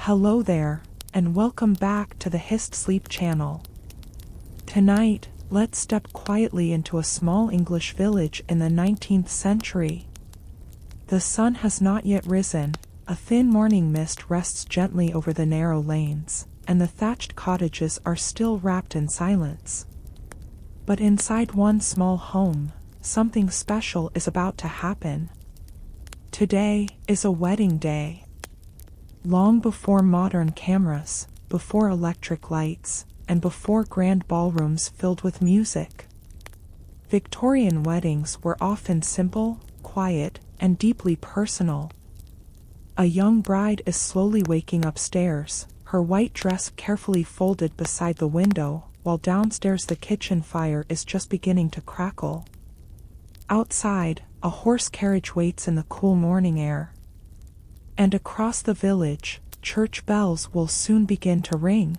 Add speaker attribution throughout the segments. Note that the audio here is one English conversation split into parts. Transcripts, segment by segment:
Speaker 1: Hello there, and welcome back to the HistSleep channel. Tonight, let's step quietly into a small English village in the 19th century. The sun has not yet risen, a thin morning mist rests gently over the narrow lanes, and the thatched cottages are still wrapped in silence. But inside one small home, something special is about to happen. Today is a wedding day. Long before modern cameras, before electric lights, and before grand ballrooms filled with music, Victorian weddings were often simple, quiet, and deeply personal. A young bride is slowly waking upstairs, her white dress carefully folded beside the window, while downstairs the kitchen fire is just beginning to crackle. Outside, a horse carriage waits in the cool morning air. And across the village, church bells will soon begin to ring.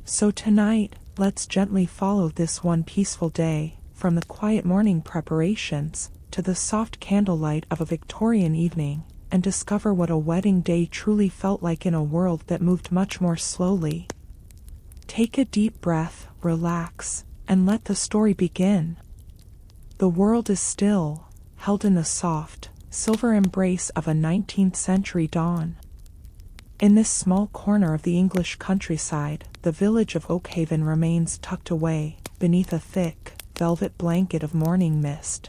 Speaker 1: So tonight, let's gently follow this one peaceful day, from the quiet morning preparations, to the soft candlelight of a Victorian evening, and discover what a wedding day truly felt like in a world that moved much more slowly. Take a deep breath, relax, and let the story begin. The world is still, held in the soft, silver embrace of a 19th century dawn. In this small corner of the English countryside, the village of Oakhaven remains tucked away, beneath a thick, velvet blanket of morning mist.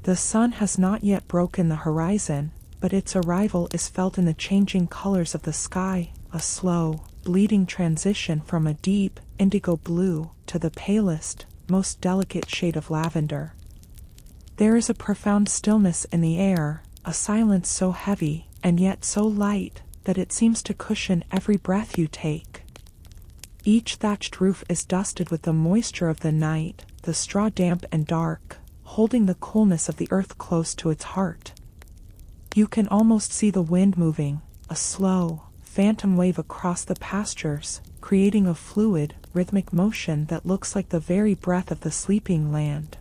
Speaker 1: The sun has not yet broken the horizon, but its arrival is felt in the changing colors of the sky, a slow, bleeding transition from a deep, indigo blue, to the palest, most delicate shade of lavender. There is a profound stillness in the air, a silence so heavy, and yet so light, that it seems to cushion every breath you take. Each thatched roof is dusted with the moisture of the night, the straw damp and dark, holding the coolness of the earth close to its heart. You can almost see the wind moving, a slow, phantom wave across the pastures, creating a fluid, rhythmic motion that looks like the very breath of the sleeping land.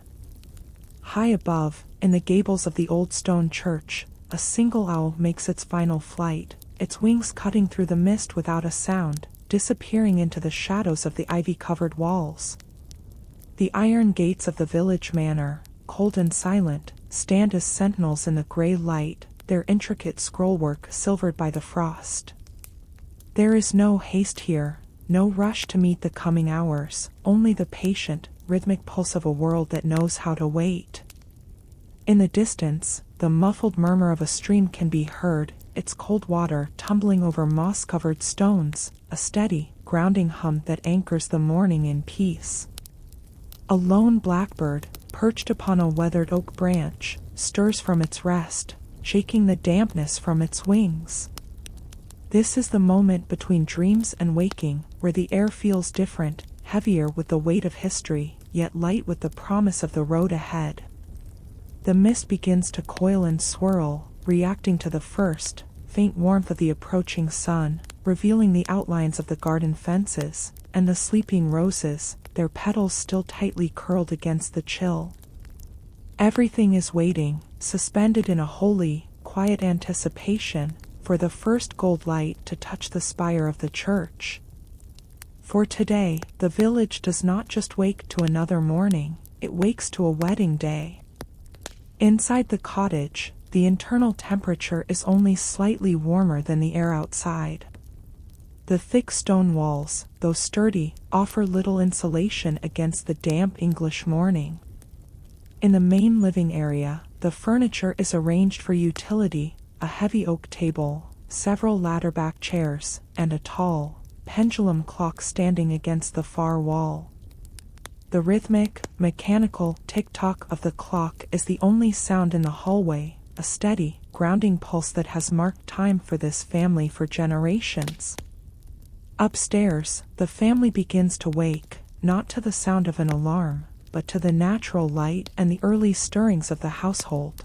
Speaker 1: High above, in the gables of the old stone church, a single owl makes its final flight, its wings cutting through the mist without a sound, disappearing into the shadows of the ivy-covered walls. The iron gates of the village manor, cold and silent, stand as sentinels in the gray light, their intricate scrollwork silvered by the frost. There is no haste here, no rush to meet the coming hours, only the patient, rhythmic pulse of a world that knows how to wait. In the distance, the muffled murmur of a stream can be heard, its cold water tumbling over moss-covered stones, a steady, grounding hum that anchors the morning in peace. A lone blackbird, perched upon a weathered oak branch, stirs from its rest, shaking the dampness from its wings. This is the moment between dreams and waking, where the air feels different, heavier with the weight of history, yet light with the promise of the road ahead. The mist begins to coil and swirl, reacting to the first, faint warmth of the approaching sun, revealing the outlines of the garden fences, and the sleeping roses, their petals still tightly curled against the chill. Everything is waiting, suspended in a holy, quiet anticipation, for the first gold light to touch the spire of the church. For today, the village does not just wake to another morning, it wakes to a wedding day. Inside the cottage, the internal temperature is only slightly warmer than the air outside. The thick stone walls, though sturdy, offer little insulation against the damp English morning. In the main living area, the furniture is arranged for utility, a heavy oak table, several ladder-back chairs, and a tall, pendulum clock standing against the far wall. The rhythmic, mechanical tick-tock of the clock is the only sound in the hallway, a steady, grounding pulse that has marked time for this family for generations. Upstairs, the family begins to wake, not to the sound of an alarm, but to the natural light and the early stirrings of the household.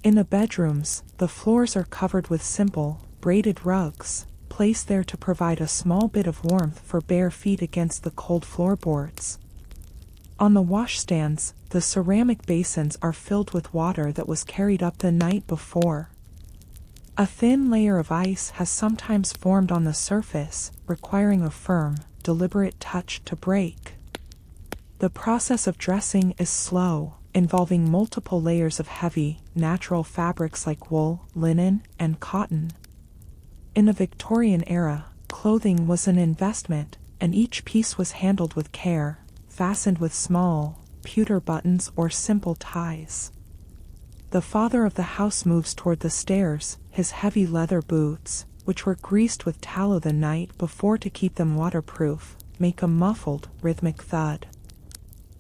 Speaker 1: In the bedrooms, the floors are covered with simple, braided rugs, placed there to provide a small bit of warmth for bare feet against the cold floorboards. On the washstands, the ceramic basins are filled with water that was carried up the night before. A thin layer of ice has sometimes formed on the surface, requiring a firm, deliberate touch to break. The process of dressing is slow, involving multiple layers of heavy, natural fabrics like wool, linen, and cotton. In the Victorian era, clothing was an investment, and each piece was handled with care, fastened with small, pewter buttons or simple ties. The father of the house moves toward the stairs, his heavy leather boots, which were greased with tallow the night before to keep them waterproof, make a muffled, rhythmic thud.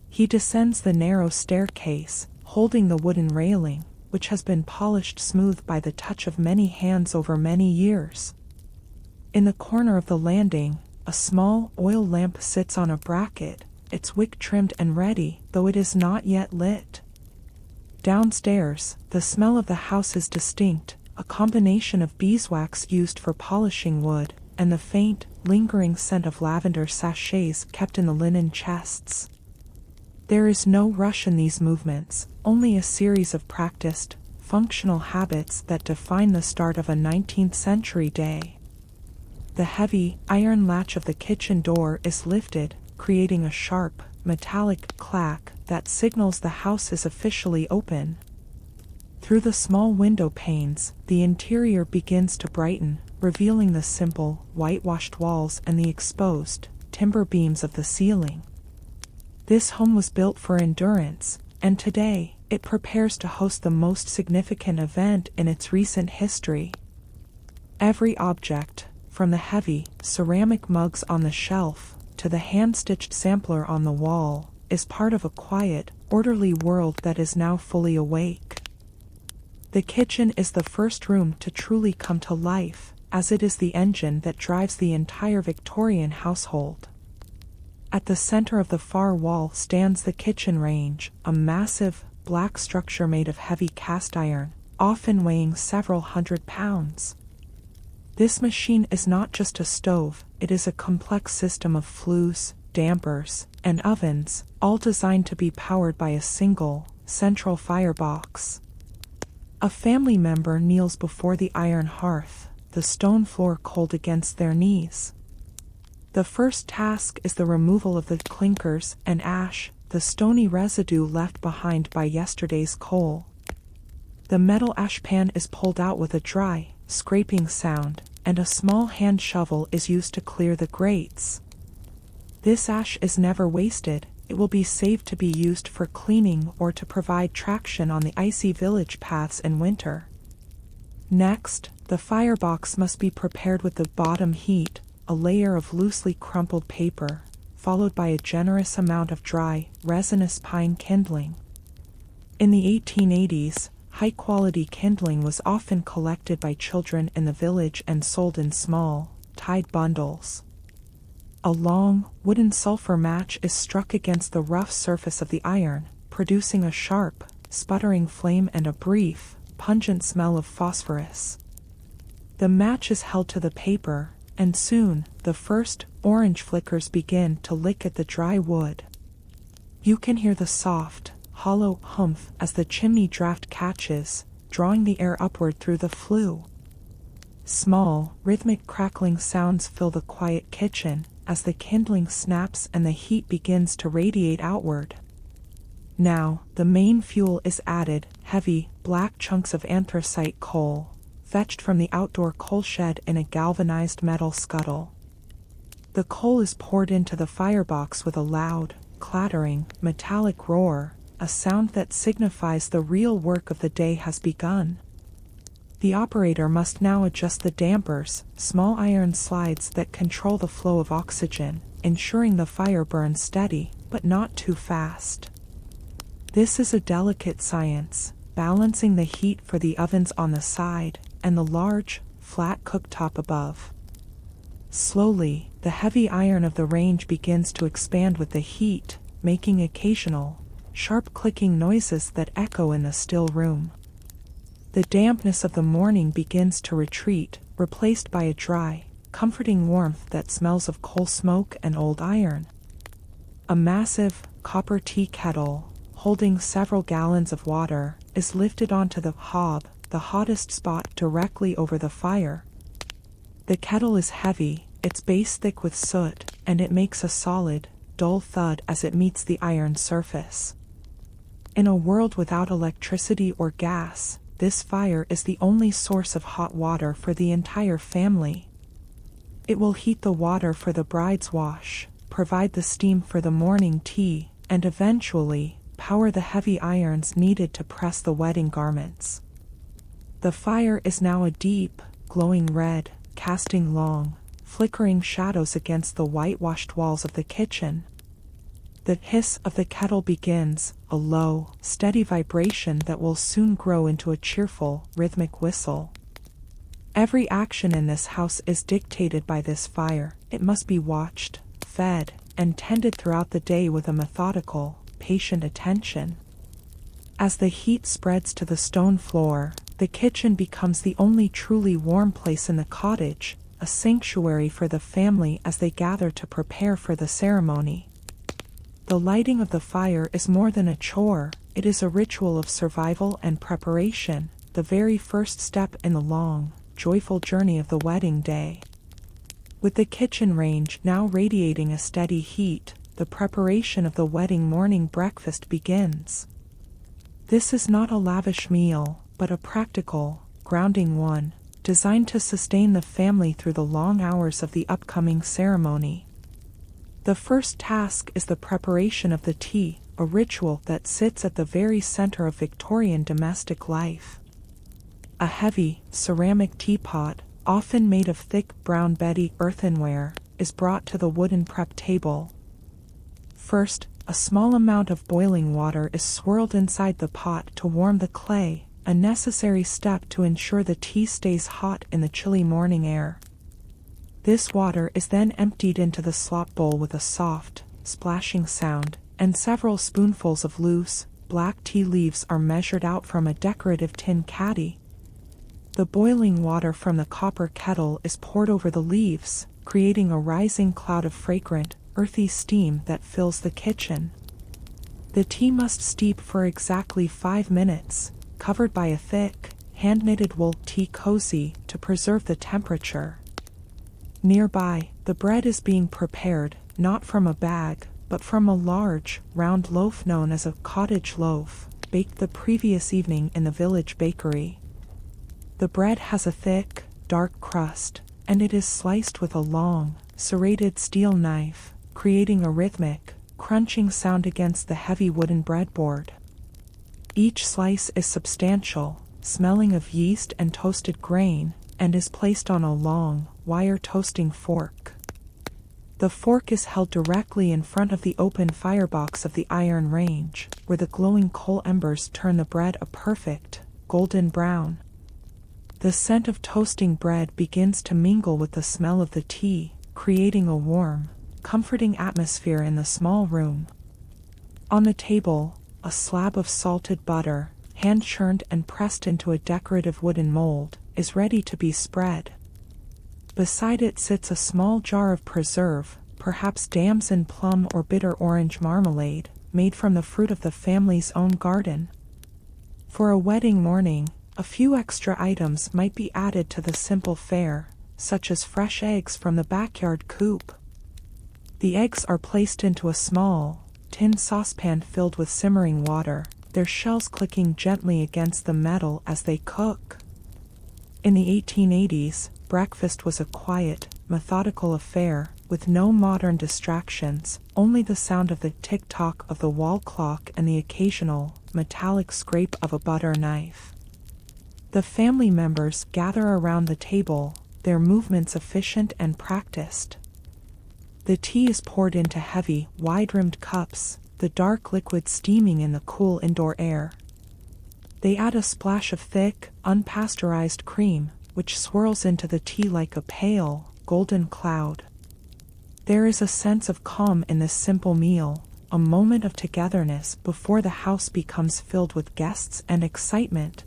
Speaker 1: He descends the narrow staircase, holding the wooden railing, which has been polished smooth by the touch of many hands over many years. In the corner of the landing, a small oil lamp sits on a bracket, its wick trimmed and ready, though it is not yet lit. Downstairs, the smell of the house is distinct, a combination of beeswax used for polishing wood, and the faint, lingering scent of lavender sachets kept in the linen chests. There is no rush in these movements, only a series of practiced, functional habits that define the start of a 19th century day. The heavy, iron latch of the kitchen door is lifted, creating a sharp, metallic clack that signals the house is officially open. Through the small window panes, the interior begins to brighten, revealing the simple, whitewashed walls and the exposed, timber beams of the ceiling. This home was built for endurance, and today, it prepares to host the most significant event in its recent history. Every object, from the heavy, ceramic mugs on the shelf, to the hand-stitched sampler on the wall, is part of a quiet, orderly world that is now fully awake. The kitchen is the first room to truly come to life, as it is the engine that drives the entire Victorian household. At the center of the far wall stands the kitchen range, a massive, black structure made of heavy cast iron, often weighing several hundred pounds. This machine is not just a stove, it is a complex system of flues, dampers, and ovens, all designed to be powered by a single, central firebox. A family member kneels before the iron hearth, the stone floor cold against their knees. The first task is the removal of the clinkers and ash, the stony residue left behind by yesterday's coal. The metal ashpan is pulled out with a dry, scraping sound, and a small hand shovel is used to clear the grates. This ash is never wasted, it will be saved to be used for cleaning or to provide traction on the icy village paths in winter. Next, the firebox must be prepared with the bottom heat, a layer of loosely crumpled paper, followed by a generous amount of dry, resinous pine kindling. In the 1880s, high-quality kindling was often collected by children in the village and sold in small, tied bundles. A long, wooden sulfur match is struck against the rough surface of the iron, producing a sharp, sputtering flame and a brief, pungent smell of phosphorus. The match is held to the paper, and soon, the first, orange flickers begin to lick at the dry wood. You can hear the soft, hollow humph as the chimney draft catches, drawing the air upward through the flue. Small, rhythmic crackling sounds fill the quiet kitchen, as the kindling snaps and the heat begins to radiate outward. Now, the main fuel is added, heavy, black chunks of anthracite coal, fetched from the outdoor coal shed in a galvanized metal scuttle. The coal is poured into the firebox with a loud, clattering, metallic roar, a sound that signifies the real work of the day has begun. The operator must now adjust the dampers, small iron slides that control the flow of oxygen, ensuring the fire burns steady, but not too fast. This is a delicate science, balancing the heat for the ovens on the side, and the large, flat cooktop above. Slowly, the heavy iron of the range begins to expand with the heat, making occasional, sharp clicking noises that echo in the still room. The dampness of the morning begins to retreat, replaced by a dry, comforting warmth that smells of coal smoke and old iron. A massive, copper tea kettle, holding several gallons of water, is lifted onto the hob, the the hottest spot directly over the fire. The kettle is heavy, its base thick with soot, and it makes a solid, dull thud as it meets the iron surface. In a world without electricity or gas, this fire is the only source of hot water for the entire family. It will heat the water for the bride's wash, provide the steam for the morning tea, and eventually, power the heavy irons needed to press the wedding garments. The fire is now a deep, glowing red, casting long, flickering shadows against the whitewashed walls of the kitchen. The hiss of the kettle begins, a low, steady vibration that will soon grow into a cheerful, rhythmic whistle. Every action in this house is dictated by this fire. It must be watched, fed, and tended throughout the day with a methodical, patient attention. As the heat spreads to the stone floor, the kitchen becomes the only truly warm place in the cottage, a sanctuary for the family as they gather to prepare for the ceremony. The lighting of the fire is more than a chore, it is a ritual of survival and preparation, the very first step in the long, joyful journey of the wedding day. With the kitchen range now radiating a steady heat, the preparation of the wedding morning breakfast begins. This is not a lavish meal, but a practical, grounding one, designed to sustain the family through the long hours of the upcoming ceremony. The first task is the preparation of the tea, a ritual that sits at the very center of Victorian domestic life. A heavy, ceramic teapot, often made of thick brown Betty earthenware, is brought to the wooden prep table. First, a small amount of boiling water is swirled inside the pot to warm the clay, a necessary step to ensure the tea stays hot in the chilly morning air. This water is then emptied into the slop bowl with a soft, splashing sound, and several spoonfuls of loose, black tea leaves are measured out from a decorative tin caddy. The boiling water from the copper kettle is poured over the leaves, creating a rising cloud of fragrant, earthy steam that fills the kitchen. The tea must steep for exactly 5 minutes, covered by a thick, hand-knitted wool tea cozy to preserve the temperature. Nearby, the bread is being prepared, not from a bag, but from a large, round loaf known as a cottage loaf, baked the previous evening in the village bakery. The bread has a thick, dark crust, and it is sliced with a long, serrated steel knife, creating a rhythmic, crunching sound against the heavy wooden breadboard. Each slice is substantial, smelling of yeast and toasted grain, and is placed on a long, wire toasting fork. The fork is held directly in front of the open firebox of the iron range, where the glowing coal embers turn the bread a perfect, golden brown. The scent of toasting bread begins to mingle with the smell of the tea, creating a warm, comforting atmosphere in the small room. On the table, a slab of salted butter, hand-churned and pressed into a decorative wooden mold, is ready to be spread. Beside it sits a small jar of preserve, perhaps damson plum or bitter orange marmalade, made from the fruit of the family's own garden. For a wedding morning, a few extra items might be added to the simple fare, such as fresh eggs from the backyard coop. The eggs are placed into a small, tin saucepan filled with simmering water, their shells clicking gently against the metal as they cook. In the 1880s, breakfast was a quiet, methodical affair, with no modern distractions, only the sound of the tick-tock of the wall clock and the occasional, metallic scrape of a butter knife. The family members gather around the table, their movements efficient and practiced. The tea is poured into heavy, wide-rimmed cups, the dark liquid steaming in the cool indoor air. They add a splash of thick, unpasteurized cream, which swirls into the tea like a pale, golden cloud. There is a sense of calm in this simple meal, a moment of togetherness before the house becomes filled with guests and excitement.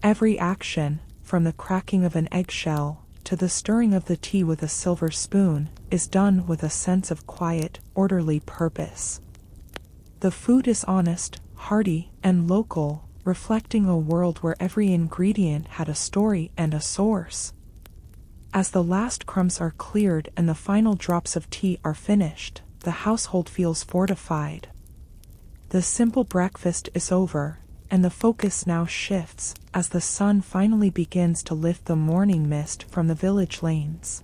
Speaker 1: Every action, from the cracking of an eggshell to the stirring of the tea with a silver spoon, is done with a sense of quiet, orderly purpose. The food is honest, hearty, and local, reflecting a world where every ingredient had a story and a source. As the last crumbs are cleared and the final drops of tea are finished, the household feels fortified. The simple breakfast is over, and the focus now shifts as the sun finally begins to lift the morning mist from the village lanes.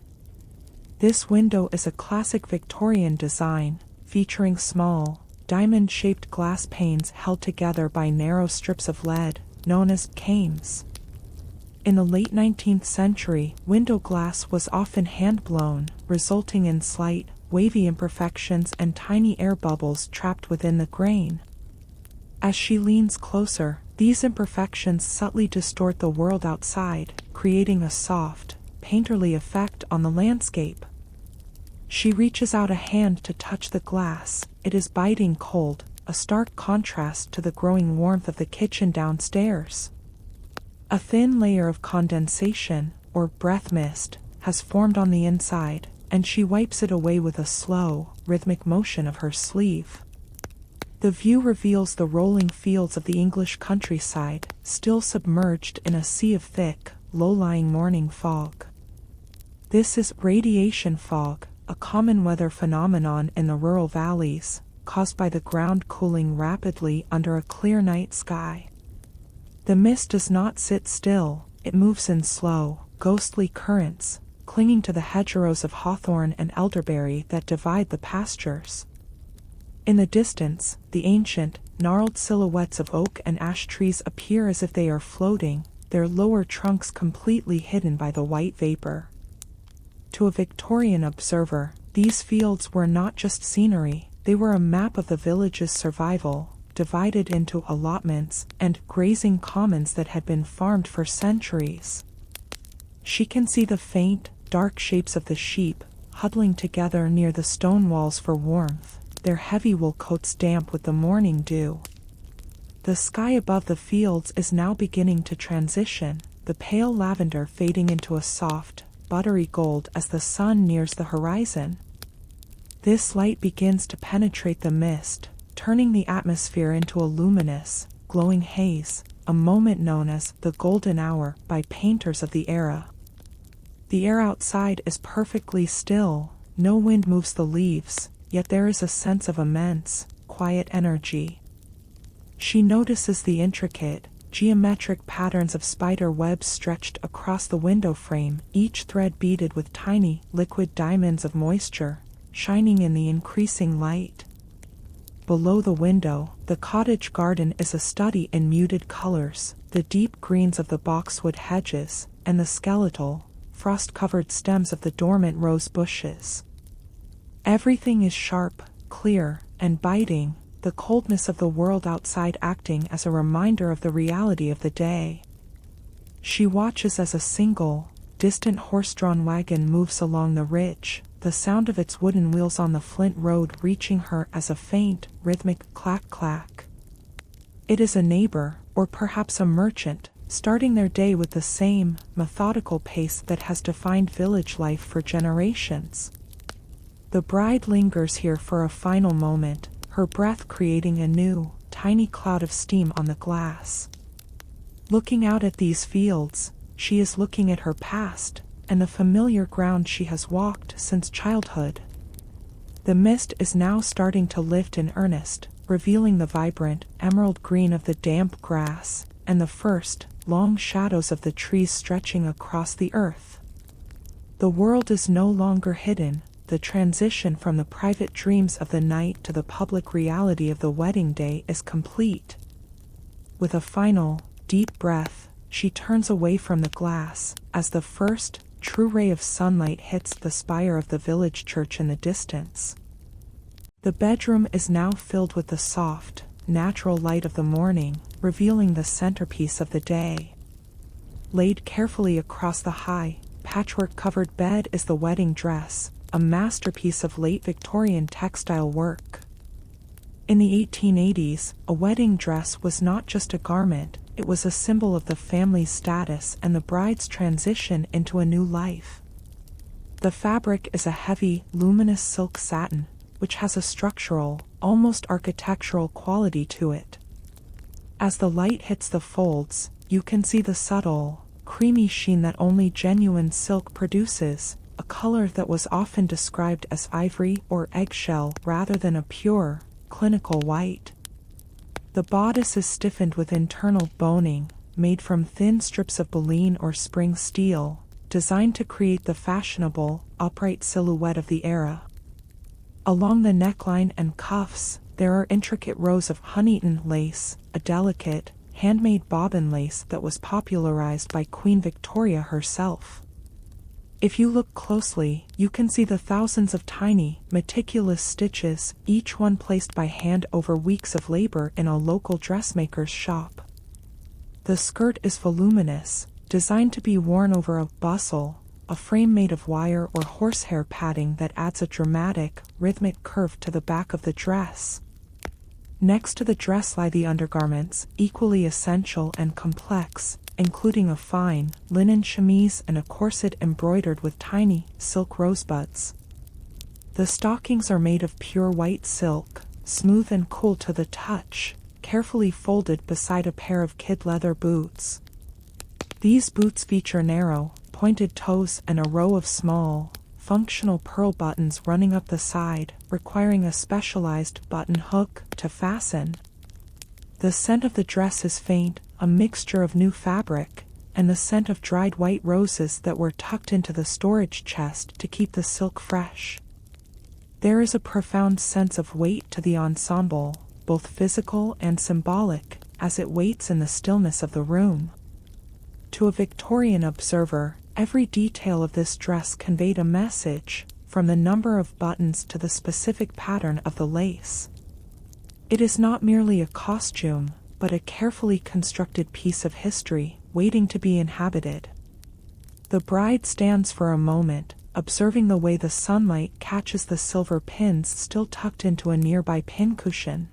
Speaker 1: This window is a classic Victorian design, featuring small, diamond-shaped glass panes held together by narrow strips of lead, known as cames. In the late 19th century, window glass was often hand-blown, resulting in slight, wavy imperfections and tiny air bubbles trapped within the grain. As she leans closer, these imperfections subtly distort the world outside, creating a soft, painterly effect on the landscape. She reaches out a hand to touch the glass. It is biting cold, a stark contrast to the growing warmth of the kitchen downstairs. A thin layer of condensation, or breath mist, has formed on the inside, and she wipes it away with a slow, rhythmic motion of her sleeve. The view reveals the rolling fields of the English countryside, still submerged in a sea of thick, low-lying morning fog. This is radiation fog, a common weather phenomenon in the rural valleys, caused by the ground cooling rapidly under a clear night sky. The mist does not sit still, it moves in slow, ghostly currents, clinging to the hedgerows of hawthorn and elderberry that divide the pastures. In the distance, the ancient, gnarled silhouettes of oak and ash trees appear as if they are floating, their lower trunks completely hidden by the white vapor. To a Victorian observer, these fields were not just scenery, they were a map of the village's survival, divided into allotments and grazing commons that had been farmed for centuries. She can see the faint, dark shapes of the sheep, huddling together near the stone walls for warmth, their heavy wool coats damp with the morning dew. The sky above the fields is now beginning to transition, the pale lavender fading into a soft, buttery gold as the sun nears the horizon. This light begins to penetrate the mist, turning the atmosphere into a luminous, glowing haze, a moment known as the golden hour by painters of the era. The air outside is perfectly still, no wind moves the leaves, yet there is a sense of immense, quiet energy. She notices the intricate, geometric patterns of spider webs stretched across the window frame, each thread beaded with tiny, liquid diamonds of moisture, shining in the increasing light. Below the window, the cottage garden is a study in muted colors, the deep greens of the boxwood hedges, and the skeletal, frost-covered stems of the dormant rose bushes. Everything is sharp, clear, and biting, the coldness of the world outside acting as a reminder of the reality of the day. She watches as a single, distant horse-drawn wagon moves along the ridge, the sound of its wooden wheels on the flint road reaching her as a faint, rhythmic clack-clack. It is a neighbor, or perhaps a merchant, starting their day with the same, methodical pace that has defined village life for generations. The bride lingers here for a final moment, her breath creating a new, tiny cloud of steam on the glass. Looking out at these fields, she is looking at her past, and the familiar ground she has walked since childhood. The mist is now starting to lift in earnest, revealing the vibrant, emerald green of the damp grass, and the first, long shadows of the trees stretching across the earth. The world is no longer hidden, the transition from the private dreams of the night to the public reality of the wedding day is complete. With a final, deep breath, she turns away from the glass, as the first, true ray of sunlight hits the spire of the village church in the distance. The bedroom is now filled with the soft, natural light of the morning, revealing the centerpiece of the day. Laid carefully across the high, patchwork-covered bed is the wedding dress, a masterpiece of late Victorian textile work. In the 1880s, a wedding dress was not just a garment, it was a symbol of the family's status and the bride's transition into a new life. The fabric is a heavy, luminous silk satin, which has a structural, almost architectural quality to it. As the light hits the folds, you can see the subtle, creamy sheen that only genuine silk produces, a color that was often described as ivory or eggshell rather than a pure, clinical white. The bodice is stiffened with internal boning, made from thin strips of baleen or spring steel, designed to create the fashionable, upright silhouette of the era. Along the neckline and cuffs, there are intricate rows of Huntington lace, a delicate, handmade bobbin lace that was popularized by Queen Victoria herself. If you look closely, you can see the thousands of tiny, meticulous stitches, each one placed by hand over weeks of labor in a local dressmaker's shop. The skirt is voluminous, designed to be worn over a bustle, a frame made of wire or horsehair padding that adds a dramatic, rhythmic curve to the back of the dress. Next to the dress lie the undergarments, equally essential and complex, including a fine, linen chemise and a corset embroidered with tiny, silk rosebuds. The stockings are made of pure white silk, smooth and cool to the touch, carefully folded beside a pair of kid leather boots. These boots feature narrow, pointed toes and a row of small, functional pearl buttons running up the side, requiring a specialized button hook to fasten. The scent of the dress is faint, a mixture of new fabric, and the scent of dried white roses that were tucked into the storage chest to keep the silk fresh. There is a profound sense of weight to the ensemble, both physical and symbolic, as it waits in the stillness of the room. To a Victorian observer, every detail of this dress conveyed a message, from the number of buttons to the specific pattern of the lace. It is not merely a costume, but a carefully constructed piece of history, waiting to be inhabited. The bride stands for a moment, observing the way the sunlight catches the silver pins still tucked into a nearby pincushion.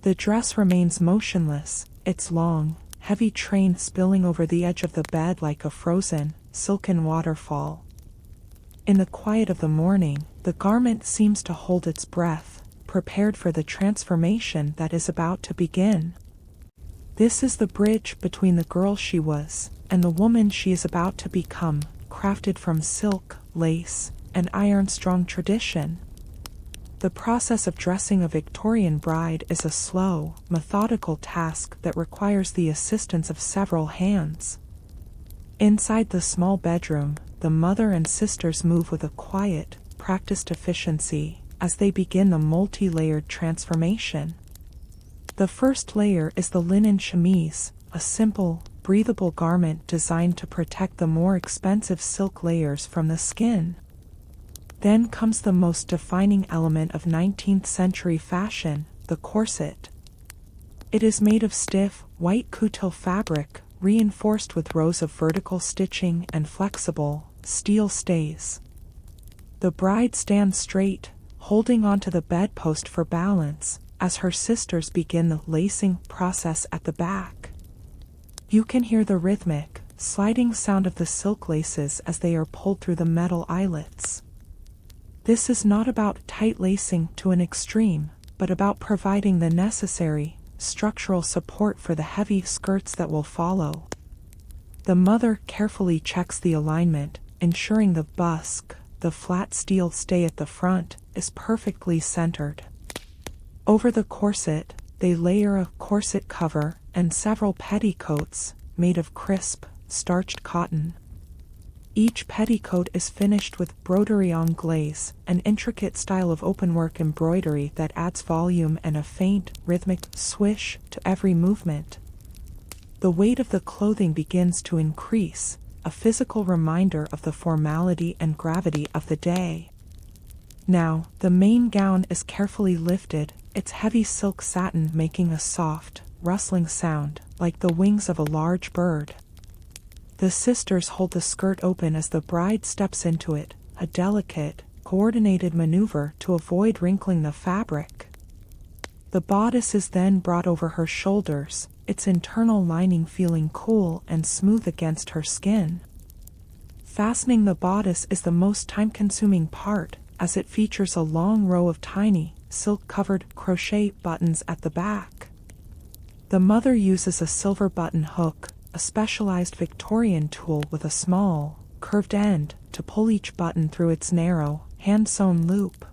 Speaker 1: The dress remains motionless, its long, heavy train spilling over the edge of the bed like a frozen, silken waterfall. In the quiet of the morning, the garment seems to hold its breath, prepared for the transformation that is about to begin. This is the bridge between the girl she was and the woman she is about to become, crafted from silk, lace, and iron-strong tradition. The process of dressing a Victorian bride is a slow, methodical task that requires the assistance of several hands. Inside the small bedroom, the mother and sisters move with a quiet, practiced efficiency as they begin the multi-layered transformation. The first layer is the linen chemise, a simple, breathable garment designed to protect the more expensive silk layers from the skin. Then comes the most defining element of 19th century fashion, the corset. It is made of stiff, white coutil fabric, reinforced with rows of vertical stitching and flexible, steel stays. The bride stands straight, holding onto the bedpost for balance, as her sisters begin the lacing process at the back. You can hear the rhythmic, sliding sound of the silk laces as they are pulled through the metal eyelets. This is not about tight lacing to an extreme, but about providing the necessary, structural support for the heavy skirts that will follow. The mother carefully checks the alignment, ensuring the busk, the flat steel stay at the front, is perfectly centered. Over the corset, they layer a corset cover and several petticoats, made of crisp, starched cotton. Each petticoat is finished with broderie anglaise, an intricate style of openwork embroidery that adds volume and a faint, rhythmic swish to every movement. The weight of the clothing begins to increase, a physical reminder of the formality and gravity of the day. Now, the main gown is carefully lifted, its heavy silk satin making a soft, rustling sound, like the wings of a large bird. The sisters hold the skirt open as the bride steps into it, a delicate, coordinated maneuver to avoid wrinkling the fabric. The bodice is then brought over her shoulders, its internal lining feeling cool and smooth against her skin. Fastening the bodice is the most time-consuming part, as it features a long row of tiny, silk-covered crochet buttons at the back. The mother uses a silver button hook, a specialized Victorian tool with a small, curved end, to pull each button through its narrow, hand-sewn loop.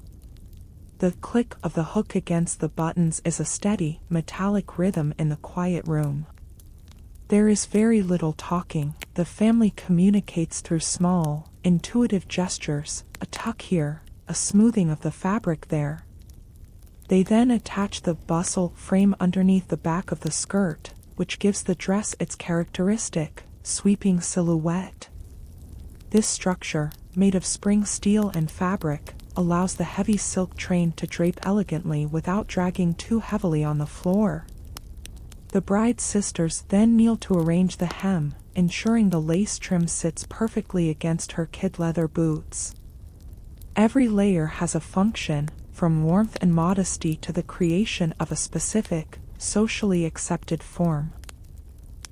Speaker 1: The click of the hook against the buttons is a steady, metallic rhythm in the quiet room. There is very little talking. The family communicates through small, intuitive gestures, a tuck here, a smoothing of the fabric there. They then attach the bustle frame underneath the back of the skirt, which gives the dress its characteristic, sweeping silhouette. This structure, made of spring steel and fabric, allows the heavy silk train to drape elegantly without dragging too heavily on the floor. The bride's sisters then kneel to arrange the hem, ensuring the lace trim sits perfectly against her kid leather boots. Every layer has a function, from warmth and modesty to the creation of a specific, socially accepted form.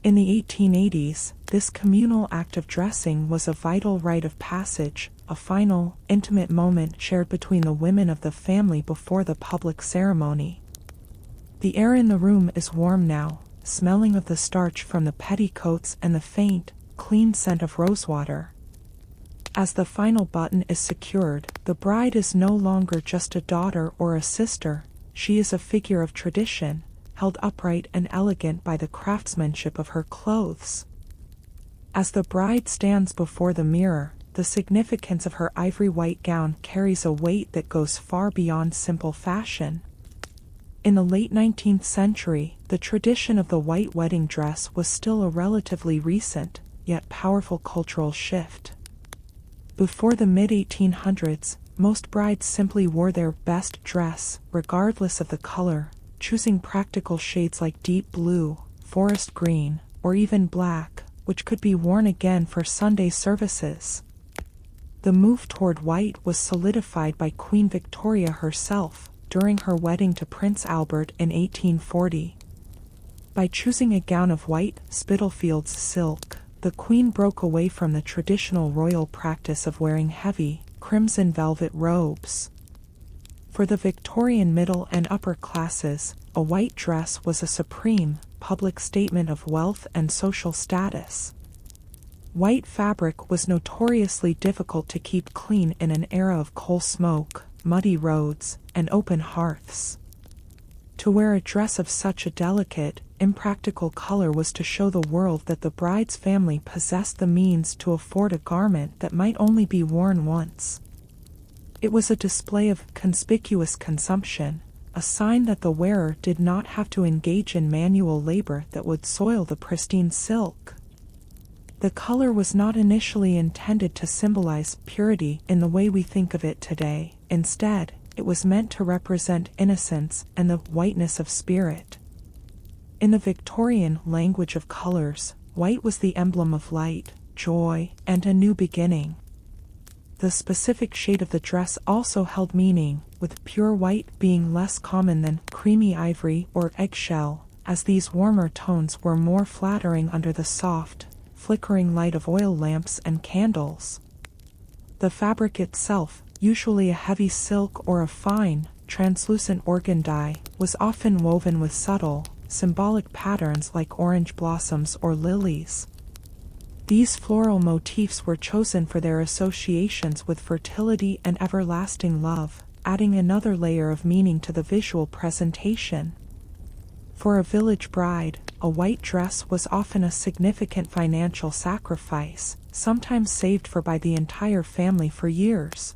Speaker 1: In the 1880s, this communal act of dressing was a vital rite of passage, a final, intimate moment shared between the women of the family before the public ceremony. The air in the room is warm now, smelling of the starch from the petticoats and the faint, clean scent of rosewater. As the final button is secured, the bride is no longer just a daughter or a sister, she is a figure of tradition, held upright and elegant by the craftsmanship of her clothes. As the bride stands before the mirror, the significance of her ivory white gown carries a weight that goes far beyond simple fashion. In the late 19th century, the tradition of the white wedding dress was still a relatively recent, yet powerful cultural shift. Before the mid-1800s, most brides simply wore their best dress, regardless of the color, choosing practical shades like deep blue, forest green, or even black, which could be worn again for Sunday services. The move toward white was solidified by Queen Victoria herself, during her wedding to Prince Albert in 1840. By choosing a gown of white, Spitalfields silk, the Queen broke away from the traditional royal practice of wearing heavy, crimson velvet robes. For the Victorian middle and upper classes, a white dress was a supreme, public statement of wealth and social status. White fabric was notoriously difficult to keep clean in an era of coal smoke, muddy roads, and open hearths. To wear a dress of such a delicate, impractical color was to show the world that the bride's family possessed the means to afford a garment that might only be worn once. It was a display of conspicuous consumption, a sign that the wearer did not have to engage in manual labor that would soil the pristine silk. The color was not initially intended to symbolize purity in the way we think of it today. Instead, it was meant to represent innocence and the whiteness of spirit. In the Victorian language of colors, white was the emblem of light, joy, and a new beginning. The specific shade of the dress also held meaning, with pure white being less common than creamy ivory or eggshell, as these warmer tones were more flattering under the soft, flickering light of oil lamps and candles. The fabric itself, usually a heavy silk or a fine, translucent organ dye, was often woven with subtle, symbolic patterns like orange blossoms or lilies. These floral motifs were chosen for their associations with fertility and everlasting love, adding another layer of meaning to the visual presentation. For a village bride, a white dress was often a significant financial sacrifice, sometimes saved for by the entire family for years.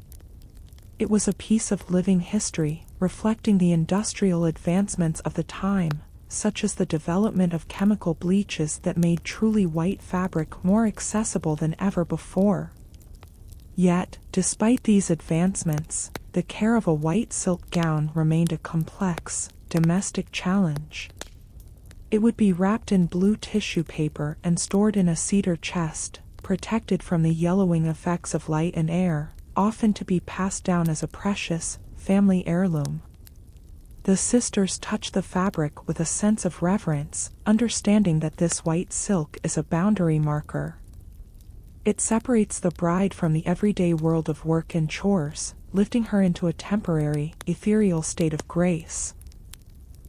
Speaker 1: It was a piece of living history, reflecting the industrial advancements of the time, such as the development of chemical bleaches that made truly white fabric more accessible than ever before. Yet, despite these advancements, the care of a white silk gown remained a complex, domestic challenge. It would be wrapped in blue tissue paper and stored in a cedar chest, protected from the yellowing effects of light and air, often to be passed down as a precious, family heirloom. The sisters touch the fabric with a sense of reverence, understanding that this white silk is a boundary marker. It separates the bride from the everyday world of work and chores, lifting her into a temporary, ethereal state of grace.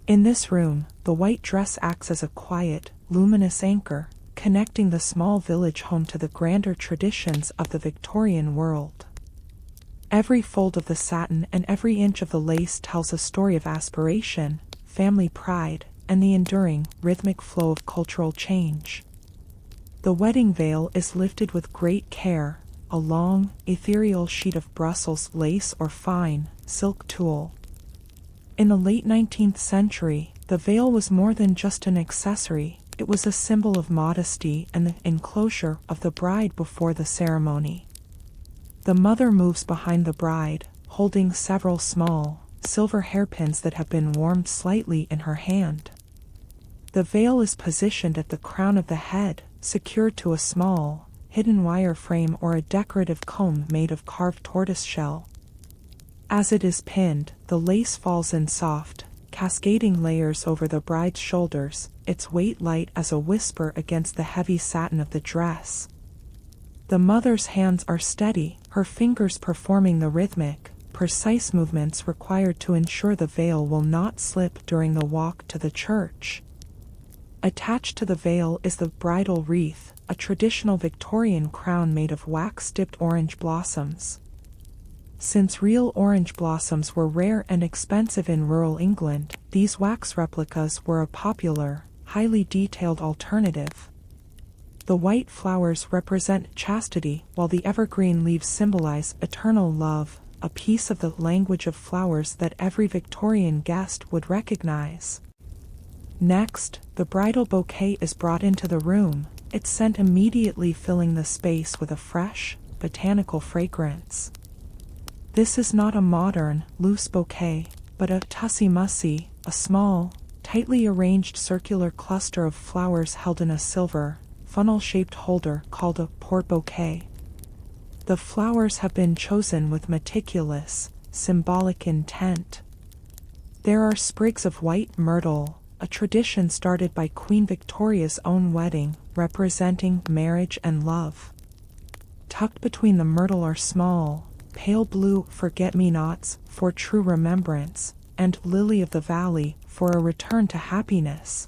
Speaker 1: In this room, the white dress acts as a quiet, luminous anchor, connecting the small village home to the grander traditions of the Victorian world. Every fold of the satin and every inch of the lace tells a story of aspiration, family pride, and the enduring, rhythmic flow of cultural change. The wedding veil is lifted with great care, a long, ethereal sheet of Brussels lace or fine, silk tulle. In the late 19th century, the veil was more than just an accessory, it was a symbol of modesty and the enclosure of the bride before the ceremony. The mother moves behind the bride, holding several small, silver hairpins that have been warmed slightly in her hand. The veil is positioned at the crown of the head, secured to a small, hidden wire frame or a decorative comb made of carved tortoiseshell. As it is pinned, the lace falls in soft, cascading layers over the bride's shoulders, its weight light as a whisper against the heavy satin of the dress. The mother's hands are steady, her fingers performing the rhythmic, precise movements required to ensure the veil will not slip during the walk to the church. Attached to the veil is the bridal wreath, a traditional Victorian crown made of wax-dipped orange blossoms. Since real orange blossoms were rare and expensive in rural England, these wax replicas were a popular, highly detailed alternative. The white flowers represent chastity, while the evergreen leaves symbolize eternal love, a piece of the language of flowers that every Victorian guest would recognize. Next, the bridal bouquet is brought into the room, its scent immediately filling the space with a fresh, botanical fragrance. This is not a modern, loose bouquet, but a tussie-mussy, a small, tightly arranged circular cluster of flowers held in a silver, funnel-shaped holder called a porte-bouquet. The flowers have been chosen with meticulous, symbolic intent. There are sprigs of white myrtle, a tradition started by Queen Victoria's own wedding, representing marriage and love. Tucked between the myrtle are small, pale blue forget-me-nots for true remembrance, and lily of the valley for a return to happiness.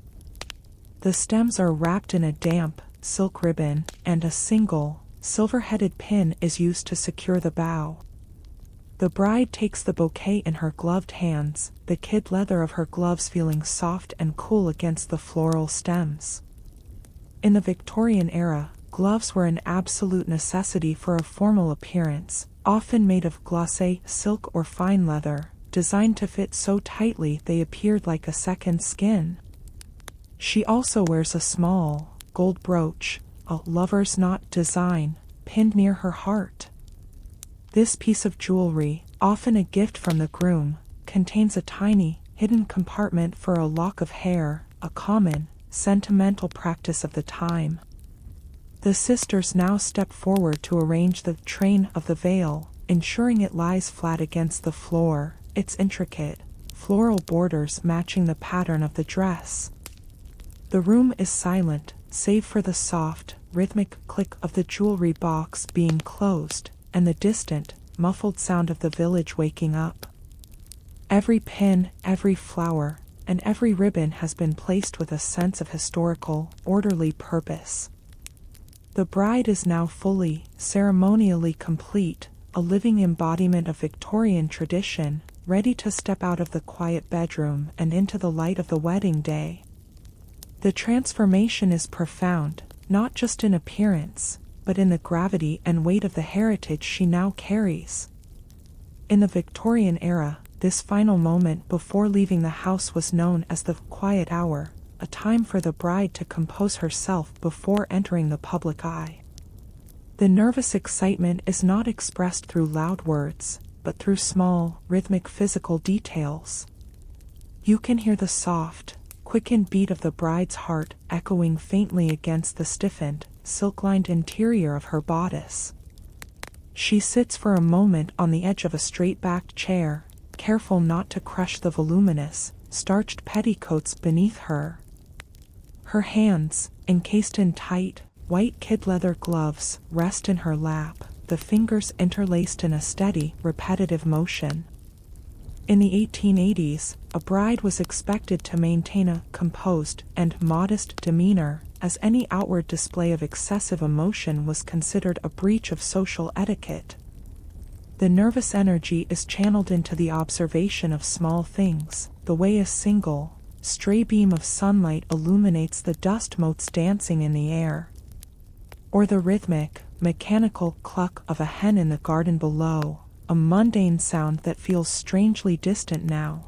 Speaker 1: The stems are wrapped in a damp, silk ribbon, and a single, silver-headed pin is used to secure the bow. The bride takes the bouquet in her gloved hands, the kid leather of her gloves feeling soft and cool against the floral stems. In the Victorian era, gloves were an absolute necessity for a formal appearance, often made of glacé silk or fine leather, designed to fit so tightly they appeared like a second skin. She also wears a small, gold brooch, a lover's knot design, pinned near her heart. This piece of jewelry, often a gift from the groom, contains a tiny, hidden compartment for a lock of hair, a common, sentimental practice of the time. The sisters now step forward to arrange the train of the veil, ensuring it lies flat against the floor, its intricate, floral borders matching the pattern of the dress. The room is silent, save for the soft, rhythmic click of the jewelry box being closed, and the distant, muffled sound of the village waking up. Every pin, every flower, and every ribbon has been placed with a sense of historical, orderly purpose. The bride is now fully, ceremonially complete, a living embodiment of Victorian tradition, ready to step out of the quiet bedroom and into the light of the wedding day. The transformation is profound, not just in appearance, but in the gravity and weight of the heritage she now carries. In the Victorian era, this final moment before leaving the house was known as the quiet hour, a time for the bride to compose herself before entering the public eye. The nervous excitement is not expressed through loud words, but through small, rhythmic physical details. You can hear the soft, quickened beat of the bride's heart echoing faintly against the stiffened, silk-lined interior of her bodice. She sits for a moment on the edge of a straight-backed chair, careful not to crush the voluminous, starched petticoats beneath her. Her hands, encased in tight, white kid-leather gloves, rest in her lap, the fingers interlaced in a steady, repetitive motion. In the 1880s, a bride was expected to maintain a composed and modest demeanor, as any outward display of excessive emotion was considered a breach of social etiquette. The nervous energy is channeled into the observation of small things, the way a single, stray beam of sunlight illuminates the dust motes dancing in the air, or the rhythmic, mechanical cluck of a hen in the garden below, a mundane sound that feels strangely distant now.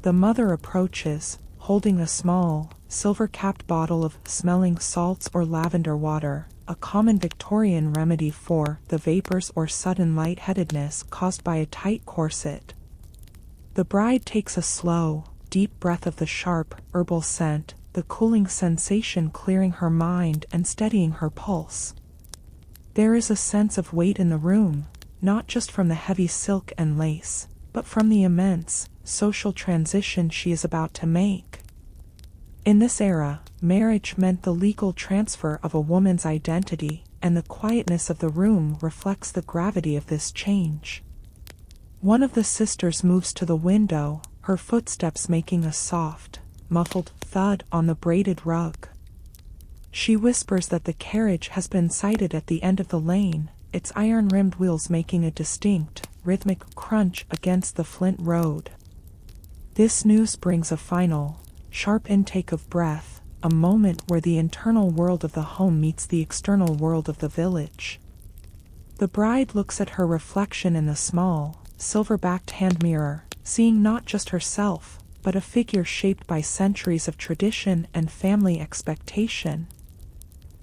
Speaker 1: The mother approaches, holding a small, silver-capped bottle of smelling salts or lavender water, a common Victorian remedy for the vapors or sudden lightheadedness caused by a tight corset. The bride takes a slow, deep breath of the sharp, herbal scent, the cooling sensation clearing her mind and steadying her pulse. There is a sense of weight in the room, not just from the heavy silk and lace, but from the immense, social transition she is about to make. In this era, marriage meant the legal transfer of a woman's identity, and the quietness of the room reflects the gravity of this change. One of the sisters moves to the window, her footsteps making a soft, muffled thud on the braided rug. She whispers that the carriage has been sighted at the end of the lane, its iron-rimmed wheels making a distinct, rhythmic crunch against the flint road. This news brings a final, sharp intake of breath, a moment where the internal world of the home meets the external world of the village. The bride looks at her reflection in the small, silver-backed hand mirror, seeing not just herself, but a figure shaped by centuries of tradition and family expectation.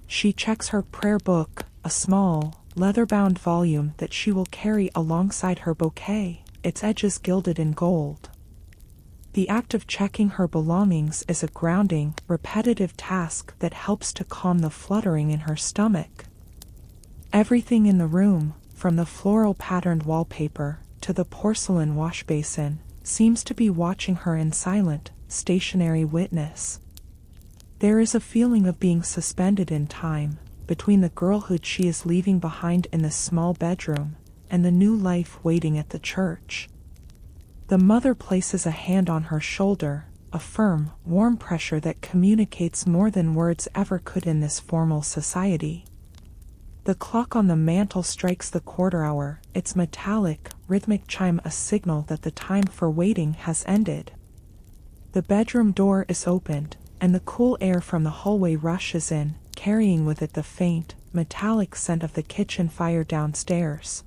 Speaker 1: She checks her prayer book, a small, leather-bound volume that she will carry alongside her bouquet, its edges gilded in gold. The act of checking her belongings is a grounding, repetitive task that helps to calm the fluttering in her stomach. Everything in the room, from the floral-patterned wallpaper to the porcelain washbasin, seems to be watching her in silent, stationary witness. There is a feeling of being suspended in time, between the girlhood she is leaving behind in this small bedroom, and the new life waiting at the church. The mother places a hand on her shoulder, a firm, warm pressure that communicates more than words ever could in this formal society. The clock on the mantel strikes the quarter hour, its metallic, rhythmic chime a signal that the time for waiting has ended. The bedroom door is opened, and the cool air from the hallway rushes in, carrying with it the faint, metallic scent of the kitchen fire downstairs.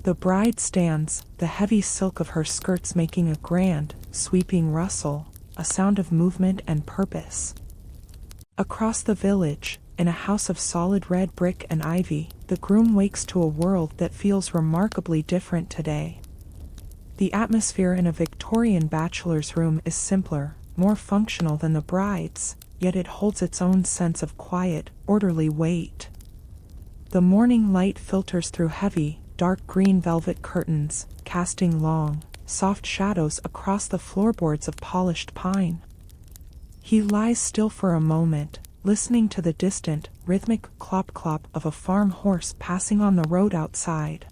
Speaker 1: The bride stands, the heavy silk of her skirts making a grand, sweeping rustle, a sound of movement and purpose. Across the village, in a house of solid red brick and ivy, the groom wakes to a world that feels remarkably different today. The atmosphere in a Victorian bachelor's room is simpler, more functional than the bride's, yet it holds its own sense of quiet, orderly weight. The morning light filters through heavy, dark green velvet curtains, casting long, soft shadows across the floorboards of polished pine. He lies still for a moment, listening to the distant, rhythmic clop-clop of a farm horse passing on the road outside.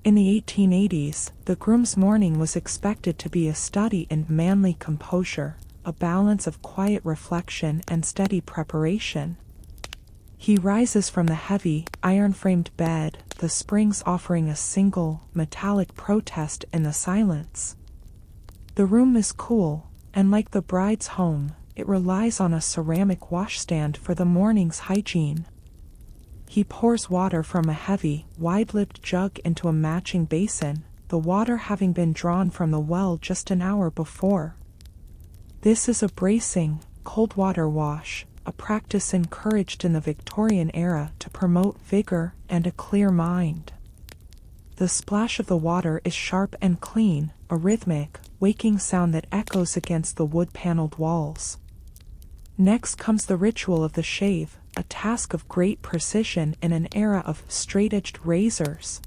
Speaker 1: In the 1880s, the groom's morning was expected to be a study in manly composure, a balance of quiet reflection and steady preparation. He rises from the heavy, iron-framed bed, the springs offering a single, metallic protest in the silence. The room is cool, and like the bride's home, it relies on a ceramic washstand for the morning's hygiene. He pours water from a heavy, wide-lipped jug into a matching basin, the water having been drawn from the well just an hour before. This is a bracing, cold water wash, a practice encouraged in the Victorian era to promote vigor and a clear mind. The splash of the water is sharp and clean, a rhythmic, waking sound that echoes against the wood-paneled walls. Next comes the ritual of the shave, a task of great precision in an era of straight-edged razors.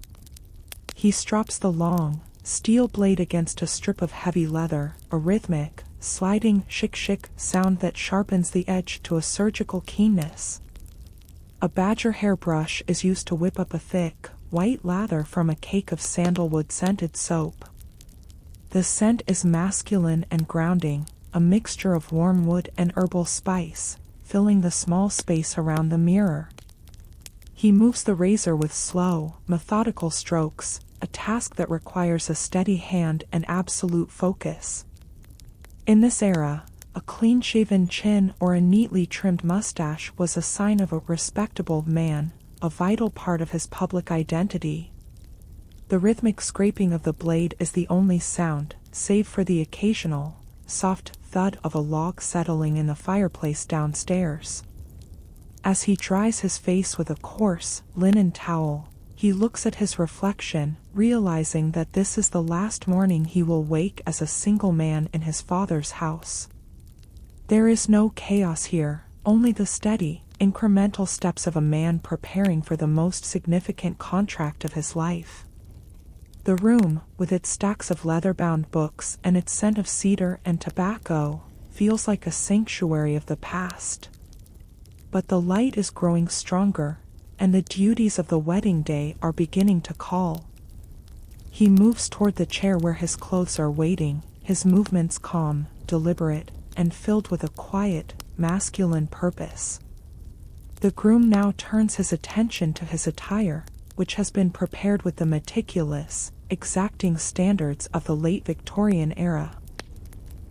Speaker 1: He strops the long, steel blade against a strip of heavy leather, a rhythmic, sliding shick-shick sound that sharpens the edge to a surgical keenness. A badger hair brush is used to whip up a thick, white lather from a cake of sandalwood-scented soap. The scent is masculine and grounding, a mixture of warm wood and herbal spice, filling the small space around the mirror. He moves the razor with slow, methodical strokes, a task that requires a steady hand and absolute focus. In this era, a clean-shaven chin or a neatly trimmed mustache was a sign of a respectable man, a vital part of his public identity. The rhythmic scraping of the blade is the only sound, save for the occasional, soft thud of a log settling in the fireplace downstairs. As he dries his face with a coarse, linen towel, he looks at his reflection, realizing that this is the last morning he will wake as a single man in his father's house. There is no chaos here, only the steady, incremental steps of a man preparing for the most significant contract of his life. The room, with its stacks of leather-bound books and its scent of cedar and tobacco, feels like a sanctuary of the past. But the light is growing stronger, and the duties of the wedding day are beginning to call. He moves toward the chair where his clothes are waiting, his movements calm, deliberate, and filled with a quiet, masculine purpose. The groom now turns his attention to his attire, which has been prepared with the meticulous, exacting standards of the late Victorian era.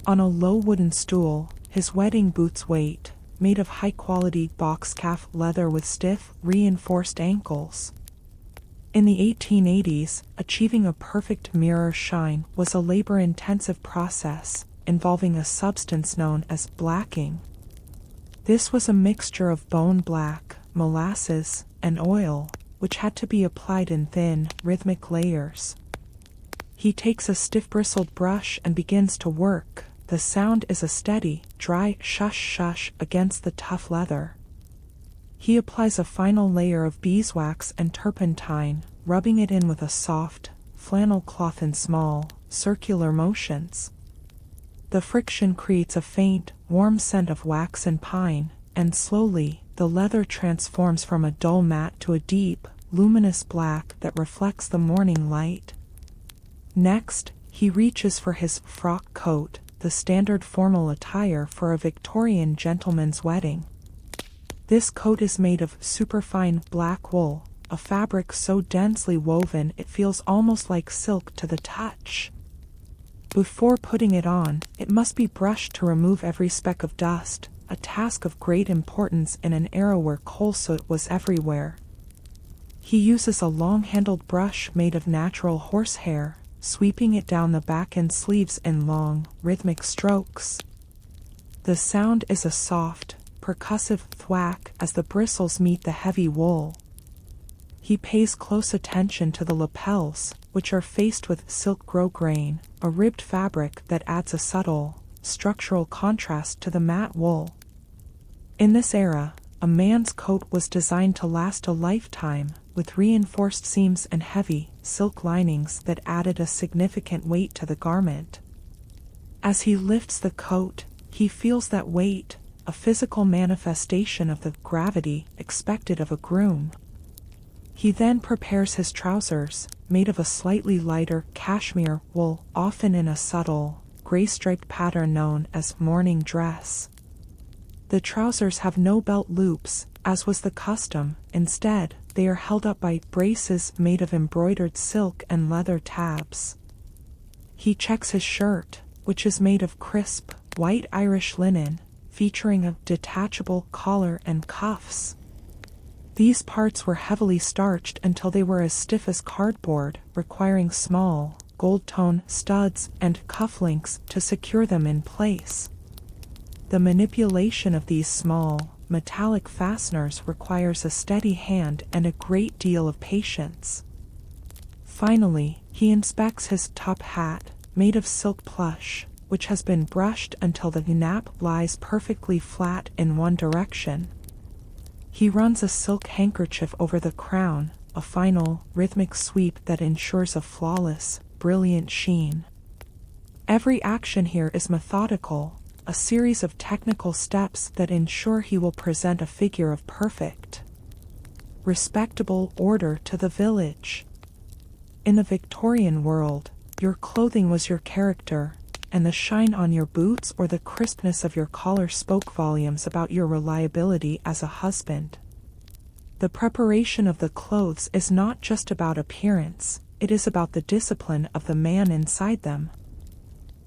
Speaker 1: On a low wooden stool, his wedding boots wait, made of high-quality box-calf leather with stiff, reinforced ankles. In the 1880s, achieving a perfect mirror shine was a labor-intensive process, involving a substance known as blacking. This was a mixture of bone black, molasses, and oil, which had to be applied in thin, rhythmic layers. He takes a stiff-bristled brush and begins to work. The sound is a steady, dry shush-shush against the tough leather. He applies a final layer of beeswax and turpentine, rubbing it in with a soft, flannel cloth in small, circular motions. The friction creates a faint, warm scent of wax and pine, and slowly, the leather transforms from a dull matte to a deep, luminous black that reflects the morning light. Next, he reaches for his frock coat, the standard formal attire for a Victorian gentleman's wedding. This coat is made of superfine black wool, a fabric so densely woven it feels almost like silk to the touch. Before putting it on, it must be brushed to remove every speck of dust, a task of great importance in an era where coal soot was everywhere. He uses a long-handled brush made of natural horsehair, sweeping it down the back and sleeves in long, rhythmic strokes. The sound is a soft, percussive thwack as the bristles meet the heavy wool. He pays close attention to the lapels, which are faced with silk grosgrain, a ribbed fabric that adds a subtle, structural contrast to the matte wool. In this era, a man's coat was designed to last a lifetime, with reinforced seams and heavy, silk linings that added a significant weight to the garment. As he lifts the coat, he feels that weight, a physical manifestation of the gravity expected of a groom. He then prepares his trousers, made of a slightly lighter cashmere wool, often in a subtle, gray-striped pattern known as morning dress. The trousers have no belt loops, as was the custom. Instead, they are held up by braces made of embroidered silk and leather tabs. He checks his shirt, which is made of crisp, white Irish linen, featuring a detachable collar and cuffs. These parts were heavily starched until they were as stiff as cardboard, requiring small, gold-tone studs and cufflinks to secure them in place. The manipulation of these small, metallic fasteners requires a steady hand and a great deal of patience. Finally, he inspects his top hat, made of silk plush, which has been brushed until the nap lies perfectly flat in one direction. He runs a silk handkerchief over the crown, a final, rhythmic sweep that ensures a flawless, brilliant sheen. Every action here is methodical, a series of technical steps that ensure he will present a figure of perfect, respectable order to the village. In the Victorian world, Your clothing was your character, and the shine on your boots or the crispness of your collar spoke volumes about your reliability as a husband. The preparation of the clothes is not just about appearance, it is about the discipline of the man inside them.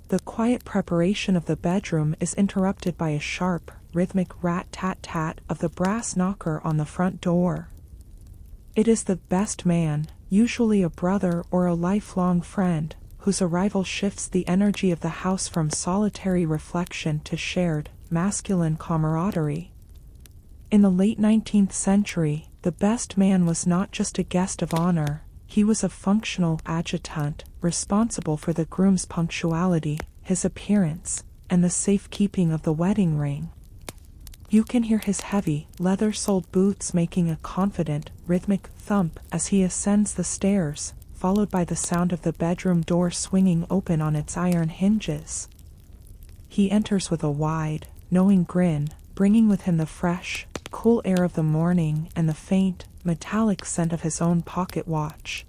Speaker 1: The quiet preparation of the bedroom is interrupted by a sharp, rhythmic rat-tat-tat of the brass knocker on the front door. It is the best man, usually a brother or a lifelong friend, whose arrival shifts the energy of the house from solitary reflection to shared, masculine camaraderie. In the late 19th century, the best man was not just a guest of honor, he was a functional adjutant, responsible for the groom's punctuality, his appearance, and the safekeeping of the wedding ring. You can hear his heavy, leather-soled boots making a confident, rhythmic thump as he ascends the stairs, followed by the sound of the bedroom door swinging open on its iron hinges. He enters with a wide, knowing grin, bringing with him the fresh, cool air of the morning and the faint, metallic scent of his own pocket watch.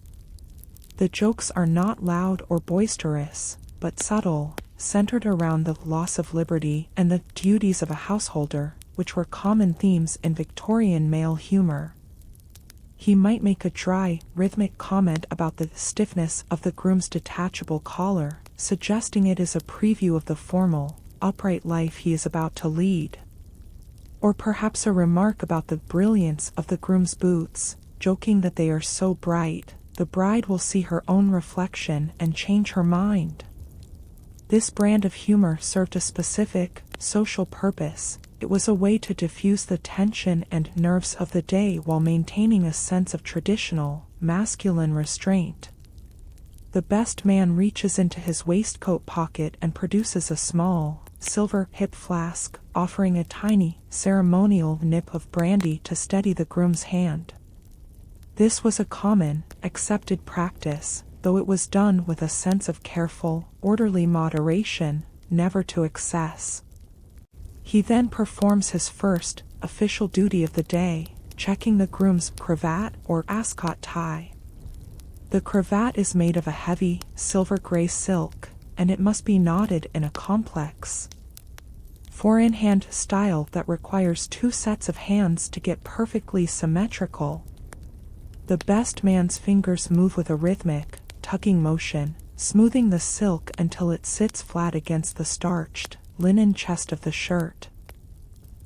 Speaker 1: The jokes are not loud or boisterous, but subtle, centered around the loss of liberty and the duties of a householder, which were common themes in Victorian male humor. He might make a dry, rhythmic comment about the stiffness of the groom's detachable collar, suggesting it is a preview of the formal, upright life he is about to lead. Or perhaps a remark about the brilliance of the groom's boots, joking that they are so bright, the bride will see her own reflection and change her mind. This brand of humor served a specific, social purpose. It was a way to diffuse the tension and nerves of the day while maintaining a sense of traditional, masculine restraint. The best man reaches into his waistcoat pocket and produces a small, silver hip flask, offering a tiny, ceremonial nip of brandy to steady the groom's hand. This was a common, accepted practice, though it was done with a sense of careful, orderly moderation, never to excess. He then performs his first, official duty of the day, checking the groom's cravat or ascot tie. The cravat is made of a heavy, silver-gray silk, and it must be knotted in a complex, four-in-hand style that requires 2 sets of hands to get perfectly symmetrical. The best man's fingers move with a rhythmic, tugging motion, smoothing the silk until it sits flat against the starched, linen chest of the shirt.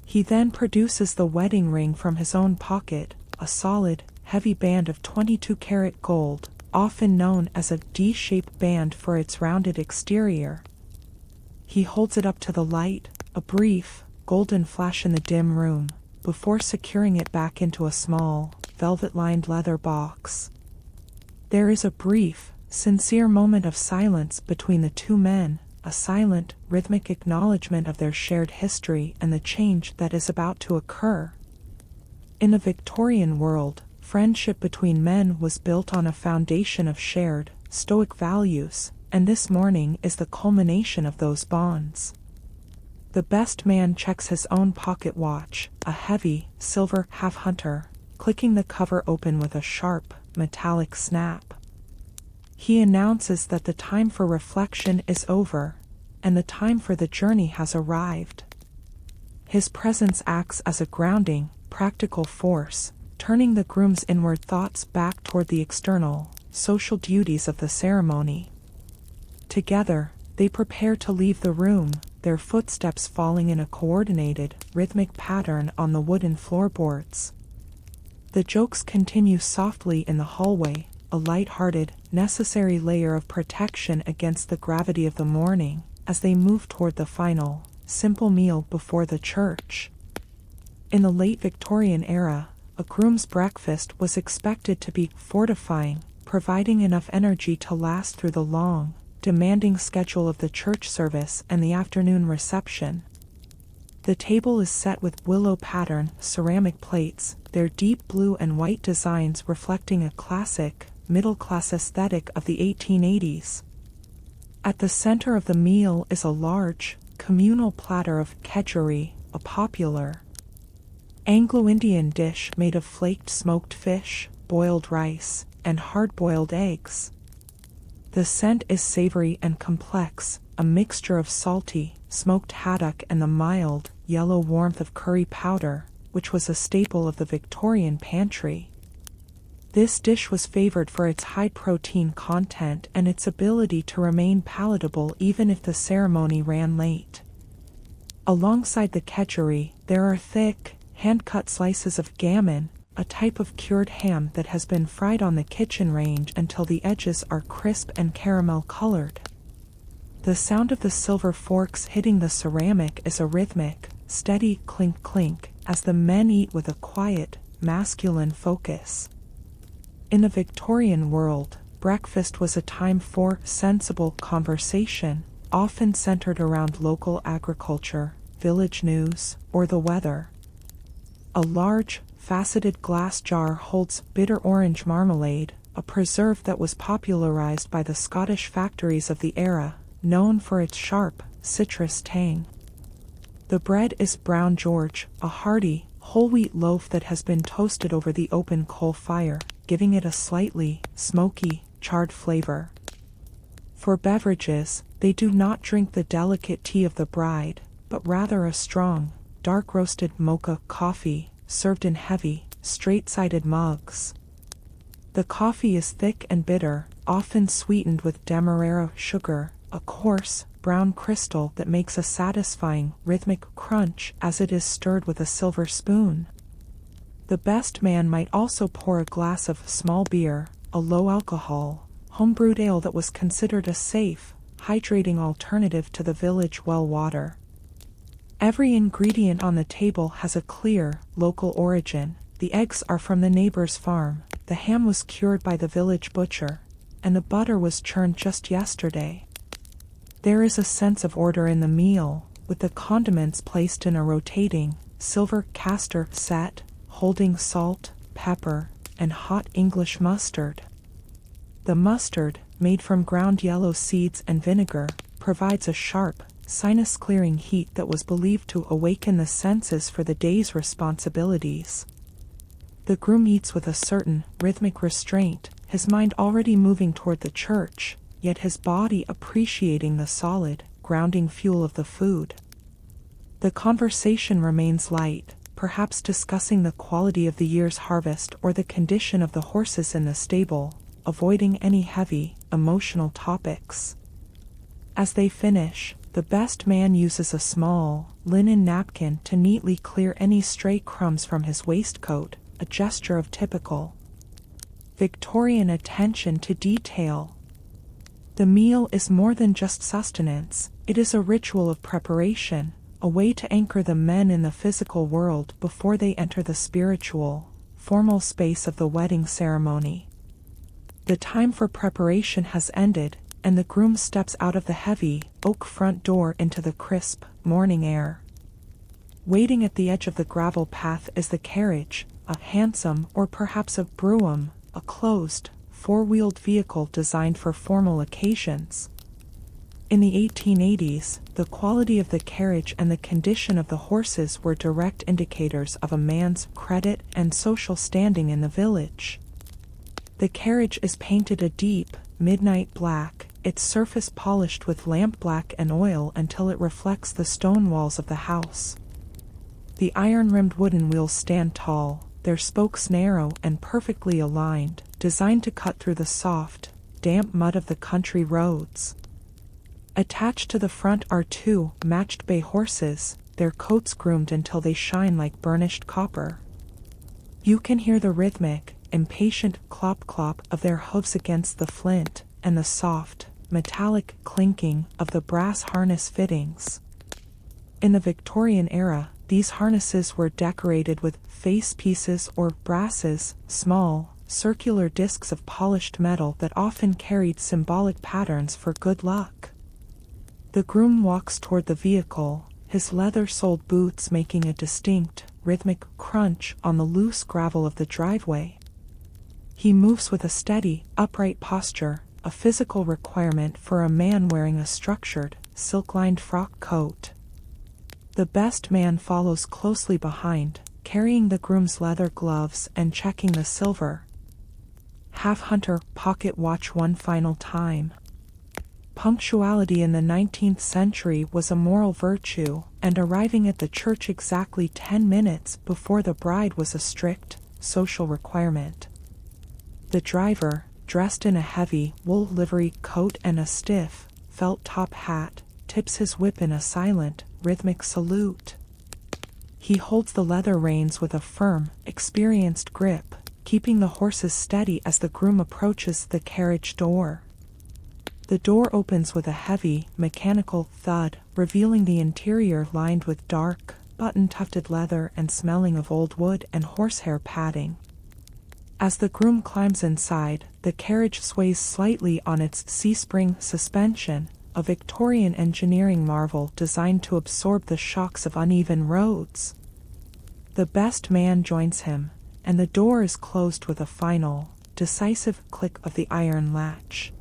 Speaker 1: He then produces the wedding ring from his own pocket, a solid, heavy band of 22-karat gold, often known as a D-shaped band for its rounded exterior. He holds it up to the light, a brief, golden flash in the dim room, before securing it back into a small, velvet-lined leather box. There is a brief, sincere moment of silence between the two men, a silent, rhythmic acknowledgement of their shared history and the change that is about to occur. In the Victorian world, friendship between men was built on a foundation of shared, stoic values, and this morning is the culmination of those bonds. The best man checks his own pocket watch, a heavy, silver half-hunter, clicking the cover open with a sharp, metallic snap. He announces that the time for reflection is over, and the time for the journey has arrived. His presence acts as a grounding, practical force, turning the groom's inward thoughts back toward the external, social duties of the ceremony. Together, they prepare to leave the room, their footsteps falling in a coordinated, rhythmic pattern on the wooden floorboards. The jokes continue softly in the hallway, a light-hearted, necessary layer of protection against the gravity of the morning, as they move toward the final, simple meal before the church. In the late Victorian era, a groom's breakfast was expected to be fortifying, providing enough energy to last through the long, demanding schedule of the church service and the afternoon reception. The table is set with willow pattern ceramic plates, their deep blue and white designs reflecting a classic, middle-class aesthetic of the 1880s. At the center of the meal is a large, communal platter of kedgeree, a popular Anglo-Indian dish made of flaked smoked fish, boiled rice, and hard-boiled eggs. The scent is savory and complex, a mixture of salty, smoked haddock and the mild, yellow warmth of curry powder, which was a staple of the Victorian pantry. This dish was favored for its high protein content and its ability to remain palatable even if the ceremony ran late. Alongside the kedgeree, there are thick, hand-cut slices of gammon, a type of cured ham that has been fried on the kitchen range until the edges are crisp and caramel-colored. The sound of the silver forks hitting the ceramic is a rhythmic, steady clink-clink as the men eat with a quiet, masculine focus. In the Victorian world, breakfast was a time for sensible conversation, often centered around local agriculture, village news, or the weather. A large, faceted glass jar holds bitter orange marmalade, a preserve that was popularized by the Scottish factories of the era, known for its sharp, citrus tang. The bread is Brown George, a hearty, whole wheat loaf that has been toasted over the open coal fire, giving it a slightly smoky, charred flavor. For beverages, they do not drink the delicate tea of the bride, but rather a strong, dark-roasted mocha coffee, served in heavy, straight-sided mugs. The coffee is thick and bitter, often sweetened with demerara sugar, a coarse, brown crystal that makes a satisfying, rhythmic crunch as it is stirred with a silver spoon. The best man might also pour a glass of small beer, a low-alcohol, home-brewed ale that was considered a safe, hydrating alternative to the village well water. Every ingredient on the table has a clear, local origin. The eggs are from the neighbor's farm, the ham was cured by the village butcher, and the butter was churned just yesterday. There is a sense of order in the meal, with the condiments placed in a rotating, silver castor set, holding salt, pepper, and hot English mustard. The mustard, made from ground yellow seeds and vinegar, provides a sharp, sinus-clearing heat that was believed to awaken the senses for the day's responsibilities. The groom eats with a certain, rhythmic restraint, his mind already moving toward the church, yet his body appreciating the solid, grounding fuel of the food. The conversation remains light, perhaps discussing the quality of the year's harvest or the condition of the horses in the stable, avoiding any heavy, emotional topics. As they finish, the best man uses a small, linen napkin to neatly clear any stray crumbs from his waistcoat, a gesture of typical Victorian attention to detail. The meal is more than just sustenance, it is a ritual of preparation, a way to anchor the men in the physical world before they enter the spiritual, formal space of the wedding ceremony. The time for preparation has ended, and the groom steps out of the heavy, oak front door into the crisp, morning air. Waiting at the edge of the gravel path is the carriage, a hansom or perhaps a brougham, a closed, four-wheeled vehicle designed for formal occasions. In the 1880s, the quality of the carriage and the condition of the horses were direct indicators of a man's credit and social standing in the village. The carriage is painted a deep, midnight black, its surface polished with lampblack and oil until it reflects the stone walls of the house. The iron-rimmed wooden wheels stand tall, their spokes narrow and perfectly aligned, designed to cut through the soft, damp mud of the country roads. Attached to the front are two matched bay horses, their coats groomed until they shine like burnished copper. You can hear the rhythmic, impatient clop-clop of their hooves against the flint, and the soft, metallic clinking of the brass harness fittings. In the Victorian era, these harnesses were decorated with face pieces or brasses, small, circular discs of polished metal that often carried symbolic patterns for good luck. The groom walks toward the vehicle, his leather-soled boots making a distinct, rhythmic crunch on the loose gravel of the driveway. He moves with a steady, upright posture, a physical requirement for a man wearing a structured, silk-lined frock coat. The best man follows closely behind, carrying the groom's leather gloves and checking the silver half-hunter pocket watch one final time. Punctuality in the 19th century was a moral virtue, and arriving at the church exactly 10 minutes before the bride was a strict, social requirement. The driver, dressed in a heavy, wool livery coat and a stiff, felt top hat, tips his whip in a silent, rhythmic salute. He holds the leather reins with a firm, experienced grip, keeping the horses steady as the groom approaches the carriage door. The door opens with a heavy, mechanical thud, revealing the interior lined with dark, button-tufted leather and smelling of old wood and horsehair padding. As the groom climbs inside, the carriage sways slightly on its C-spring suspension, a Victorian engineering marvel designed to absorb the shocks of uneven roads. The best man joins him, and the door is closed with a final, decisive click of the iron latch.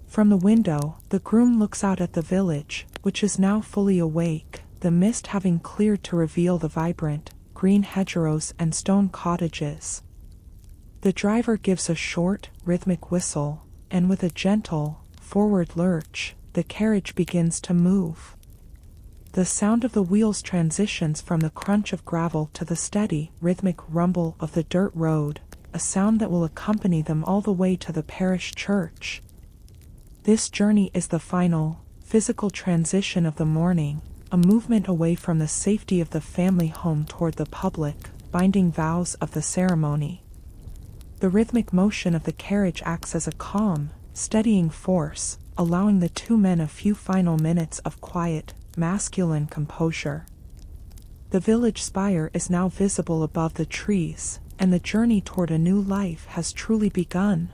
Speaker 1: From the window, the groom looks out at the village, which is now fully awake, the mist having cleared to reveal the vibrant, green hedgerows and stone cottages. The driver gives a short, rhythmic whistle, and with a gentle, forward lurch, the carriage begins to move. The sound of the wheels transitions from the crunch of gravel to the steady, rhythmic rumble of the dirt road, a sound that will accompany them all the way to the parish church. This journey is the final, physical transition of the morning, a movement away from the safety of the family home toward the public, binding vows of the ceremony. The rhythmic motion of the carriage acts as a calm, steadying force, allowing the two men a few final minutes of quiet, masculine composure. The village spire is now visible above the trees, and the journey toward a new life has truly begun.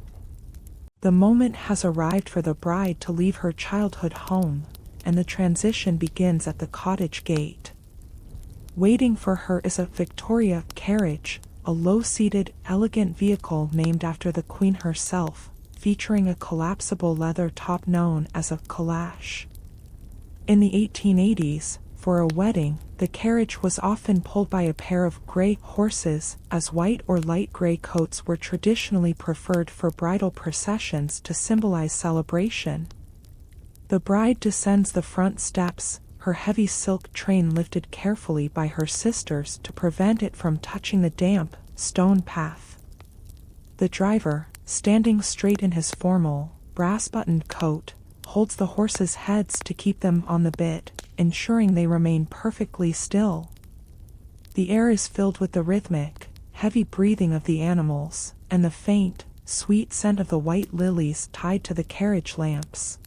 Speaker 1: The moment has arrived for the bride to leave her childhood home, and the transition begins at the cottage gate. Waiting for her is a Victoria carriage, a low-seated, elegant vehicle named after the Queen herself, featuring a collapsible leather top known as a calash. In the 1880s, for a wedding, the carriage was often pulled by a pair of gray horses, as white or light gray coats were traditionally preferred for bridal processions to symbolize celebration. The bride descends the front steps, her heavy silk train lifted carefully by her sisters to prevent it from touching the damp, stone path. The driver, standing straight in his formal, brass-buttoned coat, holds the horses' heads to keep them on the bit, ensuring they remain perfectly still. The air is filled with the rhythmic, heavy breathing of the animals, and the faint, sweet scent of the white lilies tied to the carriage lamps.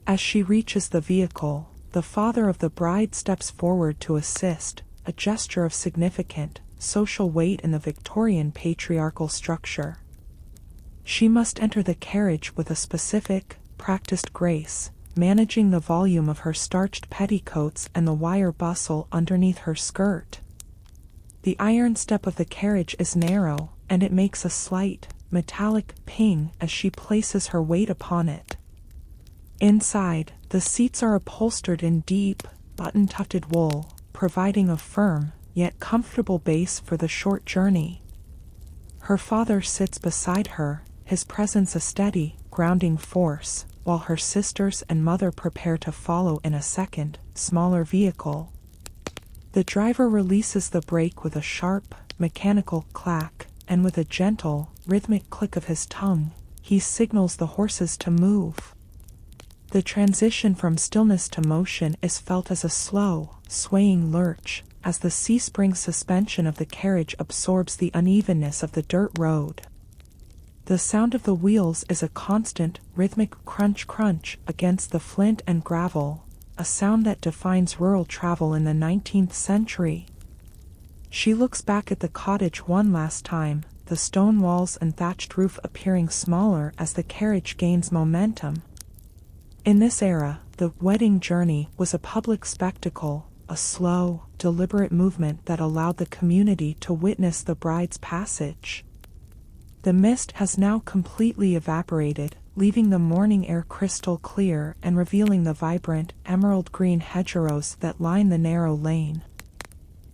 Speaker 1: As she reaches the vehicle, the father of the bride steps forward to assist, a gesture of significant, social weight in the Victorian patriarchal structure. She must enter the carriage with a specific, practiced grace, managing the volume of her starched petticoats and the wire bustle underneath her skirt. The iron step of the carriage is narrow, and it makes a slight, metallic ping as she places her weight upon it. Inside, the seats are upholstered in deep, button-tufted wool, providing a firm, yet comfortable base for the short journey. Her father sits beside her, his presence a steady, grounding force, while her sisters and mother prepare to follow in a second, smaller vehicle. The driver releases the brake with a sharp, mechanical clack, and with a gentle, rhythmic click of his tongue, he signals the horses to move. The transition from stillness to motion is felt as a slow, swaying lurch, as the C-spring suspension of the carriage absorbs the unevenness of the dirt road. The sound of the wheels is a constant, rhythmic crunch-crunch against the flint and gravel, a sound that defines rural travel in the 19th century. She looks back at the cottage one last time, the stone walls and thatched roof appearing smaller as the carriage gains momentum. In this era, the wedding journey was a public spectacle, a slow, deliberate movement that allowed the community to witness the bride's passage. The mist has now completely evaporated, leaving the morning air crystal clear and revealing the vibrant, emerald-green hedgerows that line the narrow lane.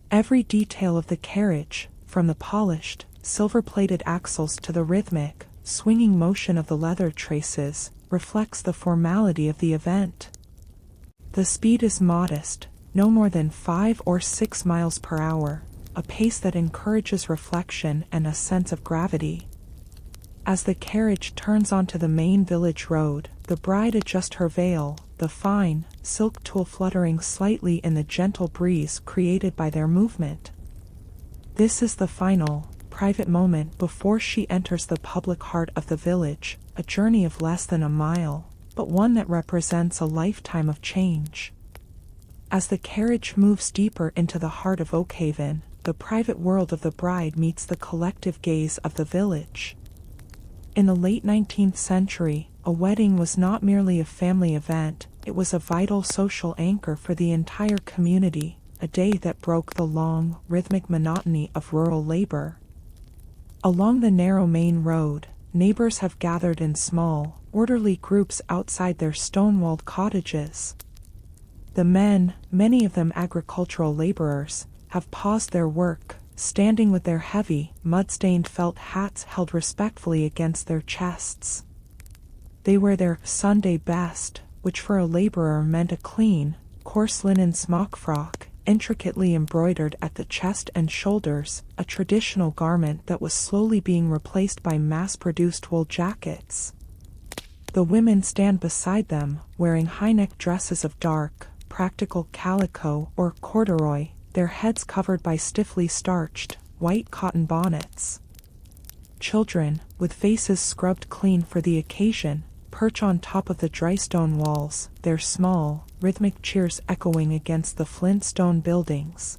Speaker 1: Every detail of the carriage, from the polished, silver-plated axles to the rhythmic, swinging motion of the leather traces reflects the formality of the event. The speed is modest, no more than 5 or 6 miles per hour, a pace that encourages reflection and a sense of gravity. As the carriage turns onto the main village road, the bride adjusts her veil, the fine, silk tulle fluttering slightly in the gentle breeze created by their movement. This is the final, private moment before she enters the public heart of the village, a journey of less than a mile, but one that represents a lifetime of change. As the carriage moves deeper into the heart of Oakhaven, the private world of the bride meets the collective gaze of the village. In the late 19th century, a wedding was not merely a family event, it was a vital social anchor for the entire community, a day that broke the long, rhythmic monotony of rural labor. Along the narrow main road, neighbors have gathered in small, orderly groups outside their stone-walled cottages. The men, many of them agricultural laborers, have paused their work, standing with their heavy, mud-stained felt hats held respectfully against their chests. They wear their Sunday best, which for a laborer meant a clean, coarse linen smock frock, intricately embroidered at the chest and shoulders, a traditional garment that was slowly being replaced by mass-produced wool jackets. The women stand beside them, wearing high-neck dresses of dark, practical calico or corduroy, their heads covered by stiffly starched, white cotton bonnets. Children, with faces scrubbed clean for the occasion, perch on top of the dry stone walls, their small, rhythmic cheers echoing against the flint stone buildings.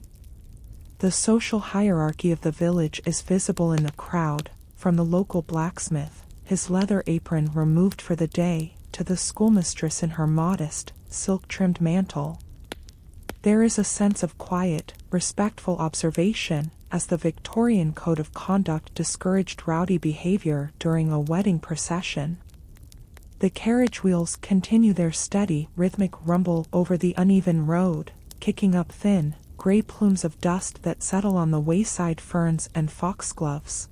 Speaker 1: The social hierarchy of the village is visible in the crowd, from the local blacksmith, his leather apron removed for the day, to the schoolmistress in her modest, silk-trimmed mantle. There is a sense of quiet, respectful observation, as the Victorian code of conduct discouraged rowdy behavior during a wedding procession. The carriage wheels continue their steady, rhythmic rumble over the uneven road, kicking up thin, gray plumes of dust that settle on the wayside ferns and foxgloves.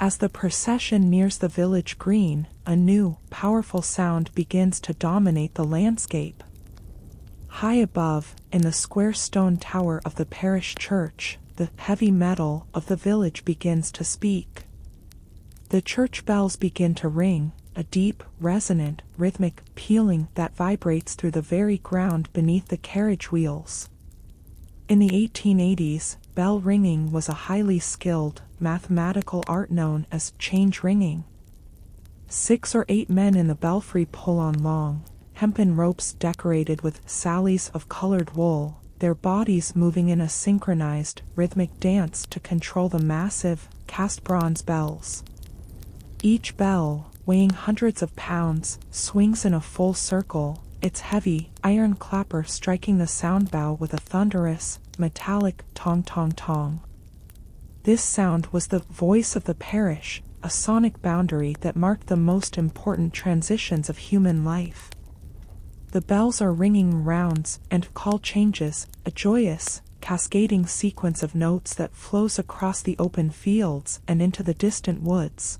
Speaker 1: As the procession nears the village green, a new, powerful sound begins to dominate the landscape. High above, in the square stone tower of the parish church, the heavy metal of the village begins to speak. The church bells begin to ring, a deep, resonant, rhythmic pealing that vibrates through the very ground beneath the carriage wheels. In the 1880s, bell ringing was a highly skilled, mathematical art known as change ringing. 6 or 8 men in the belfry pull on long, hempen ropes decorated with sallies of colored wool, their bodies moving in a synchronized, rhythmic dance to control the massive, cast bronze bells. Each bell, weighing hundreds of pounds, swings in a full circle, its heavy, iron clapper striking the sound bow with a thunderous, metallic tong-tong-tong. This sound was the voice of the parish, a sonic boundary that marked the most important transitions of human life. The bells are ringing rounds and call changes, a joyous, cascading sequence of notes that flows across the open fields and into the distant woods.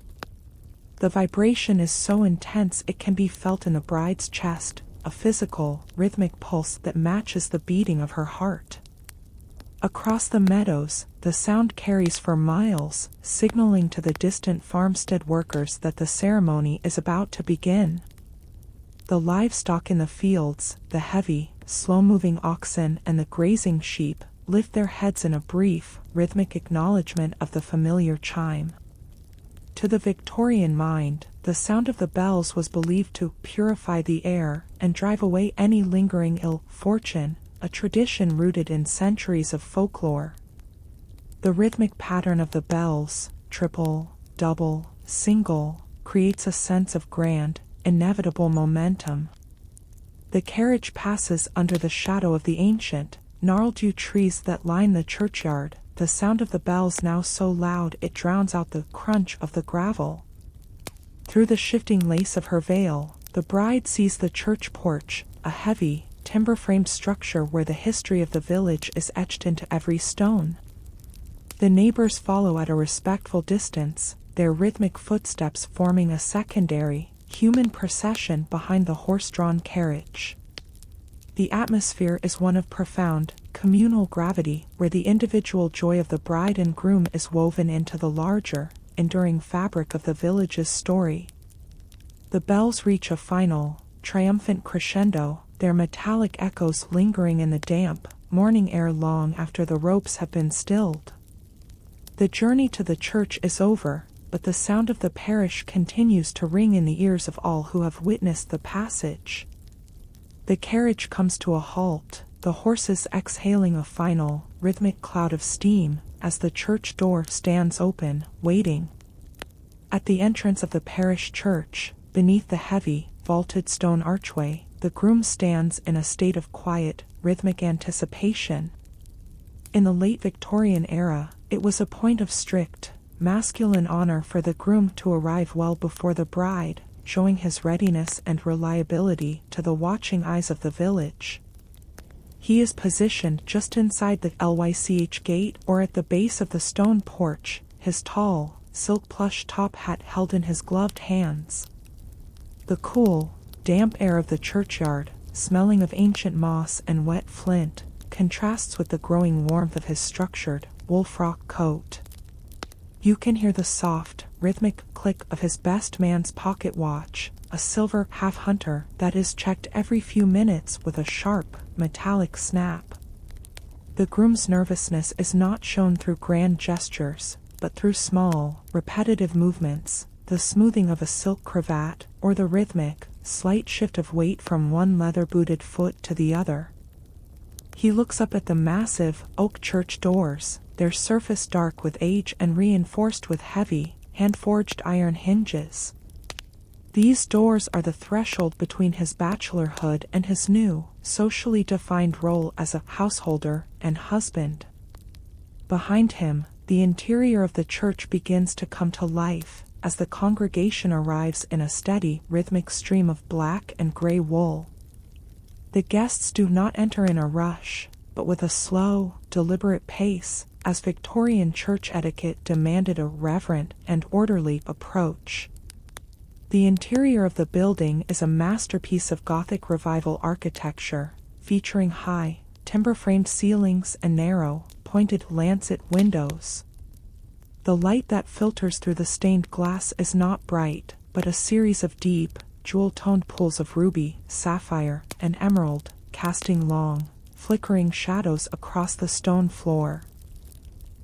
Speaker 1: The vibration is so intense it can be felt in the bride's chest, a physical, rhythmic pulse that matches the beating of her heart. Across the meadows, the sound carries for miles, signaling to the distant farmstead workers that the ceremony is about to begin. The livestock in the fields, the heavy, slow-moving oxen and the grazing sheep, lift their heads in a brief, rhythmic acknowledgement of the familiar chime. To the Victorian mind, the sound of the bells was believed to purify the air and drive away any lingering ill fortune, a tradition rooted in centuries of folklore. The rhythmic pattern of the bells, triple, double, single, creates a sense of grand, inevitable momentum. The carriage passes under the shadow of the ancient, gnarled yew trees that line the churchyard, the sound of the bells now so loud it drowns out the crunch of the gravel. Through the shifting lace of her veil, the bride sees the church porch, a heavy, timber-framed structure where the history of the village is etched into every stone. The neighbors follow at a respectful distance, their rhythmic footsteps forming a secondary, human procession behind the horse-drawn carriage. The atmosphere is one of profound, communal gravity, where the individual joy of the bride and groom is woven into the larger, enduring fabric of the village's story. The bells reach a final, triumphant crescendo, their metallic echoes lingering in the damp, morning air long after the ropes have been stilled. The journey to the church is over, but the sound of the parish continues to ring in the ears of all who have witnessed the passage. The carriage comes to a halt, the horses exhaling a final, rhythmic cloud of steam, as the church door stands open, waiting. At the entrance of the parish church, beneath the heavy, vaulted stone archway, the groom stands in a state of quiet, rhythmic anticipation. In the late Victorian era, it was a point of strict, masculine honor for the groom to arrive well before the bride, showing his readiness and reliability to the watching eyes of the village. He is positioned just inside the Lych gate or at the base of the stone porch, his tall, silk plush top hat held in his gloved hands. The cool, damp air of the churchyard, smelling of ancient moss and wet flint, contrasts with the growing warmth of his structured, wool frock coat. You can hear the soft, rhythmic click of his best man's pocket watch, a silver half-hunter that is checked every few minutes with a sharp, metallic snap. The groom's nervousness is not shown through grand gestures, but through small, repetitive movements, the smoothing of a silk cravat, or the rhythmic, slight shift of weight from one leather-booted foot to the other. He looks up at the massive, oak church doors, their surface dark with age and reinforced with heavy, hand-forged iron hinges. These doors are the threshold between his bachelorhood and his new, socially defined role as a householder and husband. Behind him, the interior of the church begins to come to life, as the congregation arrives in a steady, rhythmic stream of black and gray wool. The guests do not enter in a rush, but with a slow, deliberate pace, as Victorian church etiquette demanded a reverent and orderly approach. The interior of the building is a masterpiece of Gothic Revival architecture, featuring high, timber-framed ceilings and narrow, pointed lancet windows. The light that filters through the stained glass is not bright, but a series of deep, jewel-toned pools of ruby, sapphire, and emerald, casting long, flickering shadows across the stone floor.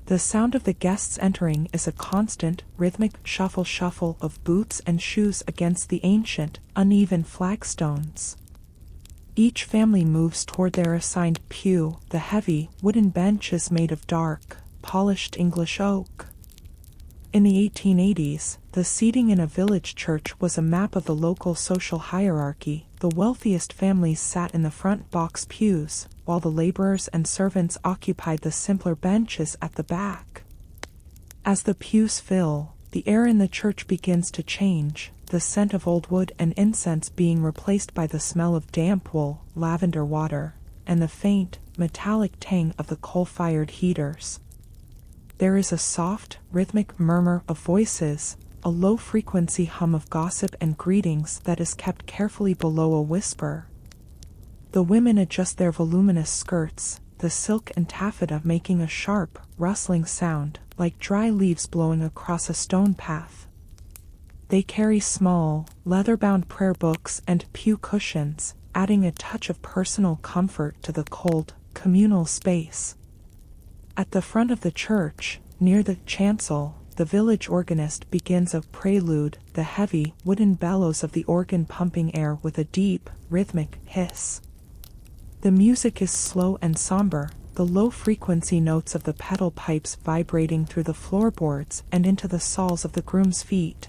Speaker 1: The sound of the guests entering is a constant, rhythmic shuffle of boots and shoes against the ancient, uneven flagstones. Each family moves toward their assigned pew, the heavy, wooden benches made of dark, polished English oak. In the 1880s, the seating in a village church was a map of the local social hierarchy. The wealthiest families sat in the front box pews, while the laborers and servants occupied the simpler benches at the back. As the pews fill, the air in the church begins to change, the scent of old wood and incense being replaced by the smell of damp wool, lavender water, and the faint, metallic tang of the coal-fired heaters. There is a soft, rhythmic murmur of voices, a low-frequency hum of gossip and greetings that is kept carefully below a whisper. The women adjust their voluminous skirts, the silk and taffeta making a sharp, rustling sound, like dry leaves blowing across a stone path. They carry small, leather-bound prayer books and pew cushions, adding a touch of personal comfort to the cold, communal space. At the front of the church, near the chancel, the village organist begins a prelude, the heavy, wooden bellows of the organ pumping air with a deep, rhythmic hiss. The music is slow and somber, the low-frequency notes of the pedal pipes vibrating through the floorboards and into the soles of the groom's feet.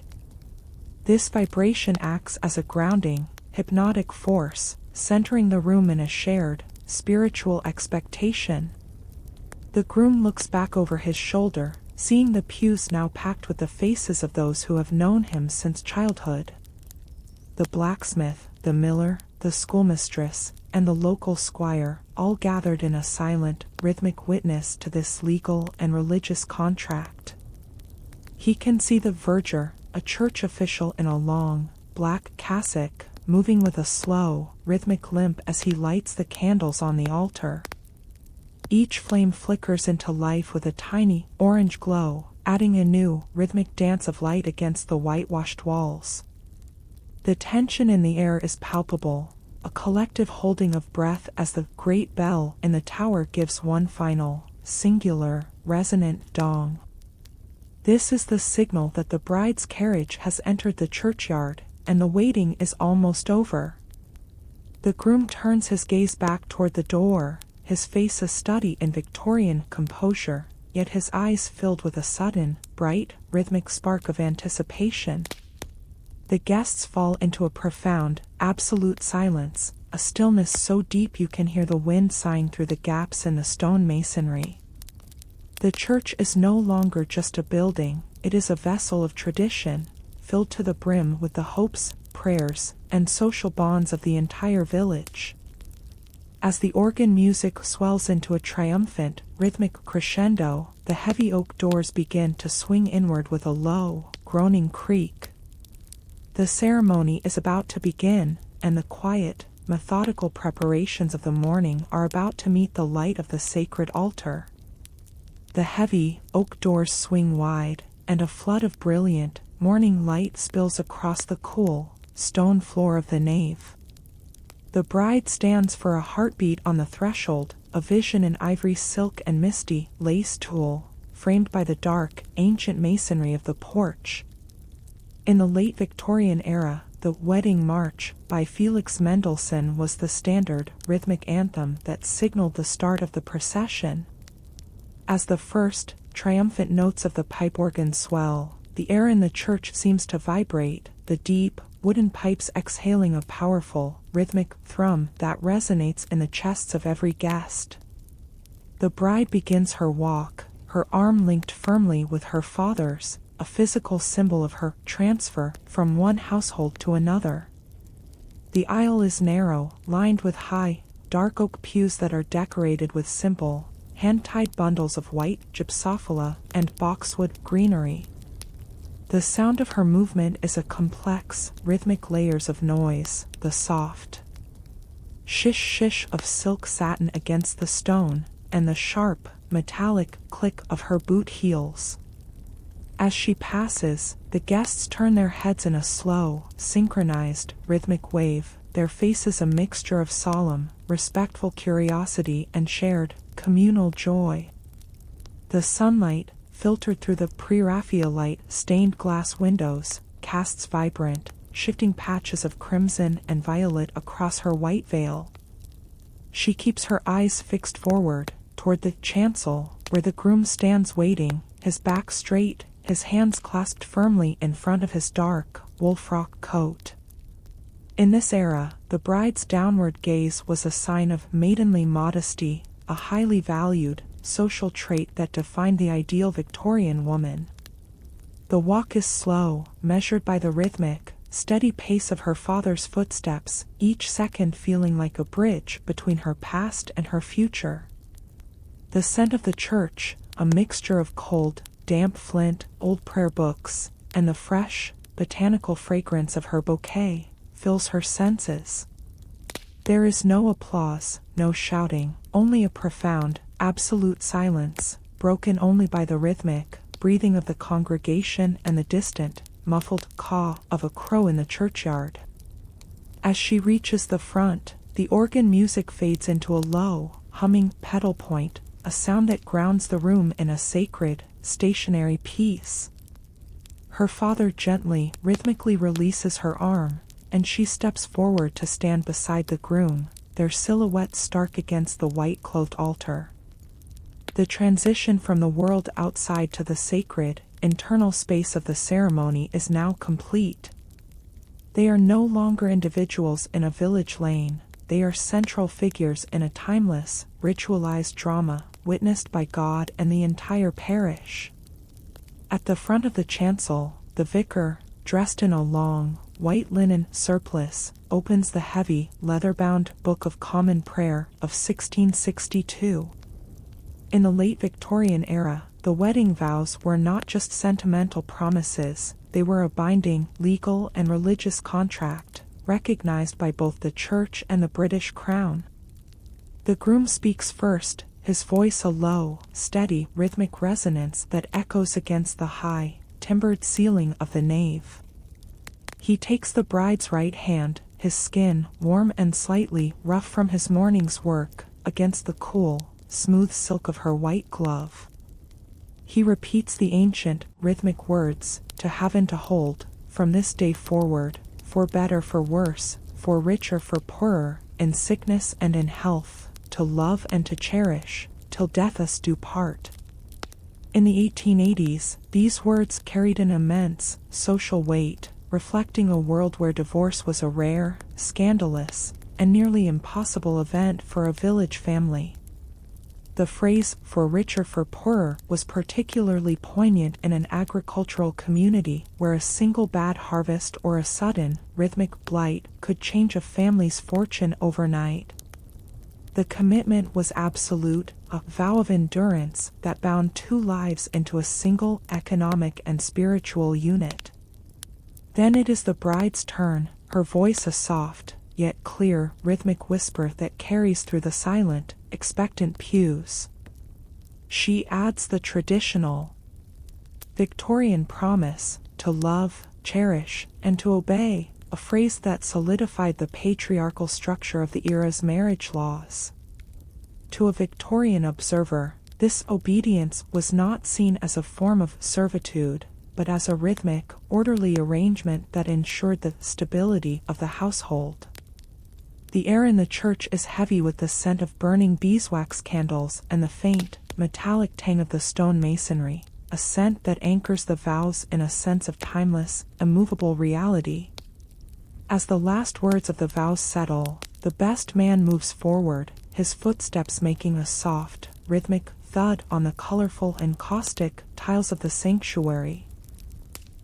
Speaker 1: This vibration acts as a grounding, hypnotic force, centering the room in a shared, spiritual expectation. The groom looks back over his shoulder, seeing the pews now packed with the faces of those who have known him since childhood. The blacksmith, the miller, the schoolmistress, and the local squire, all gathered in a silent, rhythmic witness to this legal and religious contract. He can see the verger, a church official in a long, black cassock, moving with a slow, rhythmic limp as he lights the candles on the altar. Each flame flickers into life with a tiny, orange glow, adding a new, rhythmic dance of light against the whitewashed walls. The tension in the air is palpable, a collective holding of breath as the great bell in the tower gives one final, singular, resonant dong. This is the signal that the bride's carriage has entered the churchyard, and the waiting is almost over. The groom turns his gaze back toward the door, his face a study in Victorian composure, yet his eyes filled with a sudden, bright, rhythmic spark of anticipation. The guests fall into a profound, absolute silence, a stillness so deep you can hear the wind sighing through the gaps in the stone masonry. The church is no longer just a building, it is a vessel of tradition, filled to the brim with the hopes, prayers, and social bonds of the entire village. As the organ music swells into a triumphant, rhythmic crescendo, the heavy oak doors begin to swing inward with a low, groaning creak. The ceremony is about to begin, and the quiet, methodical preparations of the morning are about to meet the light of the sacred altar. The heavy, oak doors swing wide, and a flood of brilliant, morning light spills across the cool, stone floor of the nave. The bride stands for a heartbeat on the threshold, a vision in ivory silk and misty, lace tulle, framed by the dark, ancient masonry of the porch. In the late Victorian era, the Wedding March by Felix Mendelssohn was the standard, rhythmic anthem that signaled the start of the procession. As the first, triumphant notes of the pipe organ swell, the air in the church seems to vibrate, the deep, wooden pipes exhaling a powerful, rhythmic thrum that resonates in the chests of every guest. The bride begins her walk, her arm linked firmly with her father's, a physical symbol of her transfer from one household to another. The aisle is narrow, lined with high, dark oak pews that are decorated with simple, hand-tied bundles of white gypsophila and boxwood greenery. The sound of her movement is a complex, rhythmic layers of noise, the soft shish-shish of silk satin against the stone, and the sharp, metallic click of her boot heels. As she passes, the guests turn their heads in a slow, synchronized, rhythmic wave, their faces a mixture of solemn, respectful curiosity and shared, communal joy. The sunlight, filtered through the pre-Raphaelite stained glass windows, casts vibrant, shifting patches of crimson and violet across her white veil. She keeps her eyes fixed forward, toward the chancel, where the groom stands waiting, his back straight, his hands clasped firmly in front of his dark, wool frock coat. In this era, the bride's downward gaze was a sign of maidenly modesty, a highly valued, social trait that defined the ideal Victorian woman. The walk is slow, measured by the rhythmic, steady pace of her father's footsteps, each second feeling like a bridge between her past and her future. The scent of the church, a mixture of cold, damp flint, old prayer books, and the fresh, botanical fragrance of her bouquet, fills her senses. There is no applause, no shouting, only a profound, absolute silence, broken only by the rhythmic breathing of the congregation and the distant, muffled caw of a crow in the churchyard. As she reaches the front, the organ music fades into a low, humming pedal point, a sound that grounds the room in a sacred, stationary peace. Her father gently, rhythmically releases her arm, and she steps forward to stand beside the groom, their silhouettes stark against the white-clothed altar. The transition from the world outside to the sacred, internal space of the ceremony is now complete. They are no longer individuals in a village lane, they are central figures in a timeless, ritualized drama, witnessed by God and the entire parish. At the front of the chancel, the vicar, dressed in a long, white linen surplice, opens the heavy, leather-bound Book of Common Prayer of 1662. In the late Victorian era, the wedding vows were not just sentimental promises, they were a binding, legal and religious contract, recognized by both the Church and the British Crown. The groom speaks first, his voice a low, steady, rhythmic resonance that echoes against the high, timbered ceiling of the nave. He takes the bride's right hand, his skin, warm and slightly rough from his morning's work, against the cool, smooth silk of her white glove. He repeats the ancient, rhythmic words, to have and to hold, from this day forward, for better for worse, for richer for poorer, in sickness and in health, to love and to cherish, till death us do part. In the 1880s, these words carried an immense, social weight, reflecting a world where divorce was a rare, scandalous, and nearly impossible event for a village family. The phrase, for richer for poorer, was particularly poignant in an agricultural community where a single bad harvest or a sudden, rhythmic blight could change a family's fortune overnight. The commitment was absolute, a vow of endurance that bound two lives into a single economic and spiritual unit. Then it is the bride's turn, her voice a soft, yet clear, rhythmic whisper that carries through the silent, expectant pews. She adds the traditional Victorian promise, to love, cherish, and to obey, a phrase that solidified the patriarchal structure of the era's marriage laws. To a Victorian observer, this obedience was not seen as a form of servitude, but as a rhythmic, orderly arrangement that ensured the stability of the household. The air in the church is heavy with the scent of burning beeswax candles and the faint, metallic tang of the stone masonry, a scent that anchors the vows in a sense of timeless, immovable reality. As the last words of the vows settle, the best man moves forward, his footsteps making a soft, rhythmic thud on the colorful and caustic tiles of the sanctuary.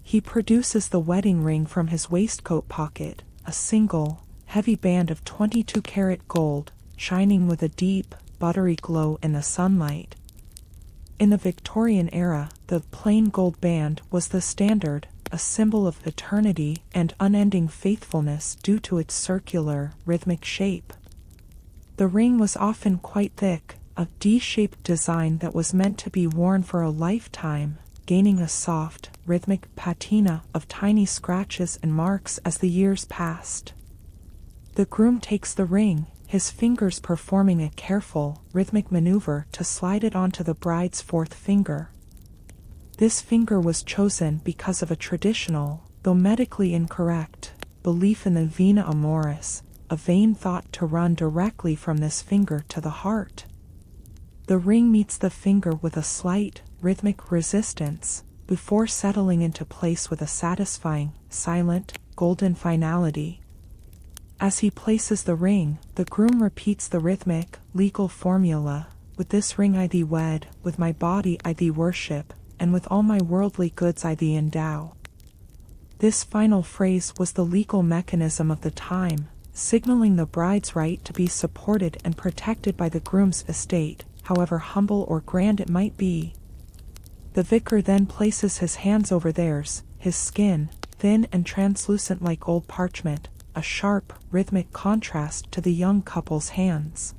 Speaker 1: He produces the wedding ring from his waistcoat pocket, a single, heavy band of 22-karat gold, shining with a deep, buttery glow in the sunlight. In the Victorian era, the plain gold band was the standard, a symbol of eternity and unending faithfulness due to its circular, rhythmic shape. The ring was often quite thick, a D-shaped design that was meant to be worn for a lifetime, gaining a soft, rhythmic patina of tiny scratches and marks as the years passed. The groom takes the ring, his fingers performing a careful, rhythmic maneuver to slide it onto the bride's fourth finger. This finger was chosen because of a traditional, though medically incorrect, belief in the vena amoris, a vein thought to run directly from this finger to the heart. The ring meets the finger with a slight, rhythmic resistance, before settling into place with a satisfying, silent, golden finality. As he places the ring, the groom repeats the rhythmic, legal formula, with this ring I thee wed, with my body I thee worship, and with all my worldly goods I thee endow. This final phrase was the legal mechanism of the time, signaling the bride's right to be supported and protected by the groom's estate, however humble or grand it might be. The vicar then places his hands over theirs, his skin, thin and translucent like old parchment, a sharp, rhythmic contrast to the young couple's hands.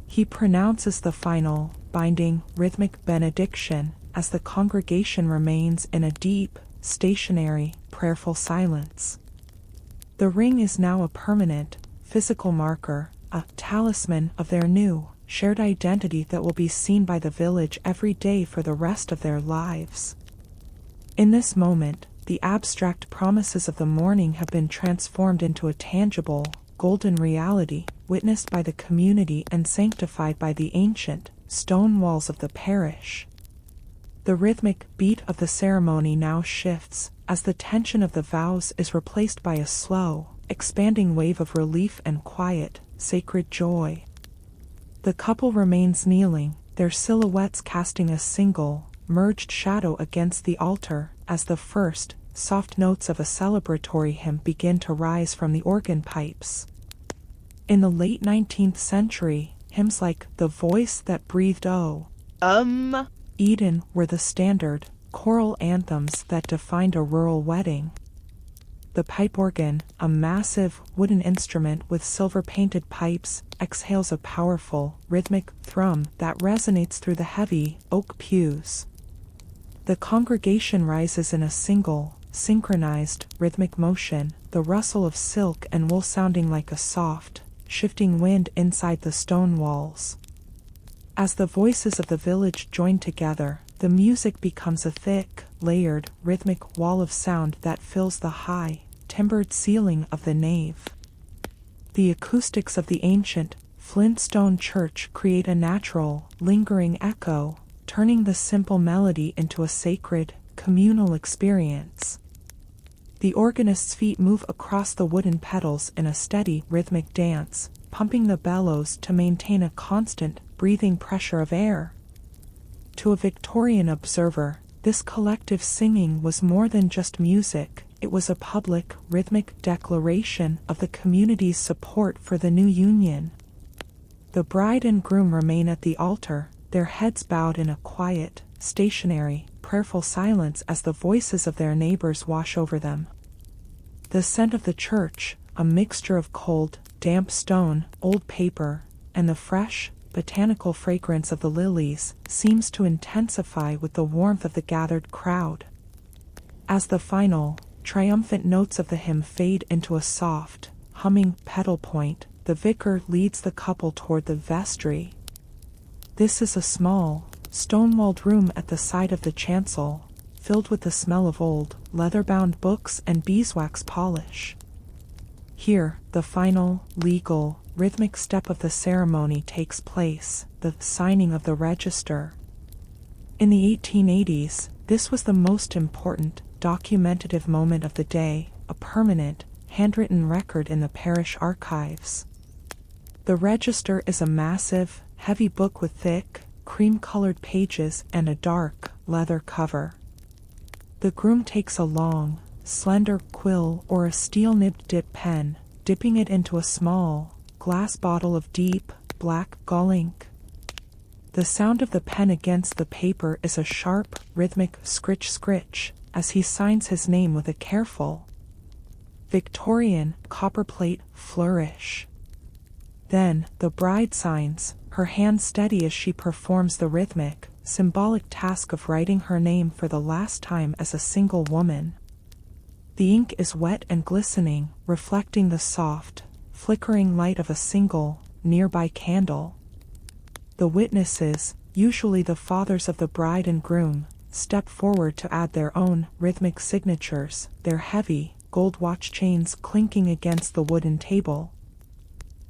Speaker 1: He pronounces the final, binding, rhythmic benediction, as the congregation remains in a deep, stationary, prayerful silence. The ring is now a permanent, physical marker, a talisman of their new, shared identity that will be seen by the village every day for the rest of their lives. In this moment, the abstract promises of the morning have been transformed into a tangible, golden reality, witnessed by the community and sanctified by the ancient, stone walls of the parish. The rhythmic beat of the ceremony now shifts, as the tension of the vows is replaced by a slow, expanding wave of relief and quiet, sacred joy. The couple remains kneeling, their silhouettes casting a single, merged shadow against the altar, as the first, soft notes of a celebratory hymn begin to rise from the organ pipes. In the late 19th century, hymns like "The Voice That Breathed O," Eden were the standard, choral anthems that defined a rural wedding. The pipe organ, a massive, wooden instrument with silver-painted pipes, exhales a powerful, rhythmic thrum that resonates through the heavy, oak pews. The congregation rises in a single, synchronized, rhythmic motion, the rustle of silk and wool sounding like a soft, shifting wind inside the stone walls. As the voices of the village join together, the music becomes a thick, layered, rhythmic wall of sound that fills the high, timbered ceiling of the nave. The acoustics of the ancient, flintstone church create a natural, lingering echo, turning the simple melody into a sacred, communal experience. The organist's feet move across the wooden pedals in a steady, rhythmic dance, pumping the bellows to maintain a constant, breathing pressure of air. To a Victorian observer, this collective singing was more than just music, it was a public, rhythmic declaration of the community's support for the new union. The bride and groom remain at the altar, their heads bowed in a quiet, stationary, prayerful silence as the voices of their neighbors wash over them. The scent of the church, a mixture of cold, damp stone, old paper, and the fresh, botanical fragrance of the lilies, seems to intensify with the warmth of the gathered crowd. As the final, triumphant notes of the hymn fade into a soft, humming pedal point, the vicar leads the couple toward the vestry. This is a small, stone-walled room at the side of the chancel, filled with the smell of old, leather-bound books and beeswax polish. Here, the final, legal, rhythmic step of the ceremony takes place, the signing of the register. In the 1880s, this was the most important, documentative moment of the day, a permanent, handwritten record in the parish archives. The register is a massive, heavy book with thick, cream-colored pages and a dark, leather cover. The groom takes a long, slender quill or a steel-nibbed dip pen, dipping it into a small, glass bottle of deep, black gall ink. The sound of the pen against the paper is a sharp, rhythmic scritch-scritch, as he signs his name with a careful, Victorian, copperplate flourish. Then, the bride signs, her hand steady as she performs the rhythmic, symbolic task of writing her name for the last time as a single woman. The ink is wet and glistening, reflecting the soft, flickering light of a single, nearby candle. The witnesses, usually the fathers of the bride and groom, step forward to add their own rhythmic signatures, their heavy, gold watch chains clinking against the wooden table.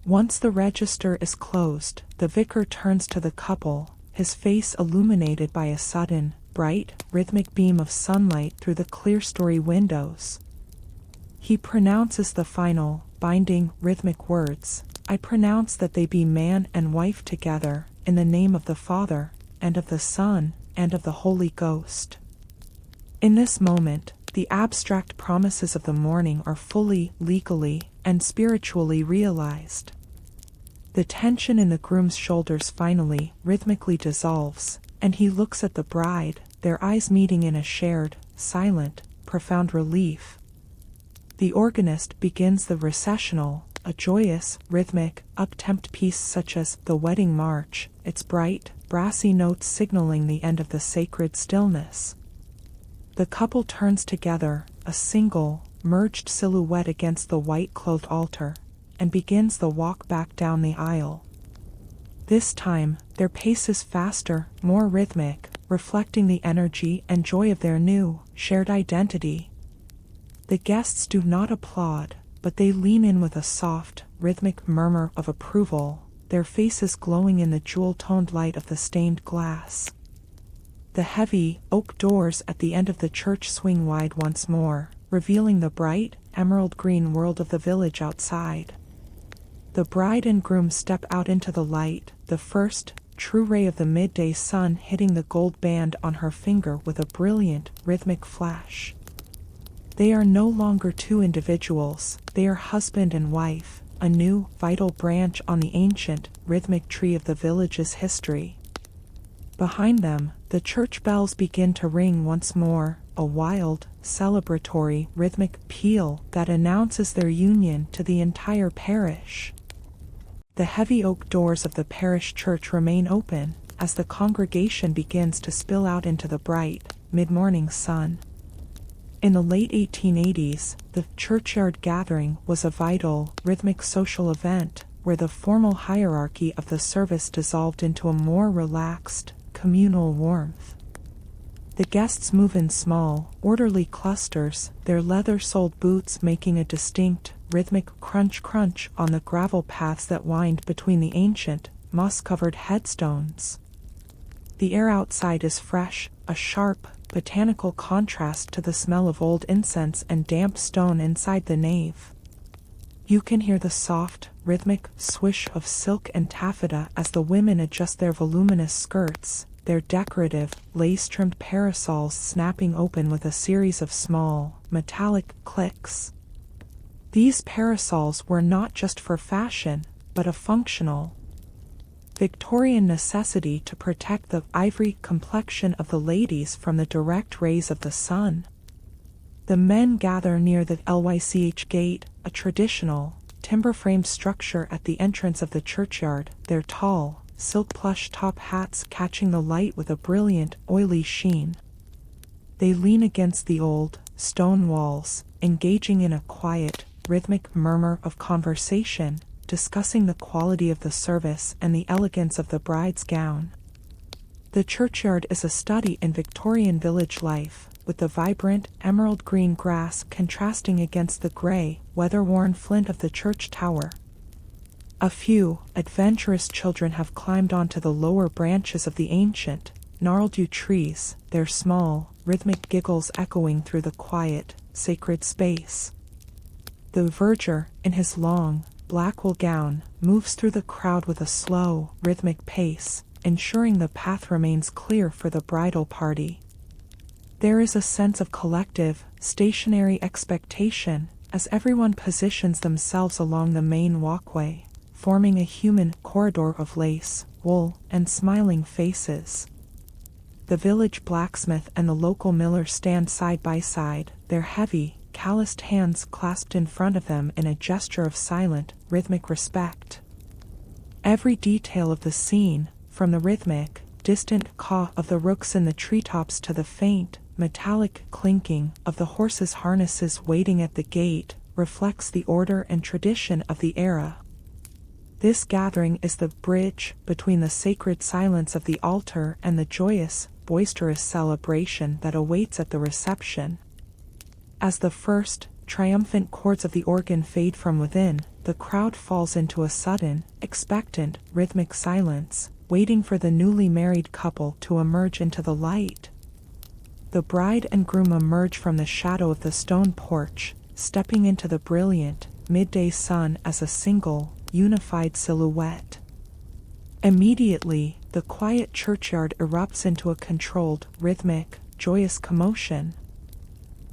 Speaker 1: Once the register is closed, the vicar turns to the couple, his face illuminated by a sudden, bright, rhythmic beam of sunlight through the clerestory windows. He pronounces the final, binding, rhythmic words, "I pronounce that they be man and wife together, in the name of the Father, and of the Son, and of the Holy Ghost." In this moment, the abstract promises of the morning are fully, legally, and spiritually realized. The tension in the groom's shoulders finally, rhythmically dissolves, and he looks at the bride, their eyes meeting in a shared, silent, profound relief. The organist begins the recessional, a joyous, rhythmic, up-tempo piece such as the Wedding March, its bright, brassy notes signaling the end of the sacred stillness. The couple turns together, a single, merged silhouette against the white-clothed altar, and begins the walk back down the aisle. This time, their pace is faster, more rhythmic, reflecting the energy and joy of their new, shared identity. The guests do not applaud, but they lean in with a soft, rhythmic murmur of approval, their faces glowing in the jewel-toned light of the stained glass. The heavy, oak doors at the end of the church swing wide once more, revealing the bright, emerald-green world of the village outside. The bride and groom step out into the light, the first, true ray of the midday sun hitting the gold band on her finger with a brilliant, rhythmic flash. They are no longer two individuals, they are husband and wife, a new, vital branch on the ancient, rhythmic tree of the village's history. Behind them, the church bells begin to ring once more, a wild, celebratory, rhythmic peal that announces their union to the entire parish. The heavy oak doors of the parish church remain open as the congregation begins to spill out into the bright, mid-morning sun. In the late 1880s, the churchyard gathering was a vital, rhythmic social event where the formal hierarchy of the service dissolved into a more relaxed, communal warmth. The guests move in small, orderly clusters, their leather-soled boots making a distinct, rhythmic crunch-crunch on the gravel paths that wind between the ancient, moss-covered headstones. The air outside is fresh, a sharp, botanical contrast to the smell of old incense and damp stone inside the nave. You can hear the soft, rhythmic swish of silk and taffeta as the women adjust their voluminous skirts, their decorative, lace-trimmed parasols snapping open with a series of small, metallic clicks. These parasols were not just for fashion, but a functional, Victorian necessity to protect the ivory complexion of the ladies from the direct rays of the sun. The men gather near the Lych gate, a traditional, timber-framed structure at the entrance of the churchyard, their tall, silk plush top hats catching the light with a brilliant, oily sheen. They lean against the old, stone walls, engaging in a quiet, rhythmic murmur of conversation, discussing the quality of the service and the elegance of the bride's gown. The churchyard is a study in Victorian village life, with the vibrant, emerald-green grass contrasting against the grey, weather-worn flint of the church tower. A few adventurous children have climbed onto the lower branches of the ancient, gnarled yew trees, their small, rhythmic giggles echoing through the quiet, sacred space. The verger, in his long, black wool gown, moves through the crowd with a slow, rhythmic pace, ensuring the path remains clear for the bridal party. There is a sense of collective, stationary expectation as everyone positions themselves along the main walkway, forming a human corridor of lace, wool, and smiling faces. The village blacksmith and the local miller stand side by side, their heavy, calloused hands clasped in front of them in a gesture of silent, rhythmic respect. Every detail of the scene, from the rhythmic, distant caw of the rooks in the treetops to the faint, metallic clinking of the horses' harnesses waiting at the gate, reflects the order and tradition of the era. This gathering is the bridge between the sacred silence of the altar and the joyous, boisterous celebration that awaits at the reception. As the first, triumphant chords of the organ fade from within, the crowd falls into a sudden, expectant, rhythmic silence, waiting for the newly married couple to emerge into the light. The bride and groom emerge from the shadow of the stone porch, stepping into the brilliant, midday sun as a single, unified silhouette. Immediately, the quiet churchyard erupts into a controlled, rhythmic, joyous commotion.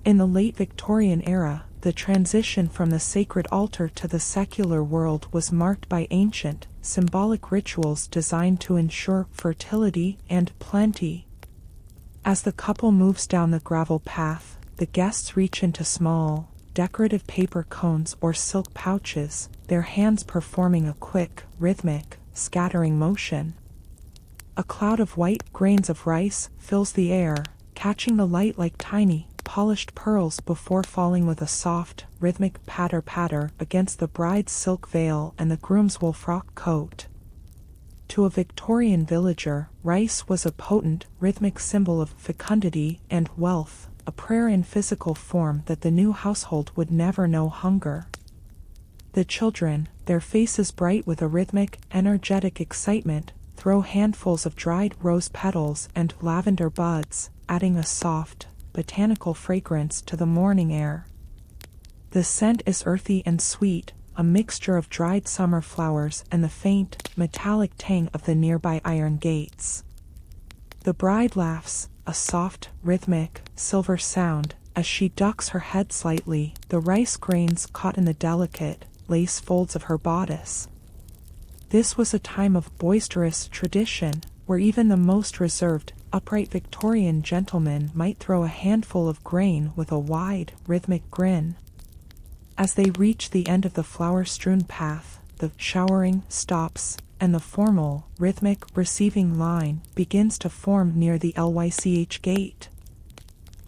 Speaker 1: In the late Victorian era, the transition from the sacred altar to the secular world was marked by ancient, symbolic rituals designed to ensure fertility and plenty. As the couple moves down the gravel path, the guests reach into small, decorative paper cones or silk pouches, their hands performing a quick, rhythmic, scattering motion. A cloud of white grains of rice fills the air, catching the light like tiny, polished pearls before falling with a soft, rhythmic patter-patter against the bride's silk veil and the groom's wool frock coat. To a Victorian villager, rice was a potent, rhythmic symbol of fecundity and wealth, a prayer in physical form that the new household would never know hunger. The children, their faces bright with a rhythmic, energetic excitement, throw handfuls of dried rose petals and lavender buds, adding a soft, botanical fragrance to the morning air. The scent is earthy and sweet, a mixture of dried summer flowers and the faint, metallic tang of the nearby iron gates. The bride laughs, a soft, rhythmic, silver sound, as she ducks her head slightly, the rice grains caught in the delicate, lace folds of her bodice. This was a time of boisterous tradition, where even the most reserved, upright Victorian gentleman might throw a handful of grain with a wide, rhythmic grin. As they reach the end of the flower-strewn path, the showering stops, and the formal, rhythmic receiving line begins to form near the Lych gate.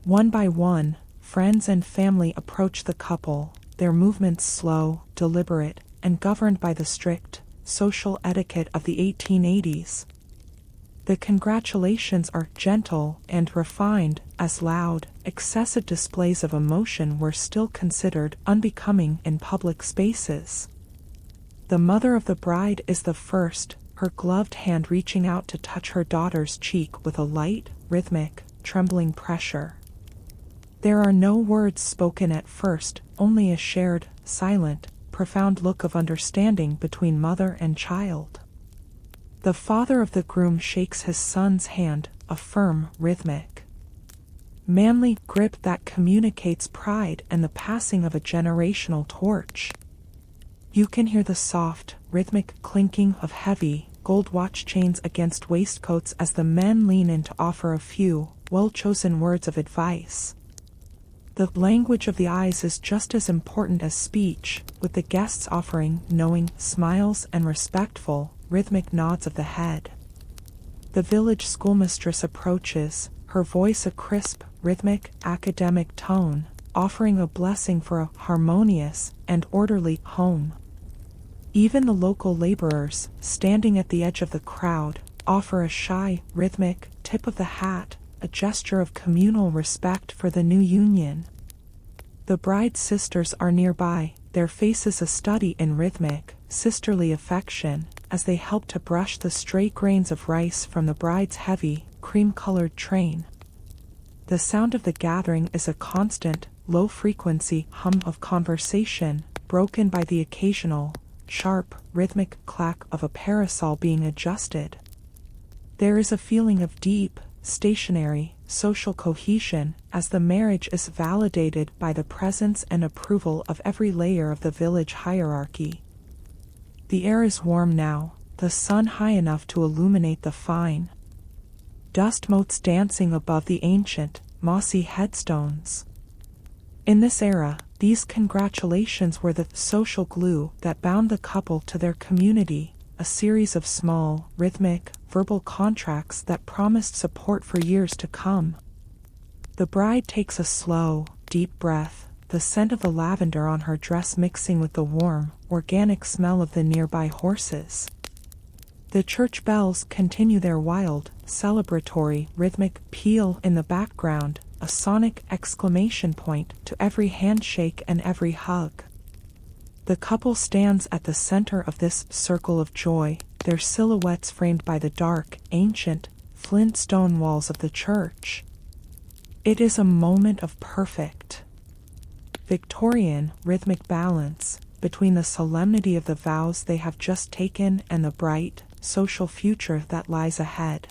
Speaker 1: One by one, friends and family approach the couple, their movements slow, deliberate, and governed by the strict, social etiquette of the 1880s. The congratulations are gentle and refined, as loud, excessive displays of emotion were still considered unbecoming in public spaces. The mother of the bride is the first, her gloved hand reaching out to touch her daughter's cheek with a light, rhythmic, trembling pressure. There are no words spoken at first, only a shared, silent, profound look of understanding between mother and child. The father of the groom shakes his son's hand, a firm, rhythmic, manly grip that communicates pride and the passing of a generational torch. You can hear the soft, rhythmic clinking of heavy, gold watch chains against waistcoats as the men lean in to offer a few, well-chosen words of advice. The language of the eyes is just as important as speech, with the guests offering knowing smiles and respectful, rhythmic nods of the head. The village schoolmistress approaches, her voice a crisp, rhythmic, academic tone, offering a blessing for a harmonious and orderly home. Even the local laborers, standing at the edge of the crowd, offer a shy, rhythmic tip of the hat, a gesture of communal respect for the new union. The bride's sisters are nearby, their faces a study in rhythmic, sisterly affection, as they help to brush the stray grains of rice from the bride's heavy, cream-colored train. The sound of the gathering is a constant, low-frequency hum of conversation, broken by the occasional, sharp, rhythmic clack of a parasol being adjusted. There is a feeling of deep, stationary, social cohesion, as the marriage is validated by the presence and approval of every layer of the village hierarchy. The air is warm now, the sun high enough to illuminate the fine dust motes dancing above the ancient, mossy headstones. In this era, these congratulations were the social glue that bound the couple to their community, a series of small, rhythmic, verbal contracts that promised support for years to come. The bride takes a slow, deep breath, the scent of the lavender on her dress mixing with the warm, organic smell of the nearby horses. The church bells continue their wild, celebratory, rhythmic peal in the background, a sonic exclamation point to every handshake and every hug. The couple stands at the center of this circle of joy, their silhouettes framed by the dark, ancient, flint stone walls of the church. It is a moment of perfect, Victorian, rhythmic balance between the solemnity of the vows they have just taken and the bright, social future that lies ahead.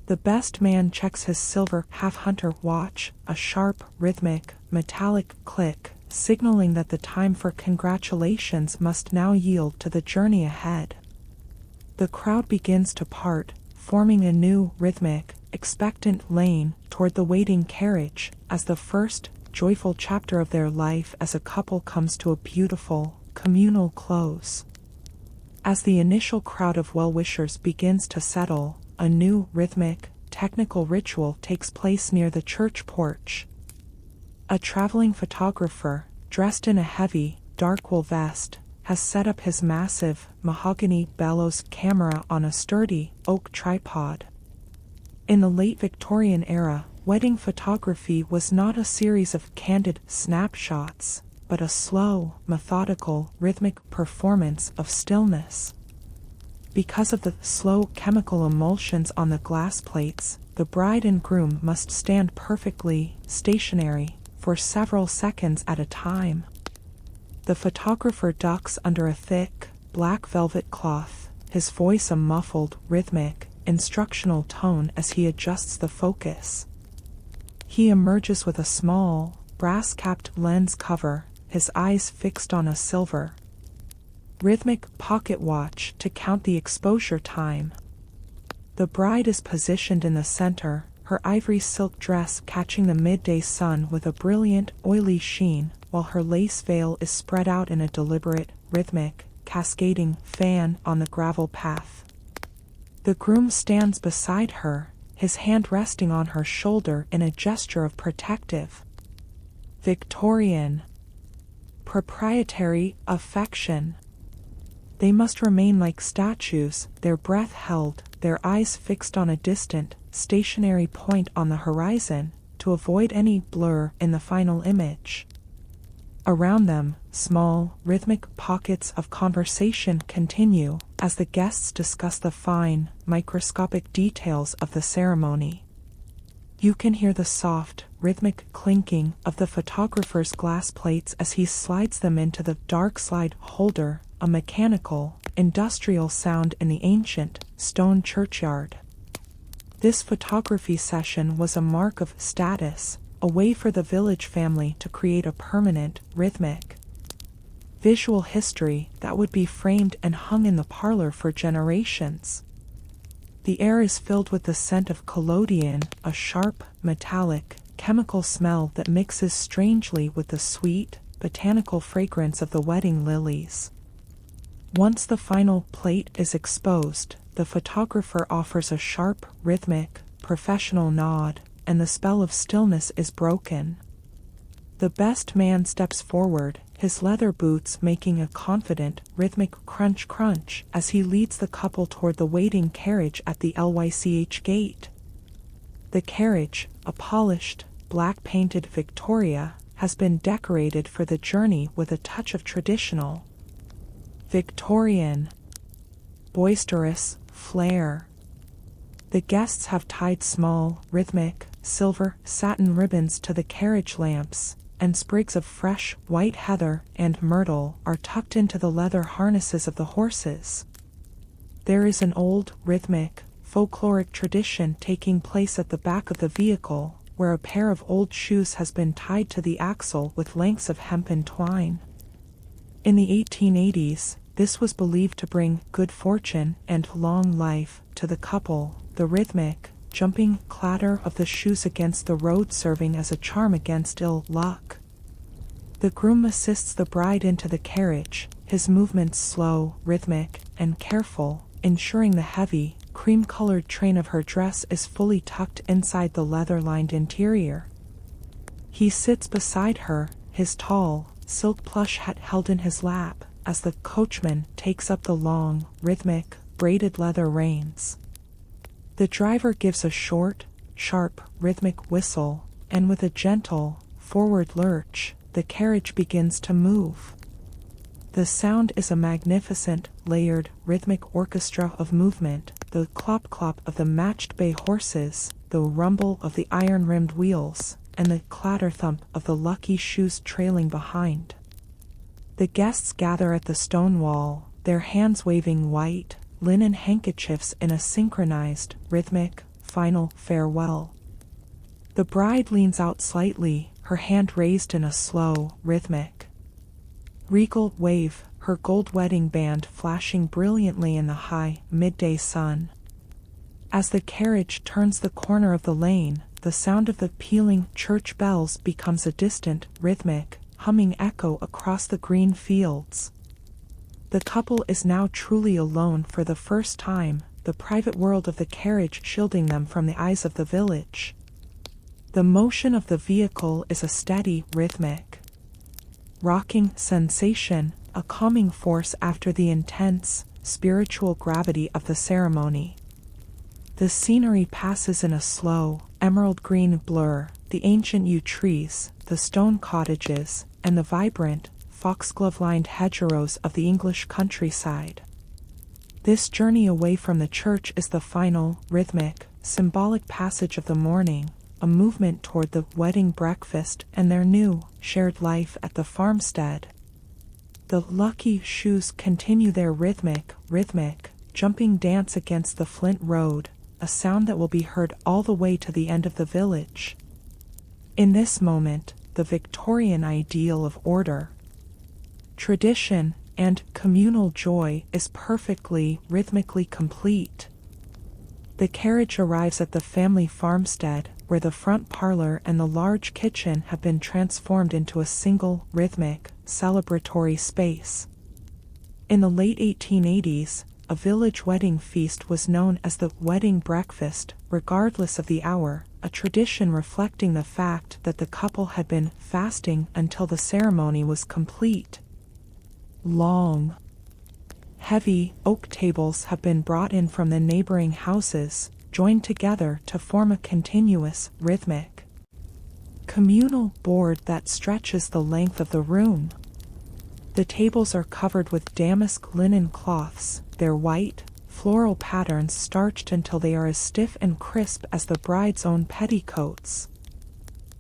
Speaker 1: The best man checks his silver half-hunter watch, a sharp, rhythmic, metallic click, signaling that the time for congratulations must now yield to the journey ahead. The crowd begins to part, forming a new, rhythmic, expectant lane toward the waiting carriage, as the first, joyful chapter of their life as a couple comes to a beautiful, communal close. As the initial crowd of well-wishers begins to settle, a new, rhythmic, technical ritual takes place near the church porch. A traveling photographer, dressed in a heavy, dark wool vest, has set up his massive, mahogany bellows camera on a sturdy, oak tripod. In the late Victorian era, wedding photography was not a series of candid snapshots, but a slow, methodical, rhythmic performance of stillness. Because of the slow chemical emulsions on the glass plates, the bride and groom must stand perfectly stationary for several seconds at a time. The photographer ducks under a thick, black velvet cloth, his voice a muffled, rhythmic, instructional tone as he adjusts the focus. He emerges with a small, brass-capped lens cover, his eyes fixed on a silver, rhythmic pocket watch to count the exposure time. The bride is positioned in the center, her ivory silk dress catching the midday sun with a brilliant, oily sheen, while her lace veil is spread out in a deliberate, rhythmic, cascading fan on the gravel path. The groom stands beside her, his hand resting on her shoulder in a gesture of protective, Victorian, proprietary affection. They must remain like statues, their breath held, their eyes fixed on a distant, stationary point on the horizon, to avoid any blur in the final image. Around them, small, rhythmic pockets of conversation continue as the guests discuss the fine, microscopic details of the ceremony. You can hear the soft, rhythmic clinking of the photographer's glass plates as he slides them into the dark slide holder, a mechanical, industrial sound in the ancient, stone churchyard. This photography session was a mark of status, a way for the village family to create a permanent, rhythmic, visual history that would be framed and hung in the parlor for generations. The air is filled with the scent of collodion, a sharp, metallic, chemical smell that mixes strangely with the sweet, botanical fragrance of the wedding lilies. Once the final plate is exposed, the photographer offers a sharp, rhythmic, professional nod, and the spell of stillness is broken. The best man steps forward, his leather boots making a confident, rhythmic crunch-crunch as he leads the couple toward the waiting carriage at the LYCH gate. The carriage, a polished, black-painted Victoria, has been decorated for the journey with a touch of traditional, Victorian, boisterous flair. The guests have tied small, rhythmic, silver satin ribbons to the carriage lamps, and sprigs of fresh, white heather and myrtle are tucked into the leather harnesses of the horses. There is an old, rhythmic, folkloric tradition taking place at the back of the vehicle, where a pair of old shoes has been tied to the axle with lengths of hempen twine. In the 1880s, this was believed to bring good fortune and long life to the couple, the rhythmic, jumping clatter of the shoes against the road serving as a charm against ill luck. The groom assists the bride into the carriage, his movements slow, rhythmic, and careful, ensuring the heavy, cream-colored train of her dress is fully tucked inside the leather-lined interior. He sits beside her, his tall, silk plush hat held in his lap, as the coachman takes up the long, rhythmic, braided leather reins. The driver gives a short, sharp, rhythmic whistle, and with a gentle, forward lurch, the carriage begins to move. The sound is a magnificent, layered, rhythmic orchestra of movement, the clop-clop of the matched bay horses, the rumble of the iron-rimmed wheels, and the clatter-thump of the lucky shoes trailing behind. The guests gather at the stone wall, their hands waving white, linen handkerchiefs in a synchronized, rhythmic, final farewell. The bride leans out slightly, her hand raised in a slow, rhythmic, regal wave, her gold wedding band flashing brilliantly in the high, midday sun. As the carriage turns the corner of the lane, the sound of the pealing church bells becomes a distant, rhythmic, humming echo across the green fields. The couple is now truly alone for the first time, the private world of the carriage shielding them from the eyes of the village. The motion of the vehicle is a steady, rhythmic, rocking sensation, a calming force after the intense, spiritual gravity of the ceremony. The scenery passes in a slow, emerald green blur, the ancient yew trees, the stone cottages, and the vibrant, foxglove-lined hedgerows of the English countryside. This journey away from the church is the final, rhythmic, symbolic passage of the morning, a movement toward the wedding breakfast and their new, shared life at the farmstead. The lucky shoes continue their rhythmic, jumping dance against the flint road, a sound that will be heard all the way to the end of the village. In this moment, the Victorian ideal of order, tradition, and communal joy is perfectly, rhythmically complete. The carriage arrives at the family farmstead, where the front parlor and the large kitchen have been transformed into a single, rhythmic, celebratory space. In the late 1880s, a village wedding feast was known as the wedding breakfast, regardless of the hour, a tradition reflecting the fact that the couple had been fasting until the ceremony was complete. Long, heavy oak tables have been brought in from the neighboring houses, joined together to form a continuous, rhythmic, communal board that stretches the length of the room. The tables are covered with damask linen cloths, their white, floral patterns starched until they are as stiff and crisp as the bride's own petticoats.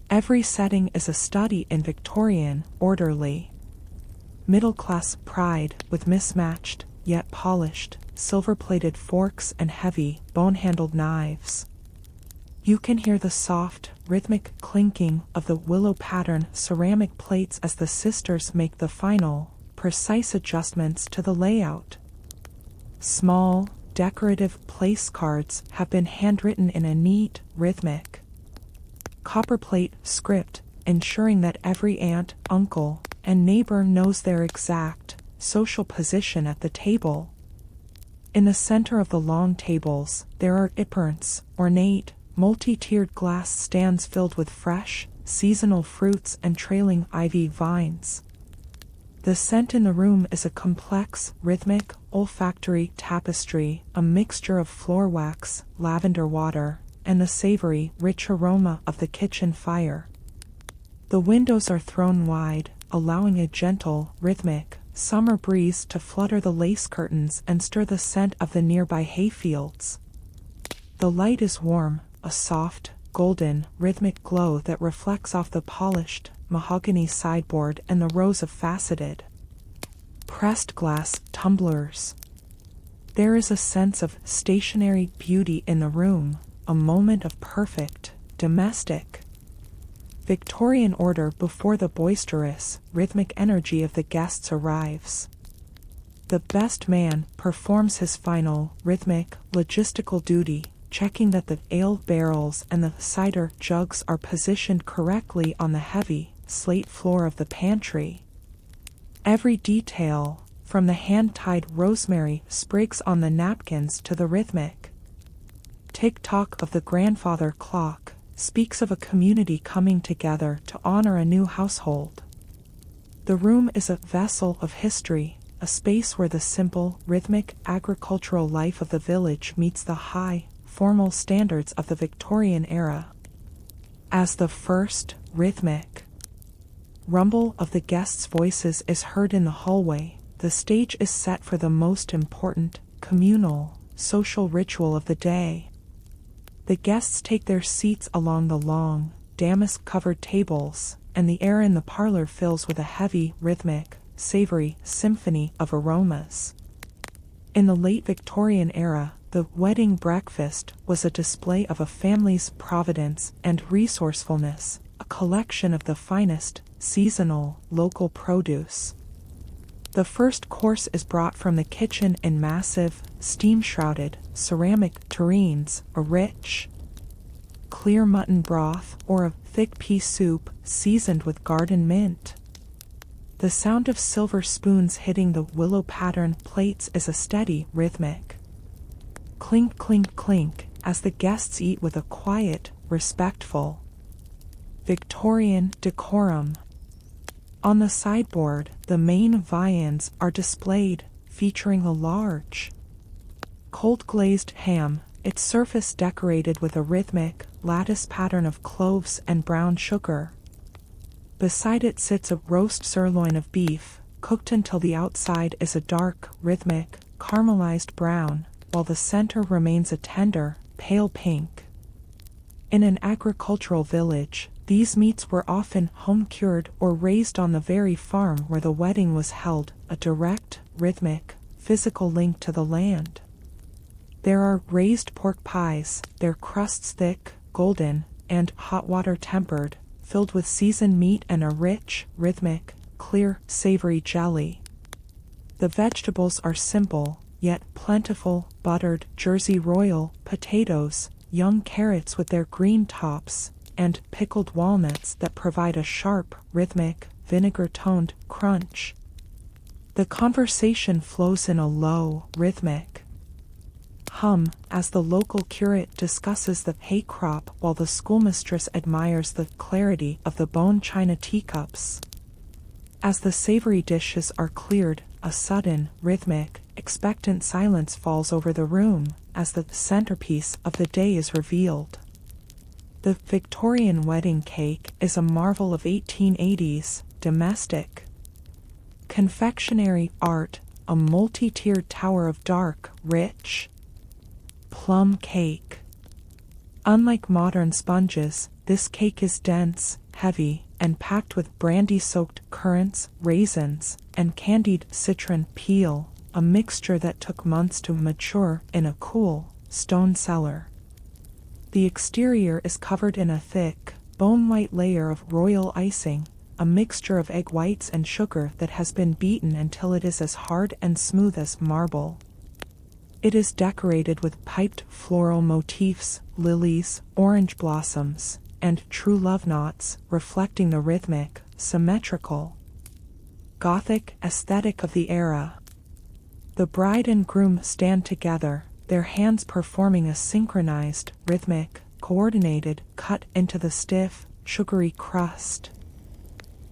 Speaker 1: Every setting is a study in Victorian, orderly, middle-class pride with mismatched, yet polished, silver-plated forks and heavy, bone-handled knives. You can hear the soft, rhythmic clinking of the willow pattern ceramic plates as the sisters make the final, precise adjustments to the layout. Small, decorative place cards have been handwritten in a neat, rhythmic, copperplate script, ensuring that every aunt, uncle, and neighbor knows their exact, social position at the table. In the center of the long tables, there are iperns, ornate, multi-tiered glass stands filled with fresh, seasonal fruits and trailing ivy vines. The scent in the room is a complex, rhythmic, olfactory tapestry, a mixture of floor wax, lavender water, and the savory, rich aroma of the kitchen fire. The windows are thrown wide, allowing a gentle, rhythmic, summer breeze to flutter the lace curtains and stir the scent of the nearby hayfields. The light is warm, a soft, golden, rhythmic glow that reflects off the polished, mahogany sideboard and the rows of faceted, pressed glass tumblers. There is a sense of stationary beauty in the room, a moment of perfect, domestic, Victorian order before the boisterous, rhythmic energy of the guests arrives. The best man performs his final, rhythmic, logistical duty, checking that the ale barrels and the cider jugs are positioned correctly on the heavy, slate floor of the pantry. Every detail, from the hand-tied rosemary sprigs on the napkins to the rhythmic tick-tock of the grandfather clock, speaks of a community coming together to honor a new household. The room is a vessel of history, a space where the simple, rhythmic, agricultural life of the village meets the high, formal standards of the Victorian era. As the first, rhythmic rumble of the guests' voices is heard in the hallway, the stage is set for the most important, communal, social ritual of the day. The guests take their seats along the long, damask-covered tables, and the air in the parlor fills with a heavy, rhythmic, savory symphony of aromas. In the late Victorian era, the wedding breakfast was a display of a family's providence and resourcefulness, a collection of the finest, seasonal, local produce. The first course is brought from the kitchen in massive, steam-shrouded, ceramic tureens, a rich, clear mutton broth or a thick pea soup seasoned with garden mint. The sound of silver spoons hitting the willow pattern plates is a steady, rhythmic clink, clink, clink as the guests eat with a quiet, respectful, Victorian decorum. On the sideboard, the main viands are displayed, featuring a large, cold-glazed ham, its surface decorated with a rhythmic, lattice pattern of cloves and brown sugar. Beside it sits a roast sirloin of beef, cooked until the outside is a dark, rhythmic, caramelized brown, while the center remains a tender, pale pink. In an agricultural village, these meats were often home-cured or raised on the very farm where the wedding was held, a direct, rhythmic, physical link to the land. There are raised pork pies, their crusts thick, golden, and hot water tempered, filled with seasoned meat and a rich, rhythmic, clear, savory jelly. The vegetables are simple, yet plentiful, buttered Jersey Royal potatoes, young carrots with their green tops, and pickled walnuts that provide a sharp, rhythmic, vinegar-toned crunch. The conversation flows in a low, rhythmic hum as the local curate discusses the hay crop while the schoolmistress admires the clarity of the bone china teacups. As the savory dishes are cleared, a sudden, rhythmic, expectant silence falls over the room as the centerpiece of the day is revealed. The Victorian wedding cake is a marvel of 1880s, domestic confectionery art, a multi-tiered tower of dark, rich plum cake. Unlike modern sponges, this cake is dense, heavy, and packed with brandy-soaked currants, raisins, and candied citron peel, a mixture that took months to mature in a cool, stone cellar. The exterior is covered in a thick, bone-white layer of royal icing, a mixture of egg whites and sugar that has been beaten until it is as hard and smooth as marble. It is decorated with piped floral motifs, lilies, orange blossoms, and true love knots, reflecting the rhythmic, symmetrical, Gothic aesthetic of the era. The bride and groom stand together, their hands performing a synchronized, rhythmic, coordinated cut into the stiff, sugary crust.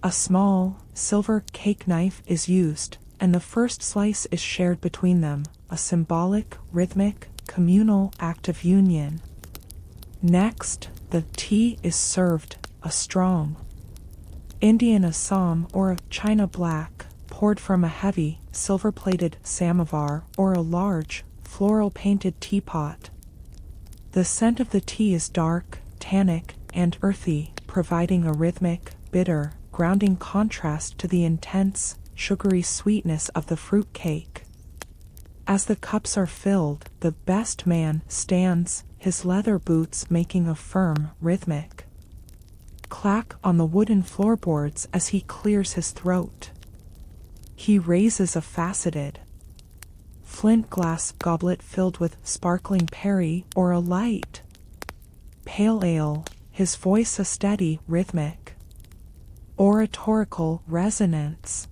Speaker 1: A small, silver cake knife is used, and the first slice is shared between them, a symbolic, rhythmic, communal act of union. Next, the tea is served, a strong Indian Assam or a China black, poured from a heavy, silver-plated samovar or a large, floral-painted teapot. The scent of the tea is dark, tannic, and earthy, providing a rhythmic, bitter, grounding contrast to the intense, sugary sweetness of the fruit cake. As the cups are filled, the best man stands, his leather boots making a firm, rhythmic clack on the wooden floorboards as he clears his throat. He raises a faceted flint glass goblet filled with sparkling perry or a light pale ale, his voice a steady, rhythmic, oratorical resonance.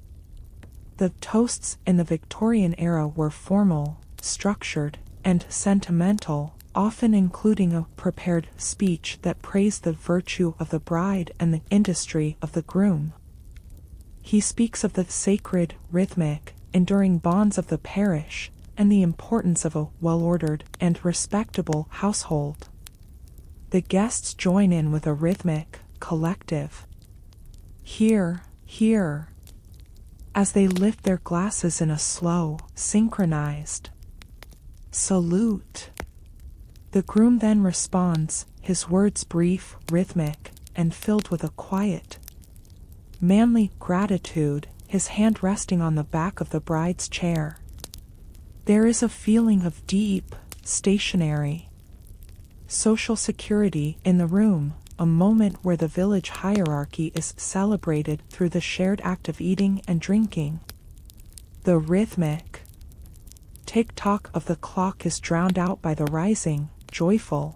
Speaker 1: The toasts in the Victorian era were formal, structured, and sentimental, often including a prepared speech that praised the virtue of the bride and the industry of the groom. He speaks of the sacred, rhythmic, enduring bonds of the parish, and the importance of a well-ordered and respectable household. The guests join in with a rhythmic, collective "Hear, hear," as they lift their glasses in a slow, synchronized salute. The groom then responds, his words brief, rhythmic, and filled with a quiet, manly gratitude, his hand resting on the back of the bride's chair. There is a feeling of deep, stationary, social security in the room, a moment where the village hierarchy is celebrated through the shared act of eating and drinking. The rhythmic tick-tock of the clock is drowned out by the rising, joyful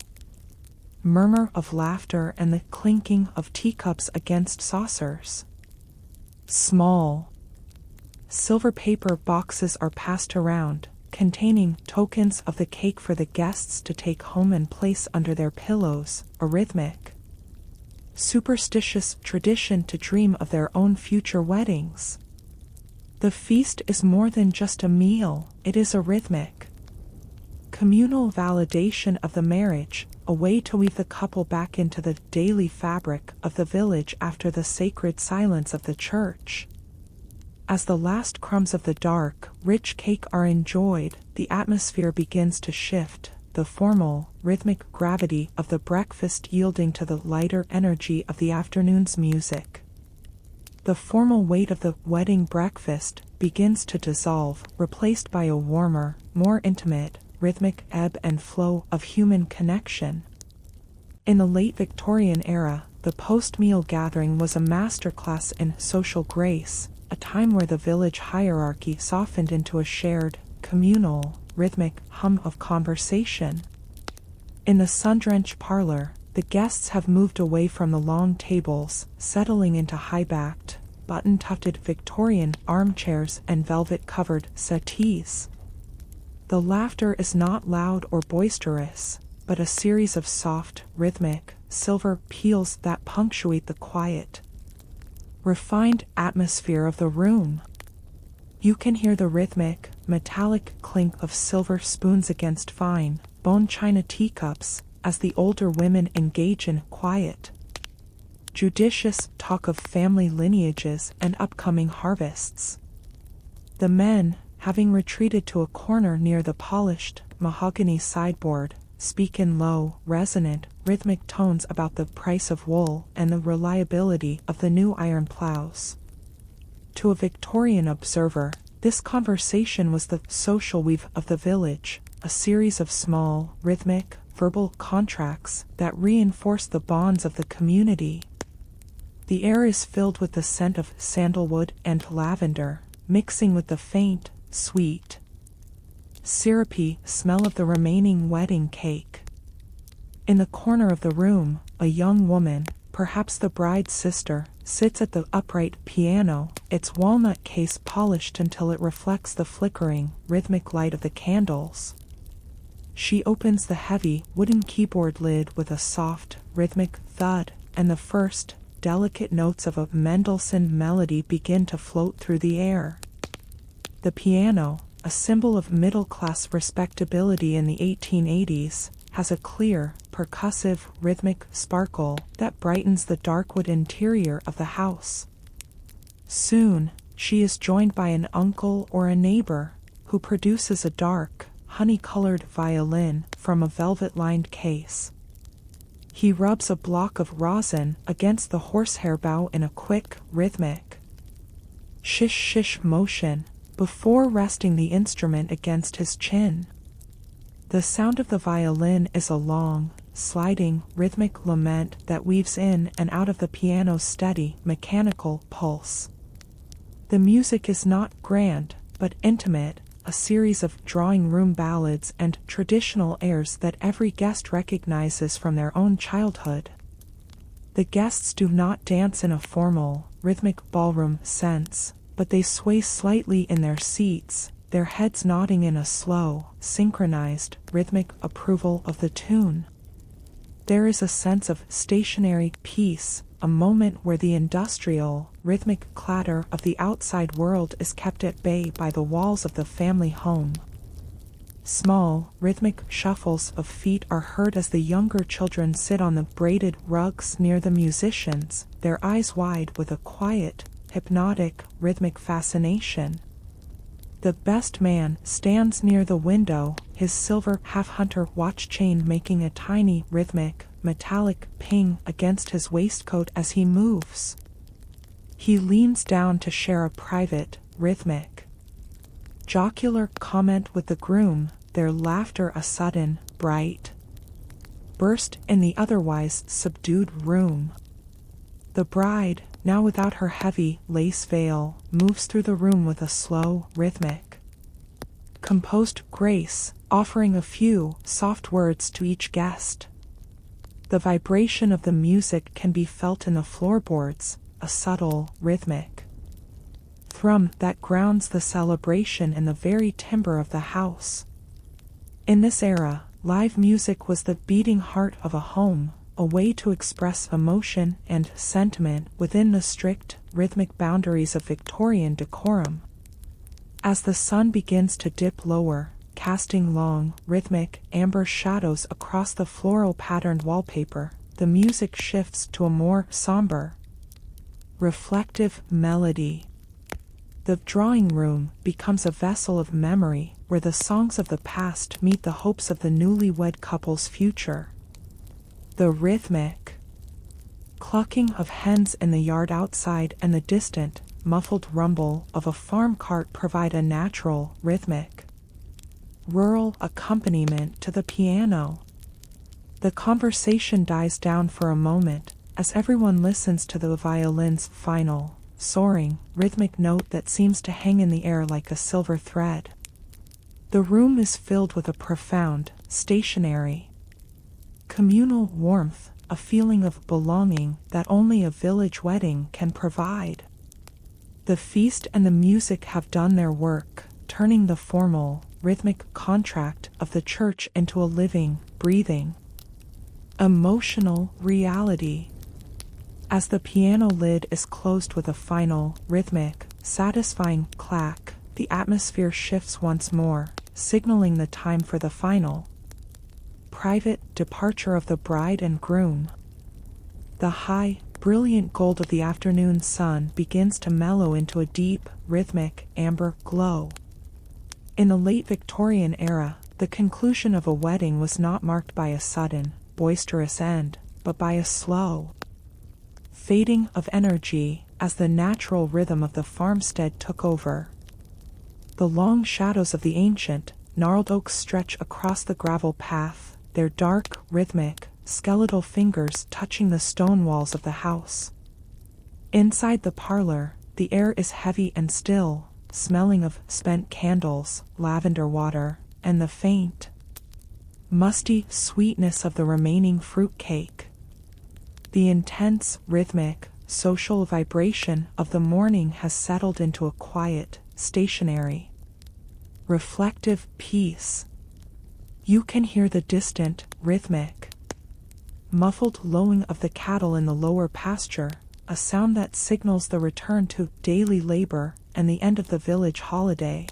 Speaker 1: murmur of laughter and the clinking of teacups against saucers. Small silver paper boxes are passed around, containing tokens of the cake for the guests to take home and place under their pillows, a rhythmic, superstitious tradition to dream of their own future weddings. The feast is more than just a meal, it is a rhythmic, communal validation of the marriage, a way to weave the couple back into the daily fabric of the village after the sacred silence of the church. As the last crumbs of the dark, rich cake are enjoyed, the atmosphere begins to shift, the formal, rhythmic gravity of the breakfast yielding to the lighter energy of the afternoon's music. The formal weight of the wedding breakfast begins to dissolve, replaced by a warmer, more intimate, rhythmic ebb and flow of human connection. In the late Victorian era, the post-meal gathering was a masterclass in social grace, a time where the village hierarchy softened into a shared, communal, rhythmic hum of conversation. In the sun-drenched parlor, the guests have moved away from the long tables, settling into high-backed, button-tufted Victorian armchairs and velvet-covered settees. The laughter is not loud or boisterous, but a series of soft, rhythmic, silver peals that punctuate the quiet, refined atmosphere of the room. You can hear the rhythmic, metallic clink of silver spoons against fine, bone china teacups as the older women engage in quiet, judicious talk of family lineages and upcoming harvests. The men, having retreated to a corner near the polished, mahogany sideboard, speak in low, resonant, rhythmic tones about the price of wool and the reliability of the new iron plows. To a Victorian observer, this conversation was the social weave of the village, a series of small, rhythmic, verbal contracts that reinforce the bonds of the community. The air is filled with the scent of sandalwood and lavender, mixing with the faint, sweet, syrupy smell of the remaining wedding cake. In the corner of the room, a young woman, perhaps the bride's sister, sits at the upright piano, its walnut case polished until it reflects the flickering, rhythmic light of the candles. She opens the heavy, wooden keyboard lid with a soft, rhythmic thud, and the first, delicate notes of a Mendelssohn melody begin to float through the air. The piano, a symbol of middle-class respectability in the 1880s, has a clear, percussive, rhythmic sparkle that brightens the dark wood interior of the house. Soon, she is joined by an uncle or a neighbor, who produces a dark, honey-colored violin from a velvet-lined case. He rubs a block of rosin against the horsehair bow in a quick, rhythmic shish-shish motion, before resting the instrument against his chin. The sound of the violin is a long, sliding, rhythmic lament that weaves in and out of the piano's steady, mechanical pulse. The music is not grand, but intimate, a series of drawing-room ballads and traditional airs that every guest recognizes from their own childhood. The guests do not dance in a formal, rhythmic ballroom sense, but they sway slightly in their seats, their heads nodding in a slow, synchronized, rhythmic approval of the tune. There is a sense of stationary peace, a moment where the industrial, rhythmic clatter of the outside world is kept at bay by the walls of the family home. Small, rhythmic shuffles of feet are heard as the younger children sit on the braided rugs near the musicians, their eyes wide with a quiet, hypnotic, rhythmic fascination. The best man stands near the window, his silver half-hunter watch chain making a tiny, rhythmic, metallic ping against his waistcoat as he moves. He leans down to share a private, rhythmic, jocular comment with the groom, their laughter a sudden, bright burst in the otherwise subdued room. The bride, now without her heavy lace veil, moves through the room with a slow, rhythmic, composed grace, offering a few soft words to each guest. The vibration of the music can be felt in the floorboards, a subtle, rhythmic thrum that grounds the celebration in the very timbre of the house. In this era, live music was the beating heart of a home, a way to express emotion and sentiment within the strict, rhythmic boundaries of Victorian decorum. As the sun begins to dip lower, casting long, rhythmic, amber shadows across the floral-patterned wallpaper, the music shifts to a more somber, reflective melody. The drawing room becomes a vessel of memory where the songs of the past meet the hopes of the newlywed couple's future. The rhythmic clucking of hens in the yard outside and the distant, muffled rumble of a farm cart provide a natural, rhythmic, rural accompaniment to the piano. The conversation dies down for a moment as everyone listens to the violin's final, soaring, rhythmic note that seems to hang in the air like a silver thread. The room is filled with a profound, stationary, communal warmth, a feeling of belonging that only a village wedding can provide. The feast and the music have done their work, turning the formal, rhythmic contract of the church into a living, breathing, emotional reality. As the piano lid is closed with a final, rhythmic, satisfying clack, the atmosphere shifts once more, signaling the time for the final, private departure of the bride and groom. The high, brilliant gold of the afternoon sun begins to mellow into a deep, rhythmic, amber glow. In the late Victorian era, the conclusion of a wedding was not marked by a sudden, boisterous end, but by a slow fading of energy as the natural rhythm of the farmstead took over. The long shadows of the ancient, gnarled oaks stretch across the gravel path, their dark, rhythmic, skeletal fingers touching the stone walls of the house. Inside the parlor, the air is heavy and still, smelling of spent candles, lavender water, and the faint, musty sweetness of the remaining fruit cake. The intense, rhythmic, social vibration of the morning has settled into a quiet, stationary, reflective peace. You can hear the distant, rhythmic, muffled lowing of the cattle in the lower pasture, a sound that signals the return to daily labor and the end of the village holiday.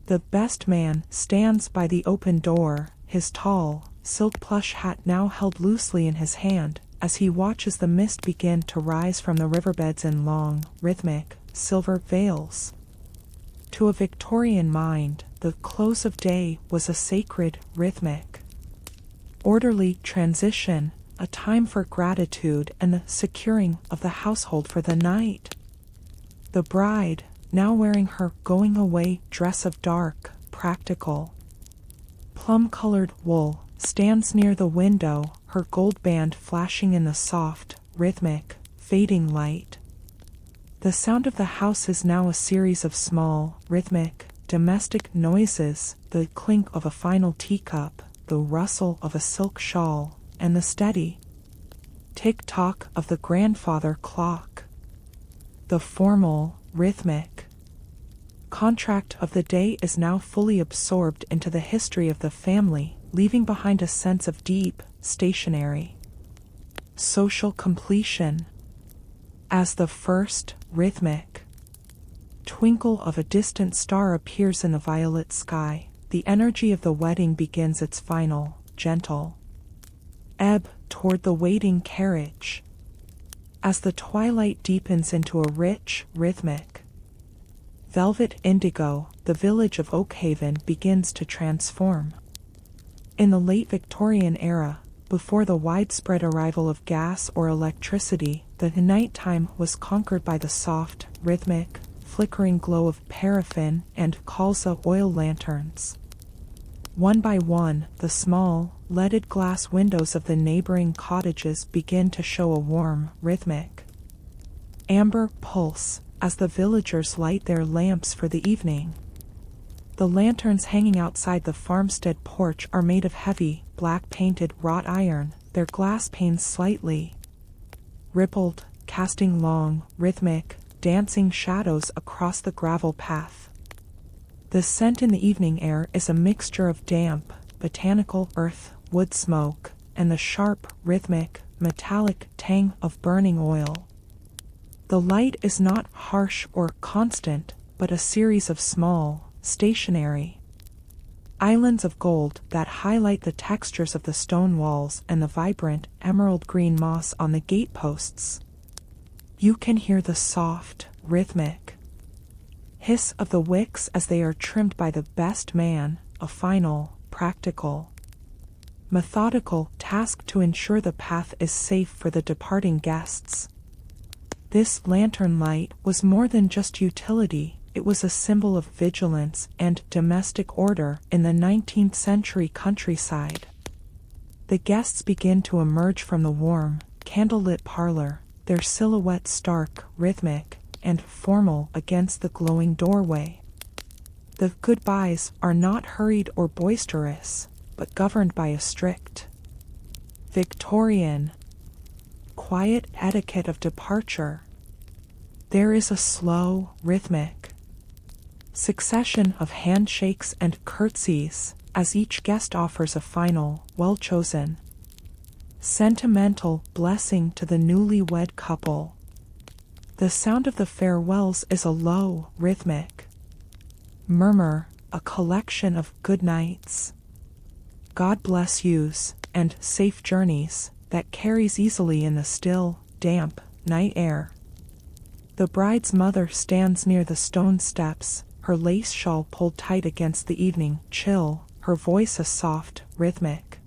Speaker 1: The best man stands by the open door, his tall, silk plush hat now held loosely in his hand, as he watches the mist begin to rise from the riverbeds in long, rhythmic, silver veils. To a Victorian mind, the close of day was a sacred, rhythmic, orderly transition, a time for gratitude and the securing of the household for the night. The bride, now wearing her going-away dress of dark, practical, plum-colored wool, stands near the window, her gold band flashing in the soft, rhythmic, fading light. The sound of the house is now a series of small, rhythmic, domestic noises, the clink of a final teacup, the rustle of a silk shawl, and the steady tick-tock of the grandfather clock. The formal, rhythmic contract of the day is now fully absorbed into the history of the family, leaving behind a sense of deep, stationary, social completion. As the first, rhythmic twinkle of a distant star appears in the violet sky, the energy of the wedding begins its final, gentle ebb toward the waiting carriage. As the twilight deepens into a rich, rhythmic velvet indigo, the village of Oakhaven begins to transform. In the late Victorian era, before the widespread arrival of gas or electricity, the nighttime was conquered by the soft, rhythmic, flickering glow of paraffin and colza oil lanterns. One by one, the small, leaded glass windows of the neighboring cottages begin to show a warm, rhythmic amber pulse as the villagers light their lamps for the evening. The lanterns hanging outside the farmstead porch are made of heavy, black-painted wrought iron, their glass panes slightly rippled, casting long, rhythmic, dancing shadows across the gravel path. The scent in the evening air is a mixture of damp, botanical earth, wood smoke, and the sharp, rhythmic, metallic tang of burning oil. The light is not harsh or constant, but a series of small, stationary islands of gold that highlight the textures of the stone walls and the vibrant emerald green moss on the gateposts. You can hear the soft, rhythmic hiss of the wicks as they are trimmed by the best man, a final, practical, methodical task to ensure the path is safe for the departing guests. This lantern light was more than just utility, it was a symbol of vigilance and domestic order in the 19th century countryside. The guests begin to emerge from the warm, candlelit parlor, their silhouettes stark, rhythmic, and formal against the glowing doorway. The goodbyes are not hurried or boisterous, but governed by a strict Victorian, quiet etiquette of departure. There is a slow, rhythmic succession of handshakes and curtsies as each guest offers a final, well-chosen, sentimental blessing to the newlywed couple. The sound of the farewells is a low, rhythmic murmur, a collection of good nights, God bless yous, and safe journeys that carries easily in the still, damp, night air. The bride's mother stands near the stone steps, her lace shawl pulled tight against the evening chill, her voice a soft, rhythmic,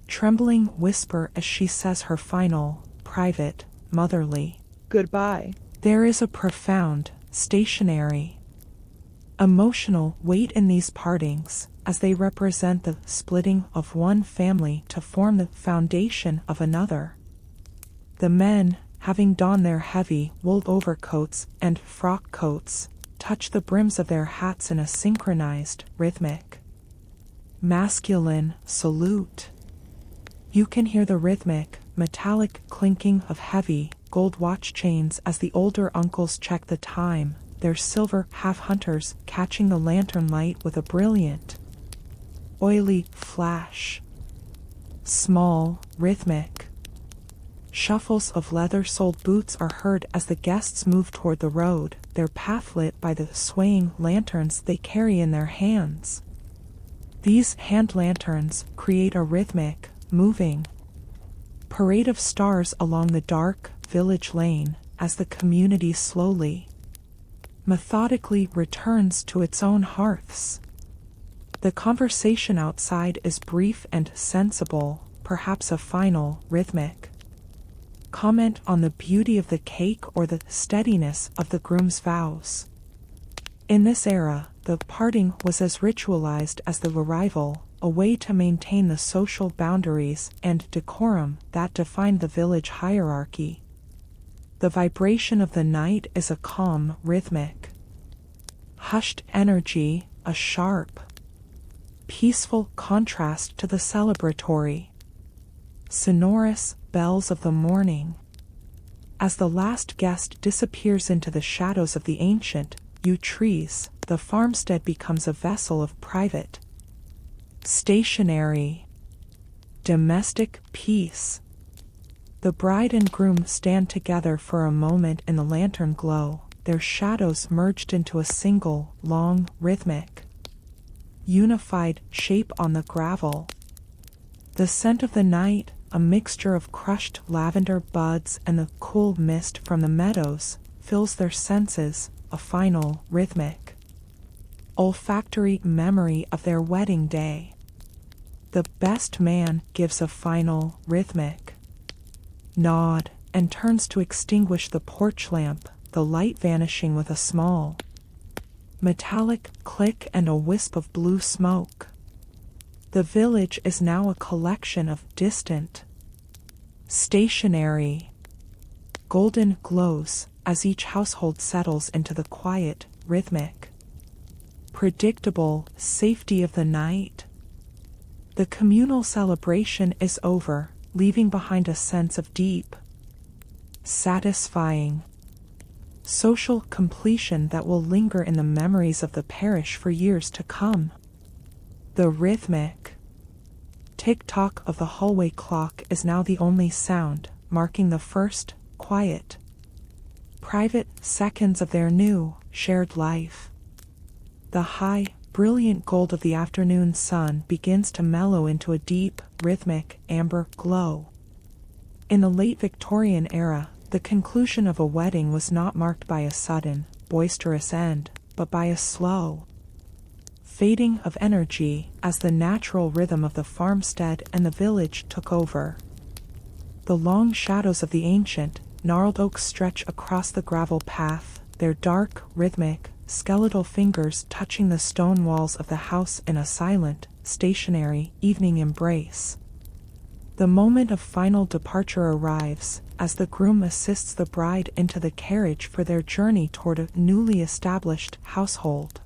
Speaker 1: trembling whisper as she says her final, private, motherly goodbye. There is a profound, stationary, emotional weight in these partings, as they represent the splitting of one family to form the foundation of another. The men, having donned their heavy wool overcoats and frock coats, touch the brims of their hats in a synchronized, rhythmic, masculine salute. You can hear the rhythmic, metallic clinking of heavy, gold watch chains as the older uncles check the time, their silver half-hunters catching the lantern light with a brilliant, oily flash. Small, rhythmic shuffles of leather-soled boots are heard as the guests move toward the road, their path lit by the swaying lanterns they carry in their hands. These hand lanterns create a rhythmic, moving parade of stars along the dark village lane as the community slowly, methodically returns to its own hearths. The conversation outside is brief and sensible, perhaps a final, rhythmic comment on the beauty of the cake or the steadiness of the groom's vows. In this era, the parting was as ritualized as the arrival, a way to maintain the social boundaries and decorum that defined the village hierarchy. The vibration of the night is a calm, rhythmic, hushed energy, a sharp, peaceful contrast to the celebratory, sonorous bells of the morning. As the last guest disappears into the shadows of the ancient yew trees, the farmstead becomes a vessel of private, stationary, domestic peace. The bride and groom stand together for a moment in the lantern glow, their shadows merged into a single, long, rhythmic, unified shape on the gravel. The scent of the night, a mixture of crushed lavender buds and the cool mist from the meadows, fills their senses, a final, rhythmic, olfactory memory of their wedding day. The best man gives a final, rhythmic nod and turns to extinguish the porch lamp, the light vanishing with a small, metallic click and a wisp of blue smoke. The village is now a collection of distant, stationary, golden glows as each household settles into the quiet, rhythmic, predictable safety of the night. The communal celebration is over, leaving behind a sense of deep, satisfying, social completion that will linger in the memories of the parish for years to come. The rhythmic tick-tock of the hallway clock is now the only sound, marking the first, quiet, private seconds of their new, shared life. The high, brilliant gold of the afternoon sun begins to mellow into a deep, rhythmic, amber glow. In the late Victorian era, the conclusion of a wedding was not marked by a sudden, boisterous end, but by a slow fading of energy as the natural rhythm of the farmstead and the village took over. The long shadows of the ancient, gnarled oaks stretch across the gravel path, their dark, rhythmic, skeletal fingers touching the stone walls of the house in a silent, stationary, evening embrace. The moment of final departure arrives, as the groom assists the bride into the carriage for their journey toward a newly established household.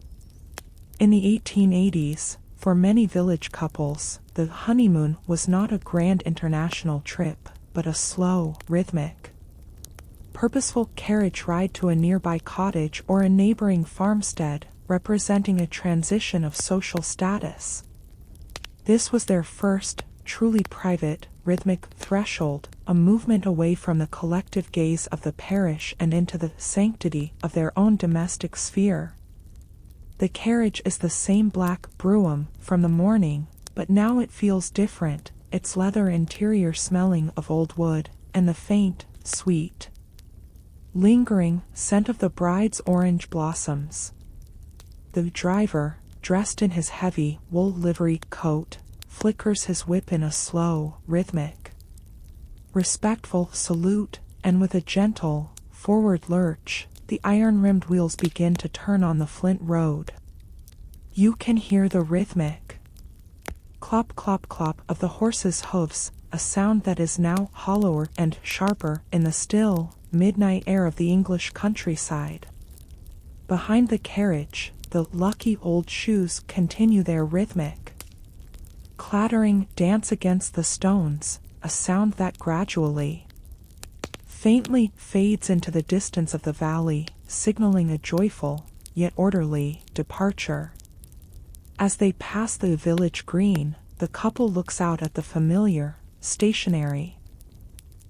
Speaker 1: In the 1880s, for many village couples, the honeymoon was not a grand international trip, but a slow, rhythmic, purposeful carriage ride to a nearby cottage or a neighboring farmstead, representing a transition of social status. This was their first, truly private, rhythmic threshold, a movement away from the collective gaze of the parish and into the sanctity of their own domestic sphere. The carriage is the same black brougham from the morning, but now it feels different, its leather interior smelling of old wood, and the faint, sweet, lingering scent of the bride's orange blossoms. The driver, dressed in his heavy wool livery coat, flickers his whip in a slow, rhythmic, respectful salute, and with a gentle, forward lurch, the iron-rimmed wheels begin to turn on the flint road. You can hear the rhythmic clop clop clop of the horse's hoofs, a sound that is now hollower and sharper in the still, midnight air of the English countryside. Behind the carriage, the lucky old shoes continue their rhythmic clattering dance against the stones, a sound that gradually, faintly fades into the distance of the valley, signaling a joyful, yet orderly, departure. As they pass the village green, the couple looks out at the familiar, stationary,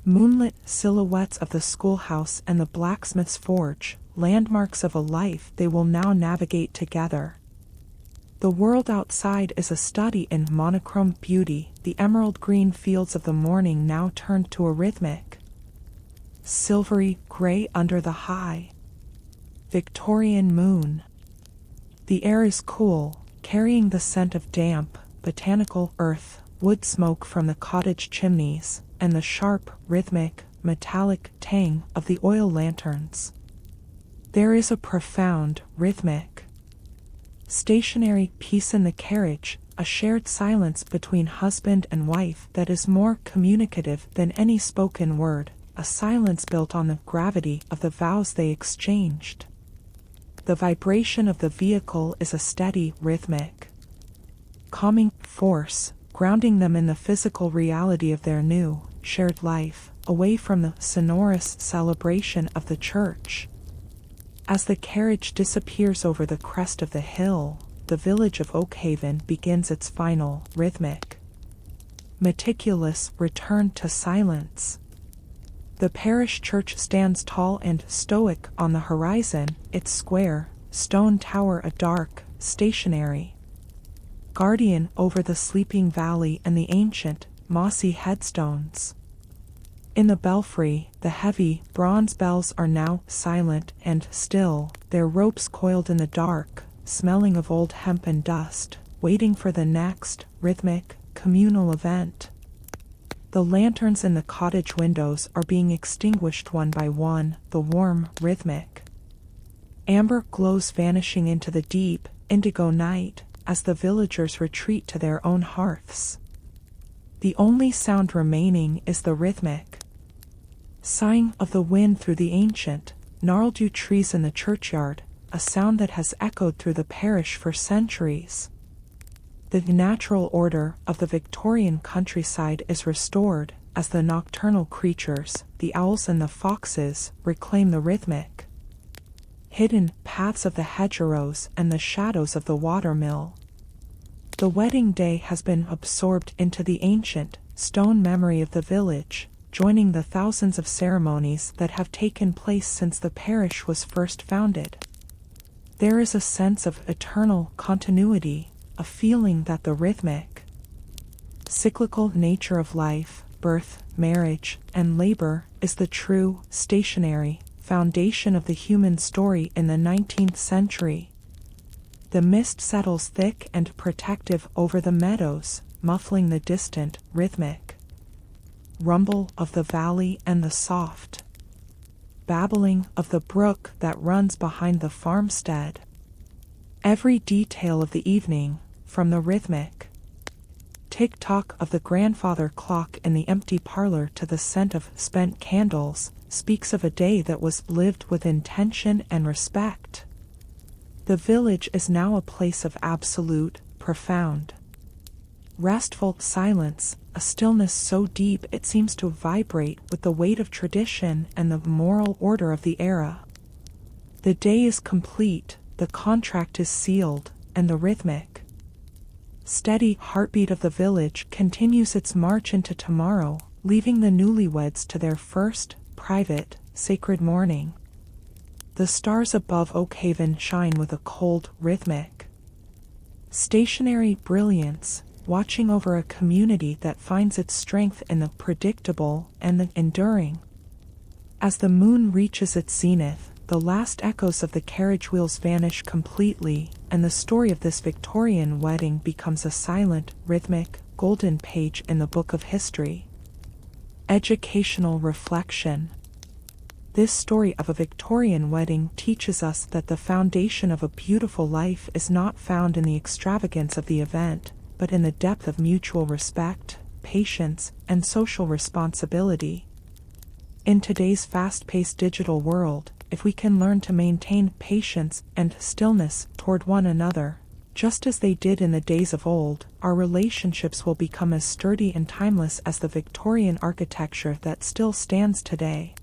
Speaker 1: moonlit silhouettes of the schoolhouse and the blacksmith's forge, landmarks of a life they will now navigate together. The world outside is a study in monochrome beauty, the emerald green fields of the morning now turned to a rhythmic, silvery gray under the high, Victorian moon. The air is cool, carrying the scent of damp, botanical earth, wood smoke from the cottage chimneys, and the sharp, rhythmic, metallic tang of the oil lanterns. There is a profound, rhythmic, stationary peace in the carriage, a shared silence between husband and wife that is more communicative than any spoken word, a silence built on the gravity of the vows they exchanged. The vibration of the vehicle is a steady, rhythmic, calming force, grounding them in the physical reality of their new, shared life, away from the sonorous celebration of the church. As the carriage disappears over the crest of the hill, the village of Oakhaven begins its final, rhythmic, meticulous return to silence. The parish church stands tall and stoic on the horizon, its square, stone tower a dark, stationary guardian over the sleeping valley and the ancient, mossy headstones. In the belfry, the heavy, bronze bells are now silent and still, their ropes coiled in the dark, smelling of old hemp and dust, waiting for the next, rhythmic, communal event. The lanterns in the cottage windows are being extinguished one by one, the warm, rhythmic amber glows vanishing into the deep, indigo night, as the villagers retreat to their own hearths. The only sound remaining is the rhythmic sighing of the wind through the ancient, gnarled yew trees in the churchyard, a sound that has echoed through the parish for centuries. The natural order of the Victorian countryside is restored, as the nocturnal creatures, the owls and the foxes, reclaim the rhythmic, hidden paths of the hedgerows and the shadows of the watermill. The wedding day has been absorbed into the ancient, stone memory of the village, joining the thousands of ceremonies that have taken place since the parish was first founded. There is a sense of eternal continuity, a feeling that the rhythmic, cyclical nature of life, birth, marriage, and labor is the true, stationary foundation of the human story in the 19th century. The mist settles thick and protective over the meadows, muffling the distant, rhythmic rumble of the valley and the soft babbling of the brook that runs behind the farmstead. Every detail of the evening, from the rhythmic tick-tock of the grandfather clock in the empty parlor to the scent of spent candles, speaks of a day that was lived with intention and respect. The village is now a place of absolute, profound, restful silence, a stillness so deep it seems to vibrate with the weight of tradition and the moral order of the era. The day is complete, the contract is sealed, and the rhythmic, steady heartbeat of the village continues its march into tomorrow, leaving the newlyweds to their first, private, sacred morning. The stars above Oakhaven shine with a cold, rhythmic, stationary brilliance, watching over a community that finds its strength in the predictable and the enduring. As the moon reaches its zenith, the last echoes of the carriage wheels vanish completely, and the story of this Victorian wedding becomes a silent, rhythmic, golden page in the book of history. Educational reflection. This story of a Victorian wedding teaches us that the foundation of a beautiful life is not found in the extravagance of the event, but in the depth of mutual respect, patience, and social responsibility. In today's fast-paced digital world, if we can learn to maintain patience and stillness toward one another, just as they did in the days of old, our relationships will become as sturdy and timeless as the Victorian architecture that still stands today.